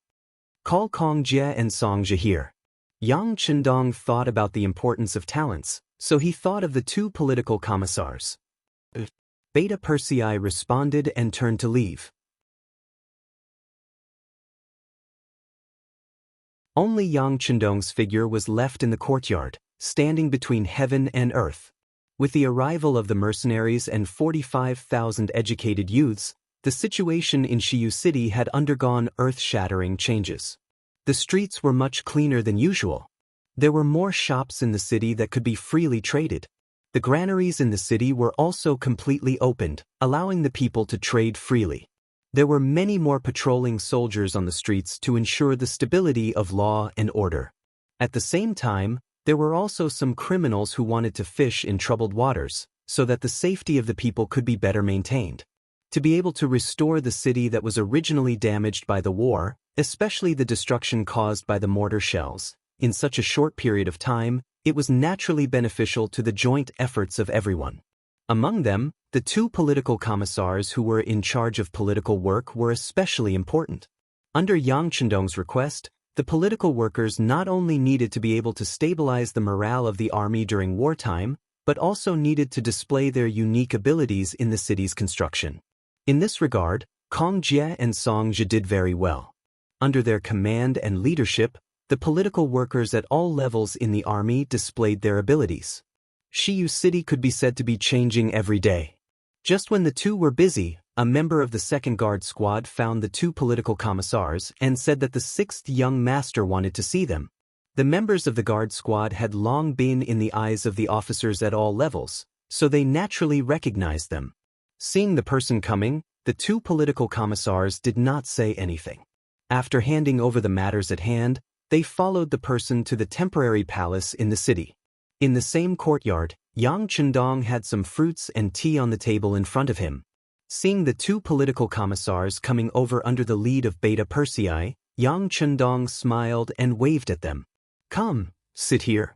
Call Kongjie and Xianxia here. Yang Chendong thought about the importance of talents, so he thought of the two political commissars. Beta Persei responded and turned to leave. Only Yang Chendong's figure was left in the courtyard, standing between heaven and earth. With the arrival of the mercenaries and 45,000 educated youths, the situation in Shiyu City had undergone earth-shattering changes. The streets were much cleaner than usual. There were more shops in the city that could be freely traded. The granaries in the city were also completely opened, allowing the people to trade freely. There were many more patrolling soldiers on the streets to ensure the stability of law and order. At the same time, there were also some criminals who wanted to fish in troubled waters, so that the safety of the people could be better maintained. To be able to restore the city that was originally damaged by the war, especially the destruction caused by the mortar shells, in such a short period of time, it was naturally beneficial to the joint efforts of everyone. Among them, the two political commissars who were in charge of political work were especially important. Under Yang Chendong's request, the political workers not only needed to be able to stabilize the morale of the army during wartime, but also needed to display their unique abilities in the city's construction. In this regard, Kongjie and Xianxia did very well. Under their command and leadership, the political workers at all levels in the army displayed their abilities. Shiyu City could be said to be changing every day. Just when the two were busy, a member of the second guard squad found the two political commissars and said that the sixth young master wanted to see them. The members of the guard squad had long been in the eyes of the officers at all levels, so they naturally recognized them. Seeing the person coming, the two political commissars did not say anything. After handing over the matters at hand, they followed the person to the temporary palace in the city. In the same courtyard, Yang Chendong had some fruits and tea on the table in front of him. Seeing the two political commissars coming over under the lead of Beta Persei, Yang Chendong smiled and waved at them. Come, sit here.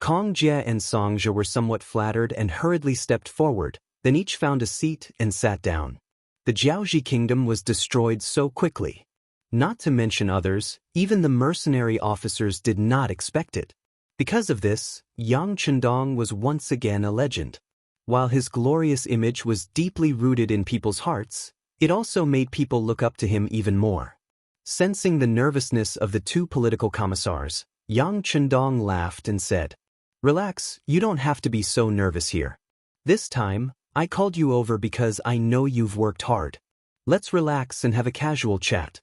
Xianxia and Xianxia were somewhat flattered and hurriedly stepped forward, then each found a seat and sat down. The Jiaoji kingdom was destroyed so quickly. Not to mention others, even the mercenary officers did not expect it. Because of this, Yang Chendong was once again a legend. While his glorious image was deeply rooted in people's hearts, it also made people look up to him even more. Sensing the nervousness of the two political commissars, Yang Chendong laughed and said, "Relax, you don't have to be so nervous here. This time, I called you over because I know you've worked hard. Let's relax and have a casual chat."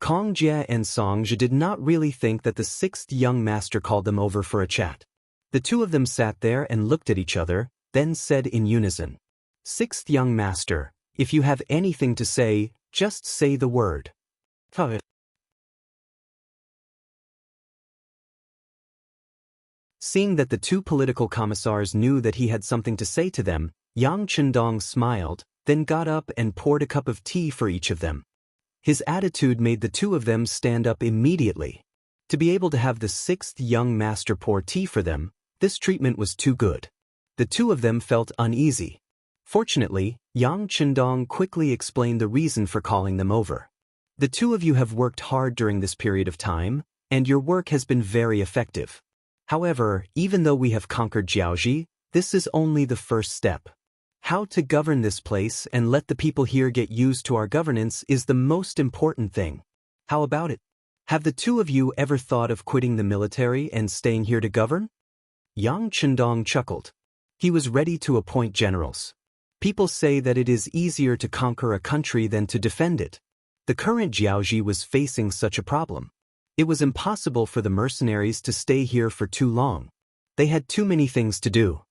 Xianxia and Xianxia did not really think that the sixth young master called them over for a chat. The two of them sat there and looked at each other, then said in unison, "Sixth young master, if you have anything to say, just say the word." Seeing that the two political commissars knew that he had something to say to them, Yang Chendong smiled, then got up and poured a cup of tea for each of them. His attitude made the two of them stand up immediately. To be able to have the sixth young master pour tea for them, this treatment was too good. The two of them felt uneasy. Fortunately, Yang Chendong quickly explained the reason for calling them over. "The two of you have worked hard during this period of time, and your work has been very effective. However, even though we have conquered Jiaoji, this is only the first step. How to govern this place and let the people here get used to our governance is the most important thing. How about it? Have the two of you ever thought of quitting the military and staying here to govern?" Yang Chendong chuckled. He was ready to appoint generals. People say that it is easier to conquer a country than to defend it. The current Jiaoji was facing such a problem. It was impossible for the mercenaries to stay here for too long. They had too many things to do.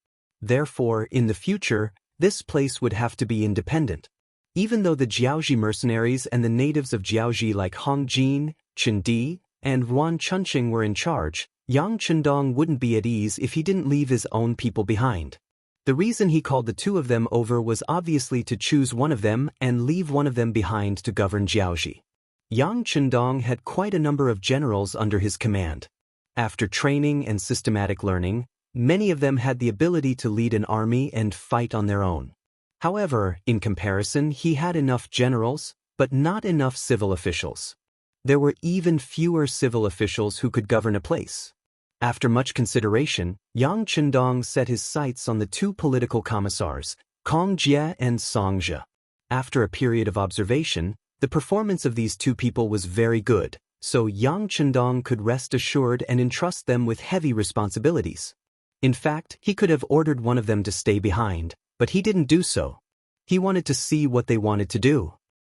Therefore, in the future, this place would have to be independent. Even though the Jiaoji mercenaries and the natives of Jiaoji like Hongjin, Chendi, and Ruan Chunqing were in charge, Yang Chendong wouldn't be at ease if he didn't leave his own people behind. The reason he called the two of them over was obviously to choose one of them and leave one of them behind to govern Jiaoji. Yang Chendong had quite a number of generals under his command. After training and systematic learning, many of them had the ability to lead an army and fight on their own. However, in comparison, he had enough generals, but not enough civil officials. There were even fewer civil officials who could govern a place. After much consideration, Yang Chendong set his sights on the two political commissars, Xianxia and Xianxia. After a period of observation, the performance of these two people was very good, so Yang Chendong could rest assured and entrust them with heavy responsibilities. In fact, he could have ordered one of them to stay behind, but he didn't do so. He wanted to see what they wanted to do.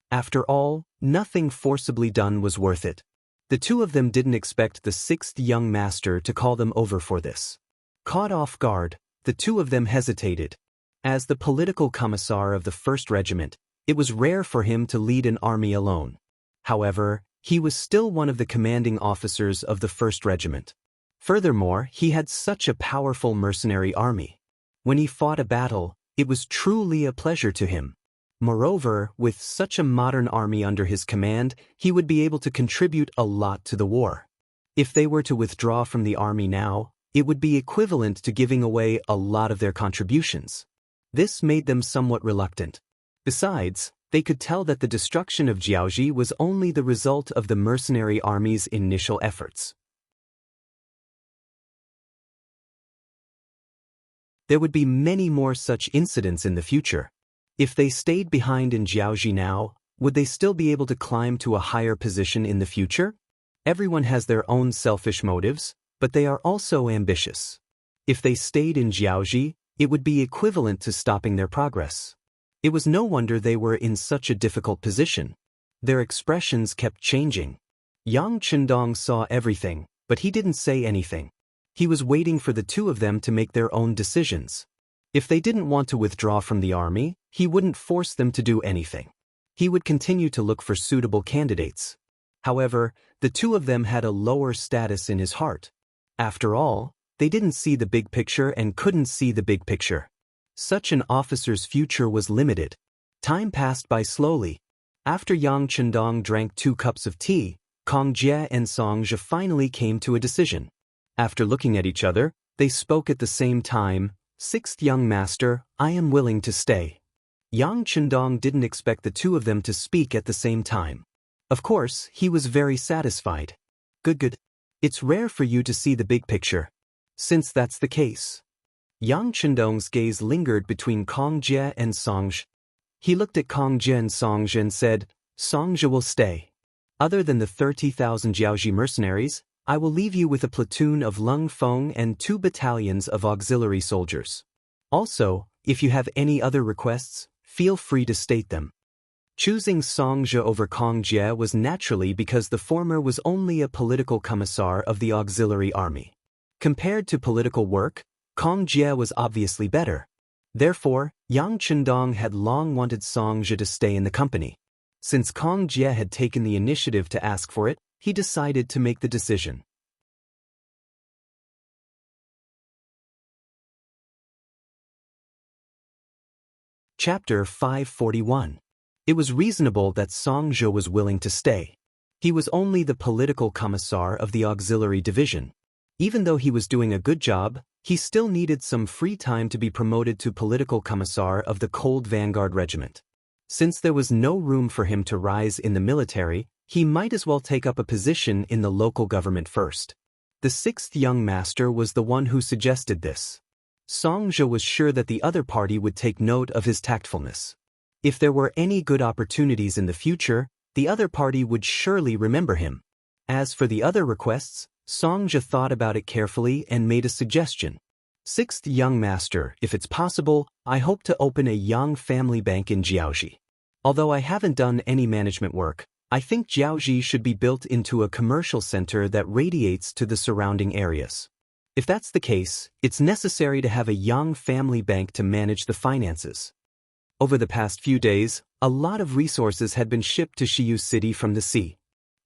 After all, nothing forcibly done was worth it. The two of them didn't expect the sixth young master to call them over for this. Caught off guard, the two of them hesitated. As the political commissar of the 1st Regiment, it was rare for him to lead an army alone. However, he was still one of the commanding officers of the 1st Regiment. Furthermore, he had such a powerful mercenary army. When he fought a battle, it was truly a pleasure to him. Moreover, with such a modern army under his command, he would be able to contribute a lot to the war. If they were to withdraw from the army now, it would be equivalent to giving away a lot of their contributions. This made them somewhat reluctant. Besides, they could tell that the destruction of Jiaoji was only the result of the mercenary army's initial efforts. There would be many more such incidents in the future. If they stayed behind in Jiaoji now, would they still be able to climb to a higher position in the future? Everyone has their own selfish motives, but they are also ambitious. If they stayed in Jiaoji, it would be equivalent to stopping their progress. It was no wonder they were in such a difficult position. Their expressions kept changing. Yang Chendong saw everything, but he didn't say anything. He was waiting for the two of them to make their own decisions. If they didn't want to withdraw from the army, he wouldn't force them to do anything. He would continue to look for suitable candidates. However, the two of them had a lower status in his heart. After all, they didn't see the big picture and couldn't see the big picture. Such an officer's future was limited. Time passed by slowly. After Yang Chendong drank 2 cups of tea, Xianxia and Xianxia finally came to a decision. After looking at each other, they spoke at the same time. "Sixth young master, I am willing to stay." Yang Chendong didn't expect the two of them to speak at the same time. Of course, he was very satisfied. Good. It's rare for you to see the big picture. Since that's the case. Yang Chendong's gaze lingered between Xianxia and Xianxia. He looked at Xianxia and Xianxia and said, "Xianxia will stay. Other than the 30,000 Jiaoji mercenaries, I will leave you with a platoon of Lung Feng and 2 battalions of auxiliary soldiers. Also, if you have any other requests, feel free to state them." Choosing Xianxia over Xianxia was naturally because the former was only a political commissar of the auxiliary army. Compared to political work, Xianxia was obviously better. Therefore, Yang Chendong had long wanted Xianxia to stay in the company. Since Xianxia had taken the initiative to ask for it, he decided to make the decision. Chapter 541. It was reasonable that Xianxia was willing to stay. He was only the political commissar of the auxiliary division. Even though he was doing a good job, he still needed some free time to be promoted to political commissar of the Cold Vanguard Regiment. Since there was no room for him to rise in the military, he might as well take up a position in the local government first. The sixth young master was the one who suggested this. Xianxia was sure that the other party would take note of his tactfulness. If there were any good opportunities in the future, the other party would surely remember him. As for the other requests, Xianxia thought about it carefully and made a suggestion. "Sixth young master, if it's possible, I hope to open a young family bank in Jiaoji. Although I haven't done any management work, I think Jiaoji should be built into a commercial center that radiates to the surrounding areas. If that's the case, it's necessary to have a young family bank to manage the finances." Over the past few days, a lot of resources had been shipped to Shiyu City from the sea.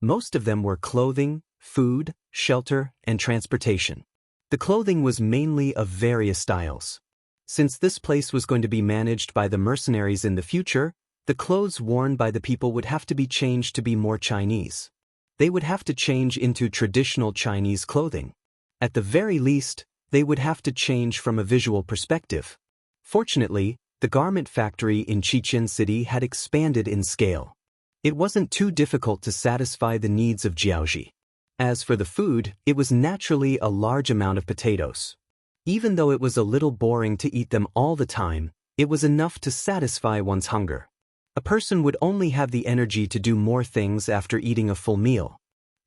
Most of them were clothing, food, shelter, and transportation. The clothing was mainly of various styles. Since this place was going to be managed by the mercenaries in the future, the clothes worn by the people would have to be changed to be more Chinese. They would have to change into traditional Chinese clothing. At the very least, they would have to change from a visual perspective. Fortunately, the garment factory in Xichen City had expanded in scale. It wasn't too difficult to satisfy the needs of Jiaoji. As for the food, it was naturally a large amount of potatoes. Even though it was a little boring to eat them all the time, it was enough to satisfy one's hunger. A person would only have the energy to do more things after eating a full meal.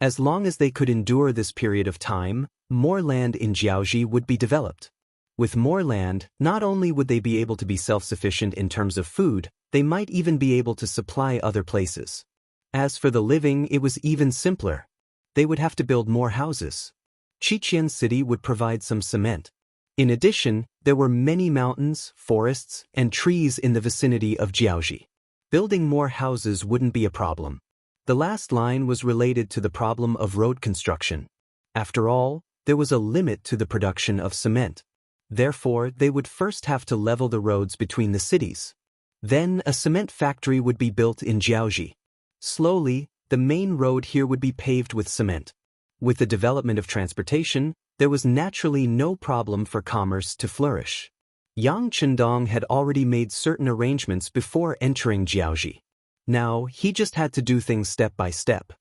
As long as they could endure this period of time, more land in Jiaoji would be developed. With more land, not only would they be able to be self-sufficient in terms of food, they might even be able to supply other places. As for the living, it was even simpler. They would have to build more houses. Xichen City would provide some cement. In addition, there were many mountains, forests, and trees in the vicinity of Jiaoji. Building more houses wouldn't be a problem. The last line was related to the problem of road construction. After all, there was a limit to the production of cement. Therefore, they would first have to level the roads between the cities. Then a cement factory would be built in Jiaoji. Slowly, the main road here would be paved with cement. With the development of transportation, there was naturally no problem for commerce to flourish. Yang Chendong had already made certain arrangements before entering Jiaoji. Now, he just had to do things step by step.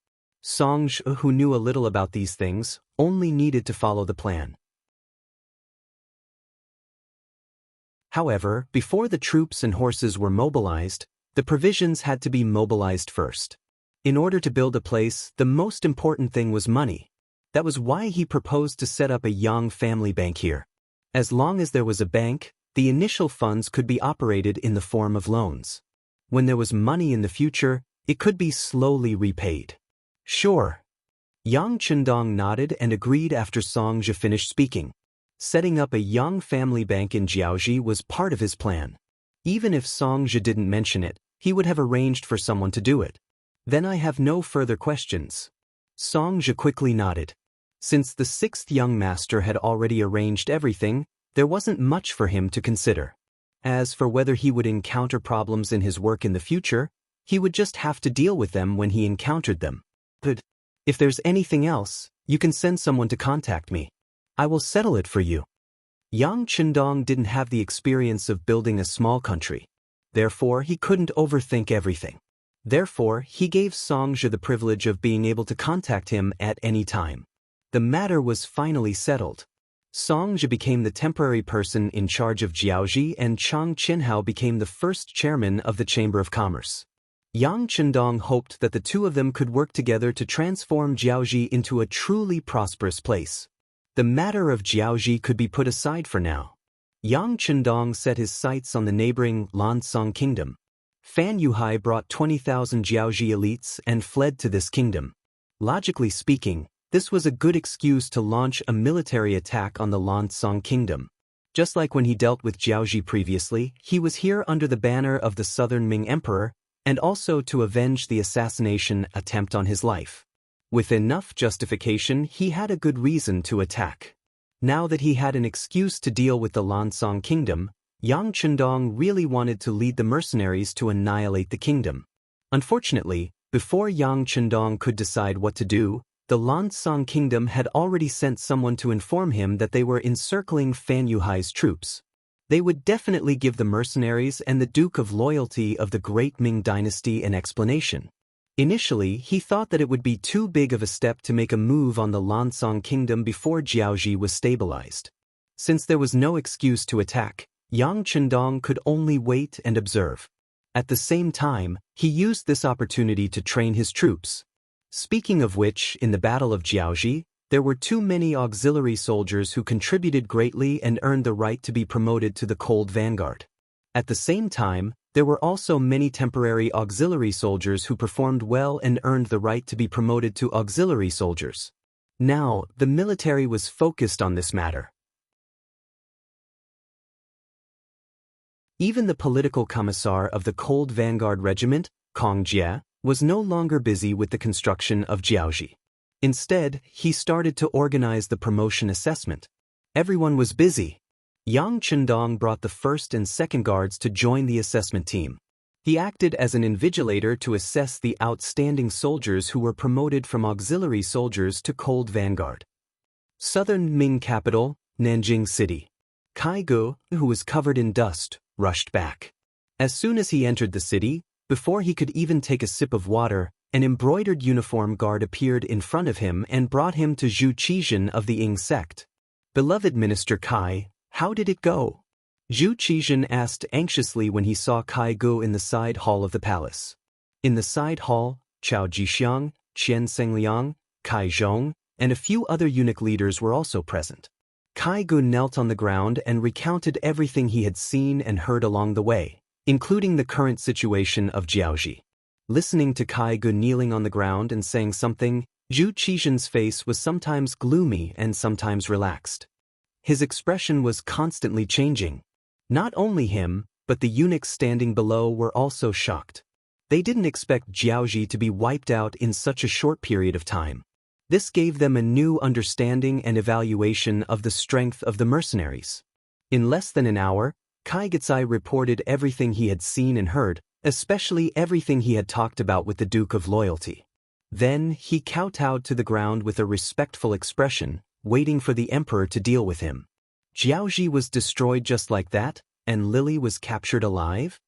Xianxia, who knew a little about these things, only needed to follow the plan. However, before the troops and horses were mobilized, the provisions had to be mobilized first. In order to build a place, the most important thing was money. That was why he proposed to set up a young family bank here. As long as there was a bank, the initial funds could be operated in the form of loans. When there was money in the future, it could be slowly repaid. Sure. Yang Chendong nodded and agreed after Xianxia finished speaking. Setting up a young family bank in Jiaoji was part of his plan. Even if Xianxia didn't mention it, he would have arranged for someone to do it. Then I have no further questions. Xianxia quickly nodded. Since the sixth young master had already arranged everything, there wasn't much for him to consider. As for whether he would encounter problems in his work in the future, he would just have to deal with them when he encountered them. But If there's anything else, you can send someone to contact me. I will settle it for you. Yang Chendong didn't have the experience of building a small country. Therefore, he couldn't overthink everything. Therefore, he gave Songjia the privilege of being able to contact him at any time. The matter was finally settled. Songjia became the temporary person in charge of Jiaoji, and Chang Qinhao became the first chairman of the Chamber of Commerce. Yang Chendong hoped that the two of them could work together to transform Jiaoji into a truly prosperous place. The matter of Jiaoji could be put aside for now. Yang Chendong set his sights on the neighboring Lansong kingdom. Fan Yuhai brought 20,000 Jiaoji elites and fled to this kingdom. Logically speaking, this was a good excuse to launch a military attack on the Lansong kingdom. Just like when he dealt with Jiaoji previously, he was here under the banner of the Southern Ming Emperor, and also to avenge the assassination attempt on his life. With enough justification, he had a good reason to attack. Now that he had an excuse to deal with the Lansong kingdom, Yang Chendong really wanted to lead the mercenaries to annihilate the kingdom. Unfortunately, before Yang Chendong could decide what to do, the Lansong kingdom had already sent someone to inform him that they were encircling Fan Yuhai's troops. They would definitely give the mercenaries and the Duke of Loyalty of the Great Ming Dynasty an explanation. Initially, he thought that it would be too big of a step to make a move on the Lansong kingdom before Jiaoji was stabilized. Since there was no excuse to attack, Yang Chendong could only wait and observe. At the same time, he used this opportunity to train his troops. Speaking of which, in the Battle of Jiaoji, there were too many auxiliary soldiers who contributed greatly and earned the right to be promoted to the Cold Vanguard. At the same time, there were also many temporary auxiliary soldiers who performed well and earned the right to be promoted to auxiliary soldiers. Now, the military was focused on this matter. Even the political commissar of the Cold Vanguard Regiment, Kong Jie, was no longer busy with the construction of Jiaoji. Instead, he started to organize the promotion assessment. Everyone was busy. Yang Chendong brought the first and second guards to join the assessment team. He acted as an invigilator to assess the outstanding soldiers who were promoted from auxiliary soldiers to Cold Vanguard. Southern Ming capital, Nanjing City. Kai Gu, who was covered in dust, rushed back. As soon as he entered the city, before he could even take a sip of water, an embroidered uniform guard appeared in front of him and brought him to Zhu Qizhen of the Ying sect. "Beloved Minister Kai, how did it go?" Zhu Qizhen asked anxiously when he saw Kai Gu in the side hall of the palace. In the side hall, Chao Jixiang, Qian Sengliang, Kai Zhong, and a few other eunuch leaders were also present. Kai Gu knelt on the ground and recounted everything he had seen and heard along the way, including the current situation of Jiaoji. Listening to Kai Gu kneeling on the ground and saying something, Zhu Qizhen's face was sometimes gloomy and sometimes relaxed. His expression was constantly changing. Not only him, but the eunuchs standing below were also shocked. They didn't expect Jiaoji to be wiped out in such a short period of time. This gave them a new understanding and evaluation of the strength of the mercenaries. In less than an hour, Kai Gitsai reported everything he had seen and heard, especially everything he had talked about with the Duke of Loyalty. Then he kowtowed to the ground with a respectful expression, waiting for the emperor to deal with him. Jiaoji was destroyed just like that, and Lily was captured alive?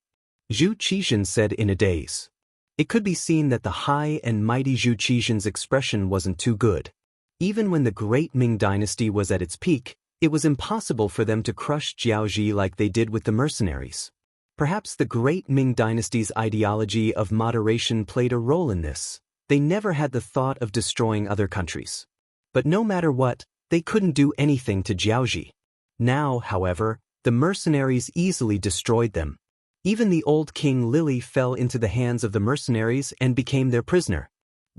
Zhu Qizhen said in a daze. It could be seen that the high and mighty Zhu Qizhen's expression wasn't too good. Even when the Great Ming Dynasty was at its peak, it was impossible for them to crush Jiaoji like they did with the mercenaries. Perhaps the Great Ming Dynasty's ideology of moderation played a role in this. They never had the thought of destroying other countries. But no matter what, they couldn't do anything to Jiaoji. Now, however, the mercenaries easily destroyed them. Even the old King Lily fell into the hands of the mercenaries and became their prisoner.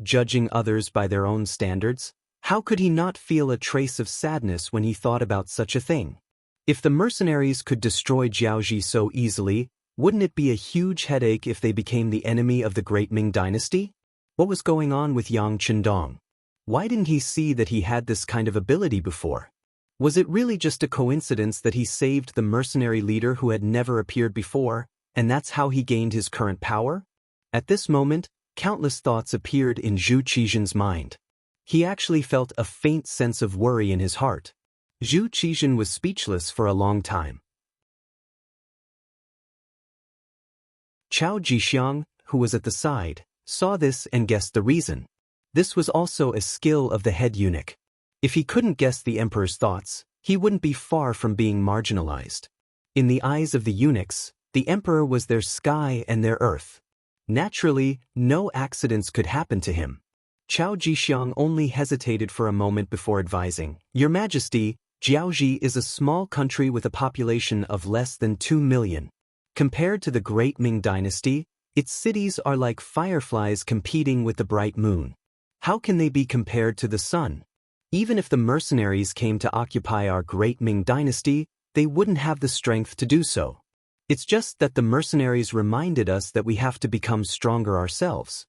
Judging others by their own standards, how could he not feel a trace of sadness when he thought about such a thing? If the mercenaries could destroy Jiaoji so easily, wouldn't it be a huge headache if they became the enemy of the Great Ming Dynasty? What was going on with Yang Chendong? Why didn't he see that he had this kind of ability before? Was it really just a coincidence that he saved the mercenary leader who had never appeared before, and that's how he gained his current power? At this moment, countless thoughts appeared in Zhu Qizhen's mind. He actually felt a faint sense of worry in his heart. Zhu Qizhen was speechless for a long time. Chao Jixiang, who was at the side, saw this and guessed the reason. This was also a skill of the head eunuch. If he couldn't guess the emperor's thoughts, he wouldn't be far from being marginalized. In the eyes of the eunuchs, the emperor was their sky and their earth. Naturally, no accidents could happen to him. Chao Jixiang only hesitated for a moment before advising, "Your Majesty, Jiaoji is a small country with a population of less than 2 million. Compared to the great Ming dynasty, its cities are like fireflies competing with the bright moon. How can they be compared to the sun? Even if the mercenaries came to occupy our great Ming dynasty, they wouldn't have the strength to do so. It's just that the mercenaries reminded us that we have to become stronger ourselves."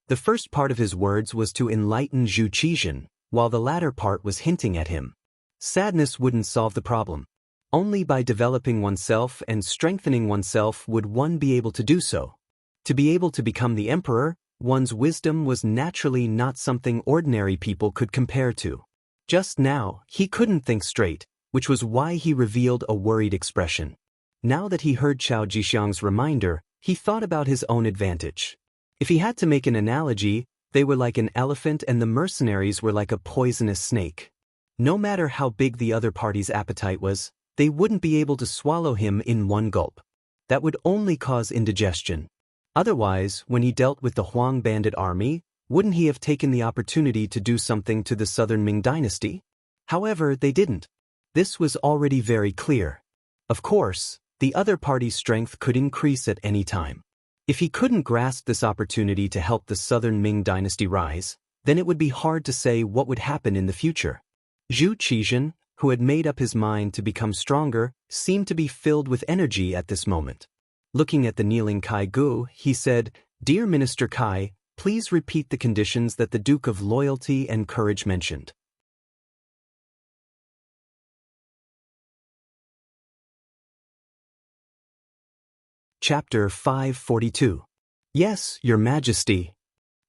The first part of his words was to enlighten Zhu Qizhen, while the latter part was hinting at him. Sadness wouldn't solve the problem. Only by developing oneself and strengthening oneself would one be able to do so. To be able to become the emperor, one's wisdom was naturally not something ordinary people could compare to. Just now, he couldn't think straight, which was why he revealed a worried expression. Now that he heard Chao Jixiang's reminder, he thought about his own advantage. If he had to make an analogy, they were like an elephant and the mercenaries were like a poisonous snake. No matter how big the other party's appetite was, they wouldn't be able to swallow him in one gulp. That would only cause indigestion. Otherwise, when he dealt with the Huang bandit army, wouldn't he have taken the opportunity to do something to the southern Ming dynasty? However, they didn't. This was already very clear. Of course, the other party's strength could increase at any time. If he couldn't grasp this opportunity to help the southern Ming dynasty rise, then it would be hard to say what would happen in the future. Zhu Qizhen, who had made up his mind to become stronger, seemed to be filled with energy at this moment. Looking at the kneeling Kai Gu, he said, "Dear Minister Kai, please repeat the conditions that the Duke of Loyalty and Courage mentioned." Chapter 542. Yes, Your Majesty.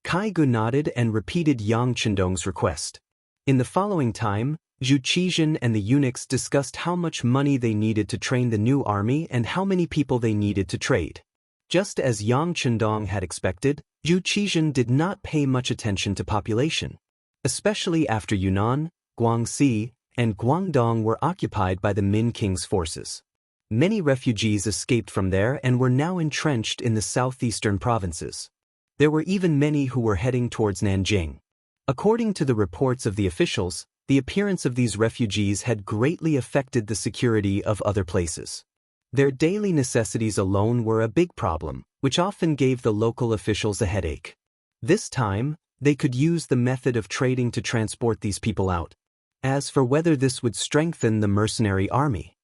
Kai Gu nodded and repeated Yang Chendong's request. In the following time, Zhu Qizhen and the eunuchs discussed how much money they needed to train the new army and how many people they needed to trade. Just as Yang Chendong had expected, Zhu Qizhen did not pay much attention to population. Especially after Yunnan, Guangxi, and Guangdong were occupied by the Min King's forces. Many refugees escaped from there and were now entrenched in the southeastern provinces. There were even many who were heading towards Nanjing. According to the reports of the officials, the appearance of these refugees had greatly affected the security of other places. Their daily necessities alone were a big problem, which often gave the local officials a headache. This time, they could use the method of trading to transport these people out. As for whether this would strengthen the mercenary army,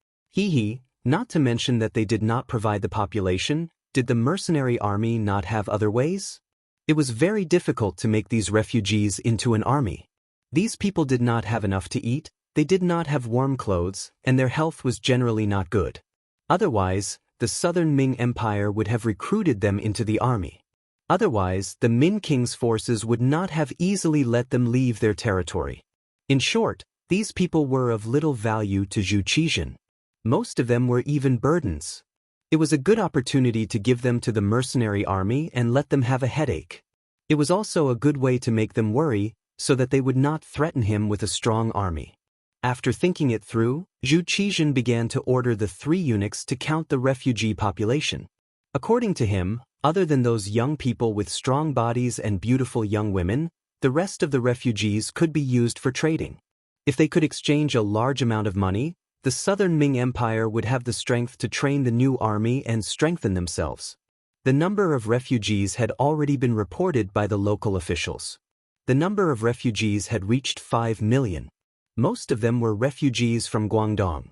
not to mention that they did not provide the population, did the mercenary army not have other ways? It was very difficult to make these refugees into an army. These people did not have enough to eat, they did not have warm clothes, and their health was generally not good. Otherwise, the southern Ming Empire would have recruited them into the army. Otherwise, the Min King's forces would not have easily let them leave their territory. In short, these people were of little value to Zhu Qizhen. Most of them were even burdens. It was a good opportunity to give them to the mercenary army and let them have a headache. It was also a good way to make them worry, so that they would not threaten him with a strong army. After thinking it through, Zhu Qizhen began to order the 3 eunuchs to count the refugee population. According to him, other than those young people with strong bodies and beautiful young women, the rest of the refugees could be used for trading. If they could exchange a large amount of money, the southern Ming Empire would have the strength to train the new army and strengthen themselves. The number of refugees had already been reported by the local officials. The number of refugees had reached 5 million. Most of them were refugees from Guangdong.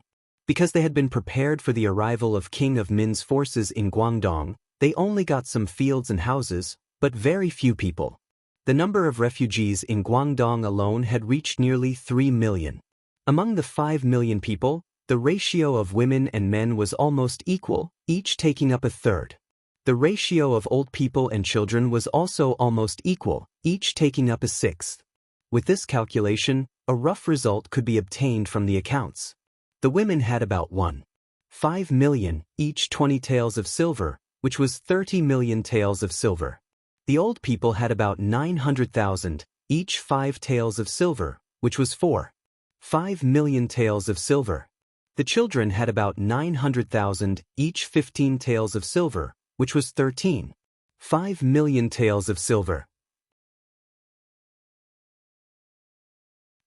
Because they had been prepared for the arrival of King of Min's forces in Guangdong, they only got some fields and houses, but very few people. The number of refugees in Guangdong alone had reached nearly 3 million. Among the 5 million people, the ratio of women and men was almost equal, each taking up a third. The ratio of old people and children was also almost equal, each taking up a sixth. With this calculation, a rough result could be obtained from the accounts. The women had about 1.5 million, each 20 taels of silver, which was 30 million taels of silver. The old people had about 900,000, each 5 taels of silver, which was 4.5 million taels of silver. The children had about 900,000, each 15 taels of silver, which was 13.5 million taels of silver.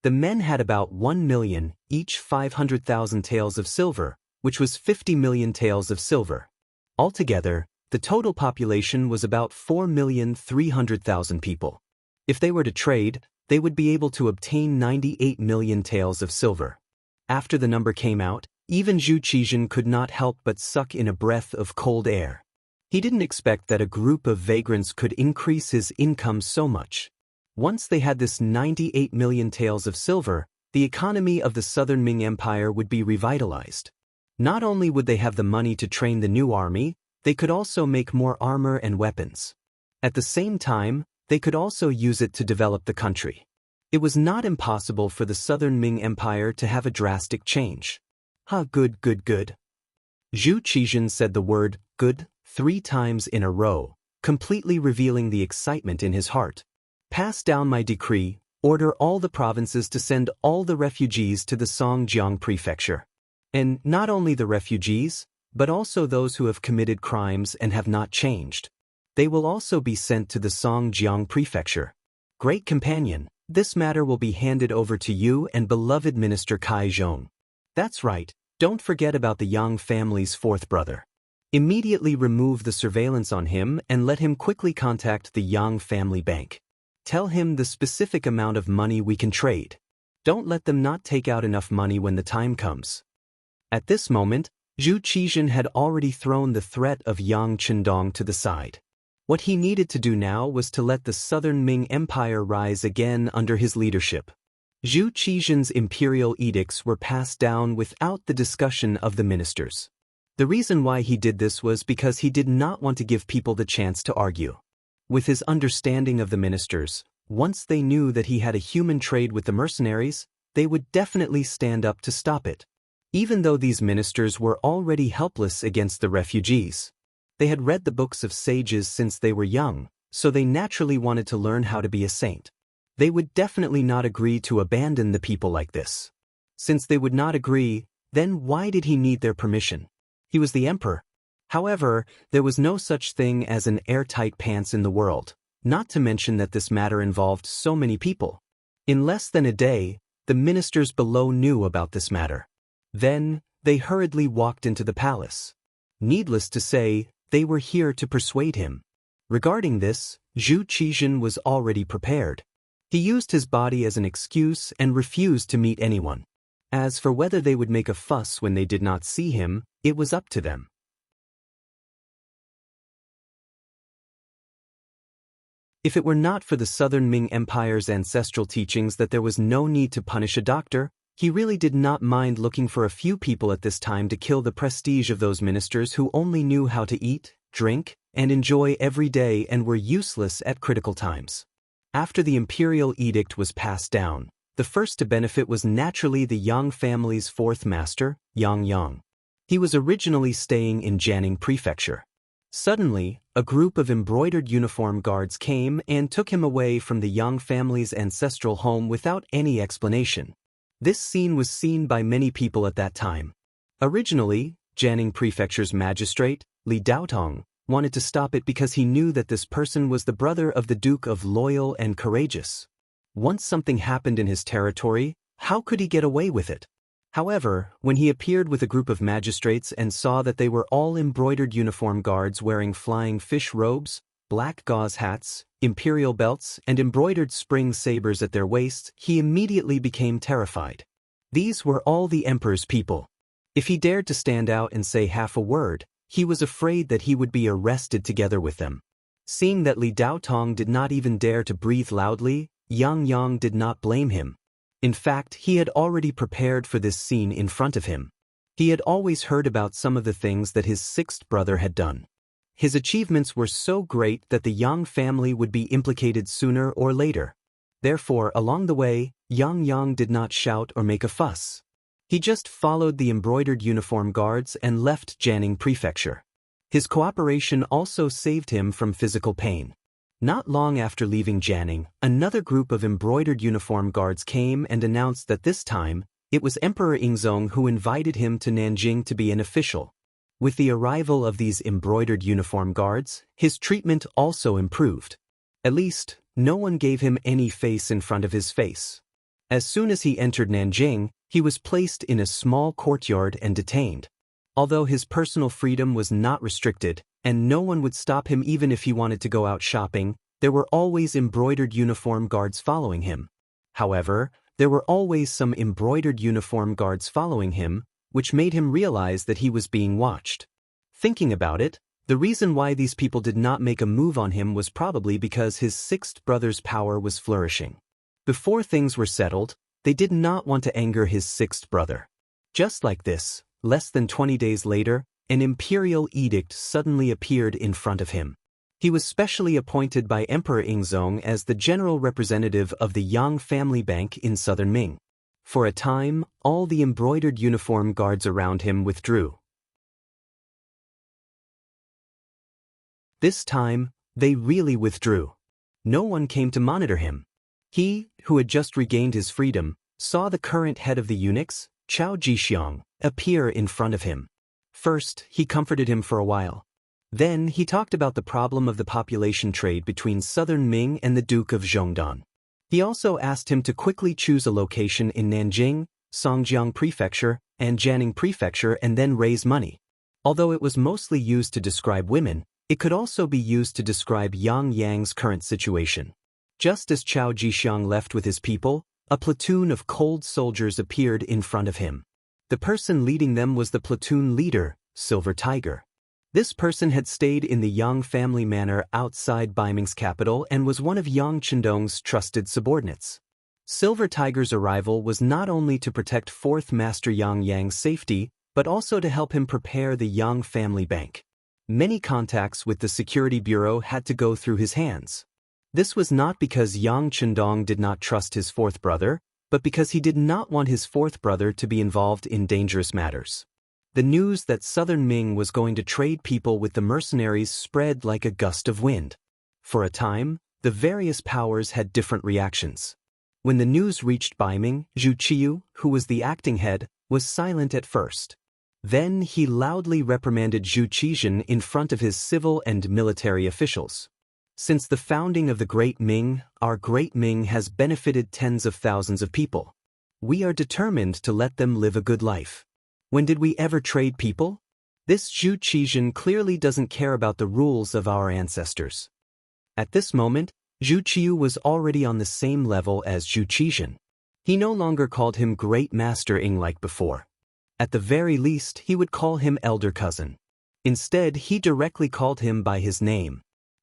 The men had about 1 million, each 500,000 taels of silver, which was 50 million taels of silver. Altogether, the total population was about 4,300,000 people. If they were to trade, they would be able to obtain 98 million taels of silver. After the number came out, even Zhu Qizhen could not help but suck in a breath of cold air. He didn't expect that a group of vagrants could increase his income so much. Once they had this 98 million taels of silver, the economy of the Southern Ming Empire would be revitalized. Not only would they have the money to train the new army, they could also make more armor and weapons. At the same time, they could also use it to develop the country. It was not impossible for the Southern Ming Empire to have a drastic change. Good. Zhu Qizhen said the word good 3 times in a row, completely revealing the excitement in his heart. Pass down my decree, order all the provinces to send all the refugees to the Songjiang prefecture. And not only the refugees, but also those who have committed crimes and have not changed. They will also be sent to the Songjiang prefecture. Great companion, this matter will be handed over to you and beloved Minister Kai Zhong. That's right, don't forget about the Yang family's 4th brother. Immediately remove the surveillance on him and let him quickly contact the Yang family bank. Tell him the specific amount of money we can trade. Don't let them not take out enough money when the time comes. At this moment, Zhu Qizhen had already thrown the threat of Yang Chendong to the side. What he needed to do now was to let the Southern Ming Empire rise again under his leadership. Zhu Qizhen's imperial edicts were passed down without the discussion of the ministers. The reason why he did this was because he did not want to give people the chance to argue. With his understanding of the ministers, once they knew that he had a human trade with the mercenaries, they would definitely stand up to stop it. Even though these ministers were already helpless against the refugees. They had read the books of sages since they were young, so they naturally wanted to learn how to be a saint. They would definitely not agree to abandon the people like this. Since they would not agree, then why did he need their permission? He was the emperor. However, there was no such thing as an airtight pants in the world, not to mention that this matter involved so many people. In less than a day, the ministers below knew about this matter. Then, they hurriedly walked into the palace. Needless to say, they were here to persuade him. Regarding this, Zhu Qizhen was already prepared. He used his body as an excuse and refused to meet anyone. As for whether they would make a fuss when they did not see him, it was up to them. If it were not for the Southern Ming Empire's ancestral teachings that there was no need to punish a doctor, he really did not mind looking for a few people at this time to kill the prestige of those ministers who only knew how to eat, drink, and enjoy every day and were useless at critical times. After the imperial edict was passed down, the first to benefit was naturally the Yang family's 4th master, Yang. He was originally staying in Jianing Prefecture. Suddenly, a group of embroidered uniform guards came and took him away from the Yang family's ancestral home without any explanation. This scene was seen by many people at that time. Originally, Jianing Prefecture's magistrate, Li Daotong, wanted to stop it because he knew that this person was the brother of the Duke of Loyal and Courageous. Once something happened in his territory, how could he get away with it? However, when he appeared with a group of magistrates and saw that they were all embroidered uniform guards wearing flying fish robes, black gauze hats, imperial belts, and embroidered spring sabers at their waists, he immediately became terrified. These were all the emperor's people. If he dared to stand out and say half a word, he was afraid that he would be arrested together with them. Seeing that Li Daotong did not even dare to breathe loudly, Yang did not blame him. In fact, he had already prepared for this scene in front of him. He had always heard about some of the things that his 6th brother had done. His achievements were so great that the Yang family would be implicated sooner or later. Therefore, along the way, Yang did not shout or make a fuss. He just followed the embroidered uniform guards and left Jianing Prefecture. His cooperation also saved him from physical pain. Not long after leaving Jianing, another group of embroidered uniform guards came and announced that this time, it was Emperor Yingzong who invited him to Nanjing to be an official. With the arrival of these embroidered uniform guards, his treatment also improved. At least, no one gave him any face in front of his face. As soon as he entered Nanjing, he was placed in a small courtyard and detained. Although his personal freedom was not restricted, and no one would stop him even if he wanted to go out shopping, there were always embroidered uniform guards following him. However, there were always some embroidered uniform guards following him, which made him realize that he was being watched. Thinking about it, the reason why these people did not make a move on him was probably because his sixth brother's power was flourishing. Before things were settled, they did not want to anger his sixth brother. Just like this, less than 20 days later, an imperial edict suddenly appeared in front of him. He was specially appointed by Emperor Yingzong as the general representative of the Yang family bank in southern Ming. For a time, all the embroidered uniform guards around him withdrew. This time, they really withdrew. No one came to monitor him. He, who had just regained his freedom, saw the current head of the eunuchs, Chao Jixiang, appear in front of him. First, he comforted him for a while. Then, he talked about the problem of the population trade between southern Ming and the Duke of Zhongdan. He also asked him to quickly choose a location in Nanjing, Songjiang Prefecture, and Jianing Prefecture and then raise money. Although it was mostly used to describe women, it could also be used to describe Yang's current situation. Just as Chao Jixiang left with his people, a platoon of cold soldiers appeared in front of him. The person leading them was the platoon leader, Silver Tiger. This person had stayed in the Yang family manor outside Baiming's capital and was one of Yang Chendong's trusted subordinates. Silver Tiger's arrival was not only to protect 4th Master Yang's safety, but also to help him prepare the Yang family bank. Many contacts with the security bureau had to go through his hands. This was not because Yang Chendong did not trust his 4th brother, but because he did not want his 4th brother to be involved in dangerous matters. The news that southern Ming was going to trade people with the mercenaries spread like a gust of wind. For a time, the various powers had different reactions. When the news reached Baiming, Zhu Qiyu, who was the acting head, was silent at first. Then he loudly reprimanded Zhu Qizhen in front of his civil and military officials. Since the founding of the Great Ming, our Great Ming has benefited tens of thousands of people. We are determined to let them live a good life. When did we ever trade people? This Zhu Qizhen clearly doesn't care about the rules of our ancestors. At this moment, Zhu Qiyu was already on the same level as Zhu Qizhen. He no longer called him Great Master Ing like before. At the very least, he would call him Elder Cousin. Instead, he directly called him by his name.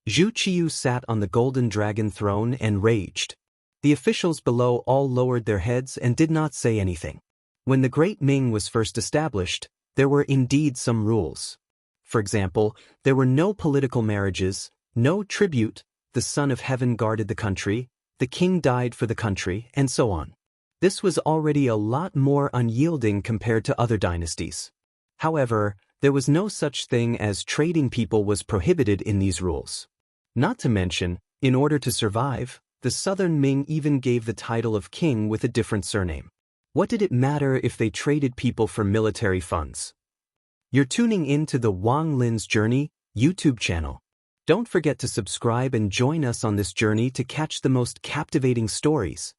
Zhu Qiyu sat on the golden dragon throne and raged. The officials below all lowered their heads and did not say anything. When the Great Ming was first established, there were indeed some rules. For example, there were no political marriages, no tribute, the Son of Heaven guarded the country, the king died for the country, and so on. This was already a lot more unyielding compared to other dynasties. However, there was no such thing as trading people was prohibited in these rules. Not to mention, in order to survive, the southern Ming even gave the title of king with a different surname. What did it matter if they traded people for military funds? You're tuning in to the Wang Lin's Journey YouTube channel. Don't forget to subscribe and join us on this journey to catch the most captivating stories.